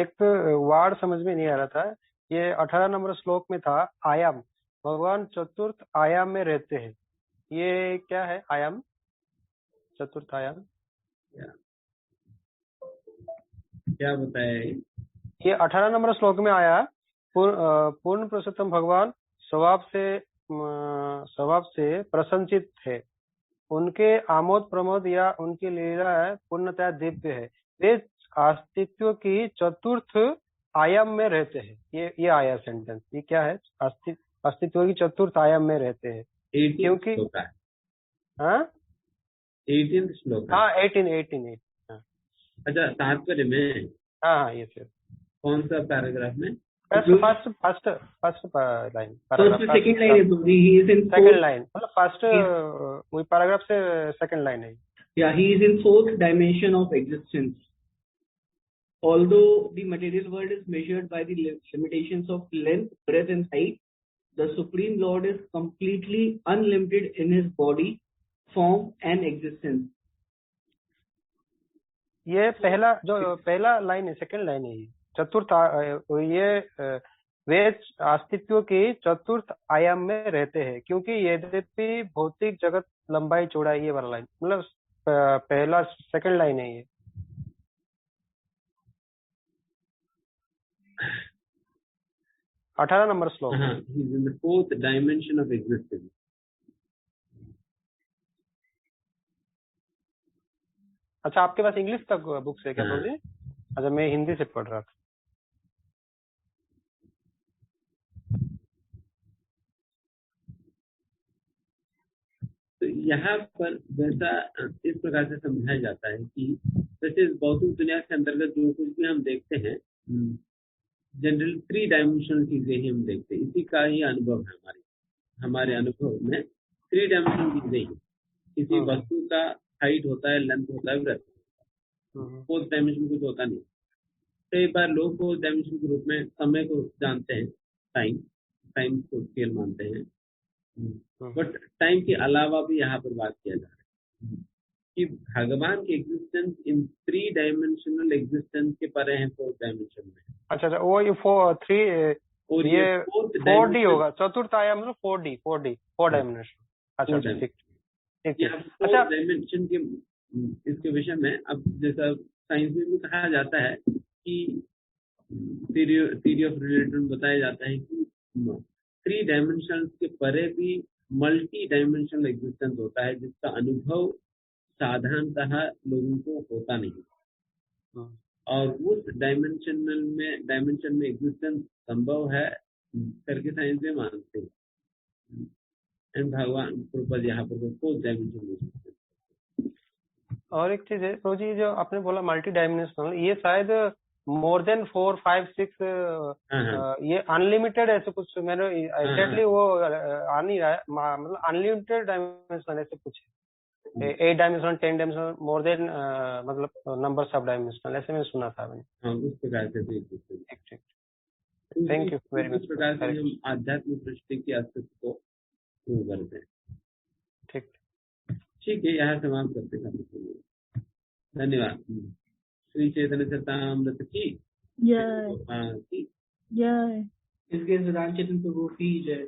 एक वार्ड समझ में नहीं आ रहा था। ये 18 नंबर श्लोक में था आयाम, भगवान चतुर्थ आयाम में रहते हैं, ये क्या है आयाम, चतुर्थ आयाम? क्या बताया? ये 18 नंबर श्लोक में आया, पूर्ण पुरुषोत्तम भगवान स्वभाव से प्रसन्नचित है, उनके आमोद प्रमोद या उनकी लीला पूर्णतया दिव्य है, वे अस्तित्व की चतुर्थ आयाम में रहते हैं। ये आया सेंटेंस, ये क्या है? अस्तित्व की चतुर्थ आयाम में रहते हैं, क्योंकि हाँ 18 श्लोक। हाँ 18। अच्छा, तात्पर्य में? हाँ ये सर। कौन सा पैराग्राफ में? फर्स्ट लाइन, सेकंड लाइन, मतलब फर्स्ट वही पैराग्राफ से सेकंड लाइन है। Yeah, he is in fourth dimension of existence. Although the material world is measured by the limitations of length, breadth and height, the Supreme Lord is completely unlimited in his body, form and existence. ये पहला line है, second line है। ये चतुर्थ, ये वे अस्तित्व की चतुर्थ आयाम में रहते हैं, क्योंकि यद्यपि भौतिक जगत लंबाई चौड़ाई, ये वाला लाइन मतलब पहला सेकंड लाइन है ये। अठारह नंबर श्लोक। He is in the fourth dimension of existence. अच्छा, आपके पास इंग्लिश तक बुक्स है क्या प्रभु जी? अच्छा, मैं हिंदी से पढ़ रहा था। तो यहाँ पर वैसा इस प्रकार से समझाया जाता है कि जैसे भौतिक दुनिया के अंतर्गत जो कुछ भी हम देखते हैं, जनरल 3 डायमेंशनल चीजें ही हम देखते हैं। इसी का ही अनुभव है हमारे अनुभव में 3 डायमेंशनल चीजें ही। किसी वस्तु का हाइट होता है, लेंथ होता है, ब्रेथ होता है, 4th डायमेंशन कुछ होता नहीं। कई बार लोग 4th डायमेंशन के रूप में समय को जानते हैं, टाइम को स्केल मानते हैं, बट टाइम के अलावा भी यहाँ पर बात किया जा रहा है कि भगवान की एग्जिस्टेंस इन 3 डायमेंशनल एग्जिस्टेंस के परे है 4th डायमेंशन में। अच्छा, वो ये 4D होगा, चतुर्थ आयाम मतलब 4 डायमेंशन। अच्छा ठीक। अच्छा, डायमेंशन के इसके विषय में अब जैसा साइंस में भी कहा जाता है कि थ्योरी ऑफ रिलेटिविटी बताया जाता है कि 3 डायमेंशन के परे भी मल्टी डायमेंशनल एग्जिस्टेंस होता है, जिसका अनुभव साधारणतः लोगों को होता नहीं, और उस डायमेंशन में एग्जिस्टेंस संभव है करके साइंस में मानते हैं। भगवान कृपा यहाँ पर 4th डायमेंशन। और एक चीज है तो जी, जो आपने बोला मल्टी डायमेंशनल, ये शायद मोर देन 4, 5, 6 ये अनलिमिटेड ऐसे कुछ, मैंने एग्जैक्टली वो आ नहीं रहा है, मतलब अनलिमिटेड डायमेंशन ऐसे कुछ है, 8 डायमेंशन, 10 डायमेंशन, मोर देन मतलब नंबर्स ऑफ डायमेंशन, ऐसे मैंने सुना था मैंने। उस प्रकार से ठीक। Thank you very much. इस प्रकार से हम आध्यात्मिक दृष्टि के अस्तित्व को शुरू करते हैं। ठीक है, यहाँ समाप्त करते हैं। धन्यवाद। श्री चैतन्य चरितामृत की जय। इसके सदान चेतन प्रभु की जय।